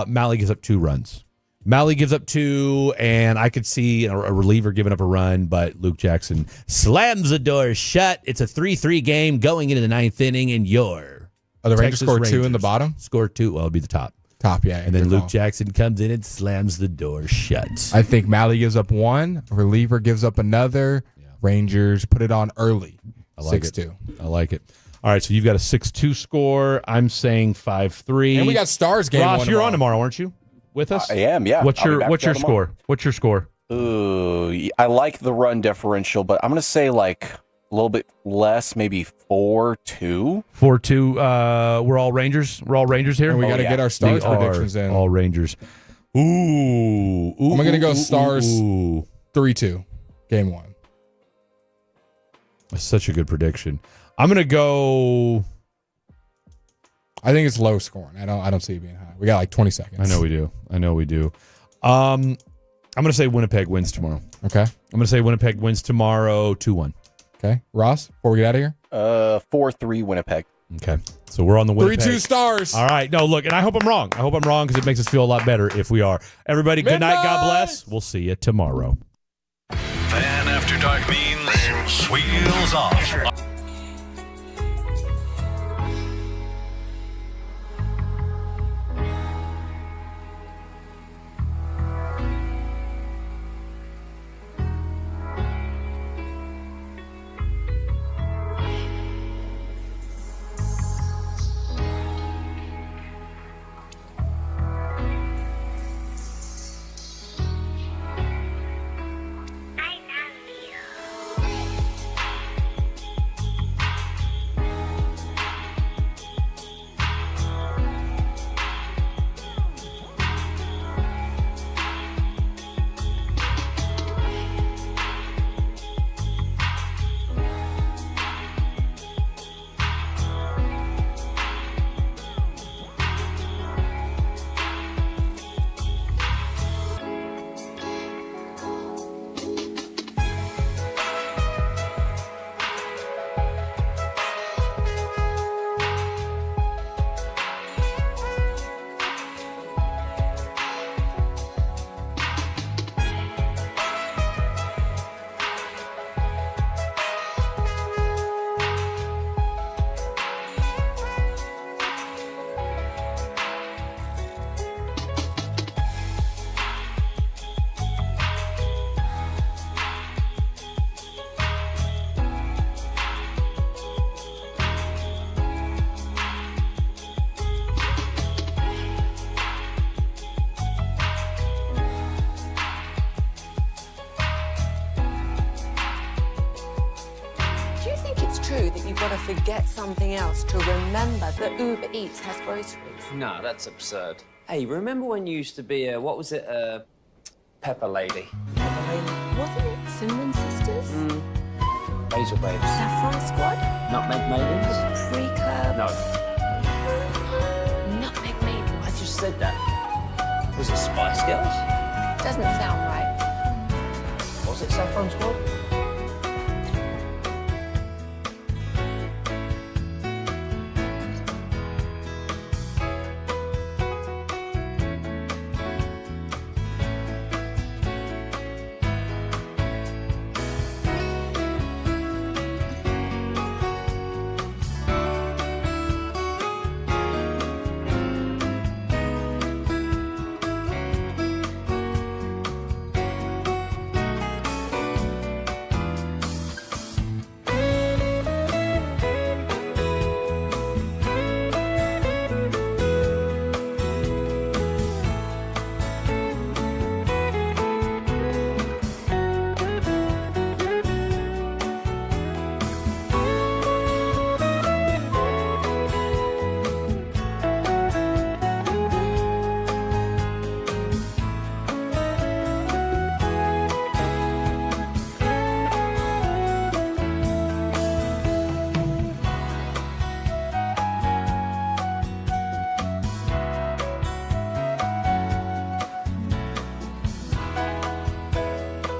Malley gives up 2 runs. Malley gives up 2, and I could see a reliever giving up a run, but Luke Jackson slams the door shut. It's a 3-3 game going into the 9th inning, and the Rangers score 2 in the bottom? Score 2. Well, it'll be the top. Yeah. And then Luke Jackson comes in and slams the door shut. I think Malley gives up 1. A reliever gives up another. Yeah. Rangers put it on early. I like 6-2. I like it. All right, so you've got a 6-2 score. I'm saying 5-3. And we got Stars game. Ross, you're on tomorrow, aren't you? With us? I am, yeah. What's your score? What's your score? Ooh, I like the run differential, but I'm going to say like a little bit less, maybe 4-2. 4-2. We're all Rangers. We're all Rangers here. And we got to get our Stars predictions in. All Rangers. Ooh. I'm going to go Stars 3-2. Game 1. That's such a good prediction. I'm going to go. I think it's low scoring. I don't see it being high. We got like 20 seconds. I know we do. I'm going to say Winnipeg wins tomorrow. Okay. I'm going to say Winnipeg wins tomorrow 2-1. Okay. Ross, before we get out of here? 4-3 Winnipeg. Okay. So we're on the Winnipeg. 3-2 Stars. All right. No, look, and I hope I'm wrong. Because it makes us feel a lot better if we are. Everybody, good night. God bless. We'll see you tomorrow. Fan After Dark means wheels off. got to forget something else to remember that Uber Eats has groceries. No, that's absurd. Hey, remember when you used to be a, what was it, Pepper Lady? Pepper Lady? Wasn't it Cinnamon Sisters? Basil Babes. Saffron Squad? Nutmeg Maidens? Pre-curb? No. Nutmeg Maidens. I just said that. Was it Spice Girls? Doesn't sound right. Was it Saffron Squad?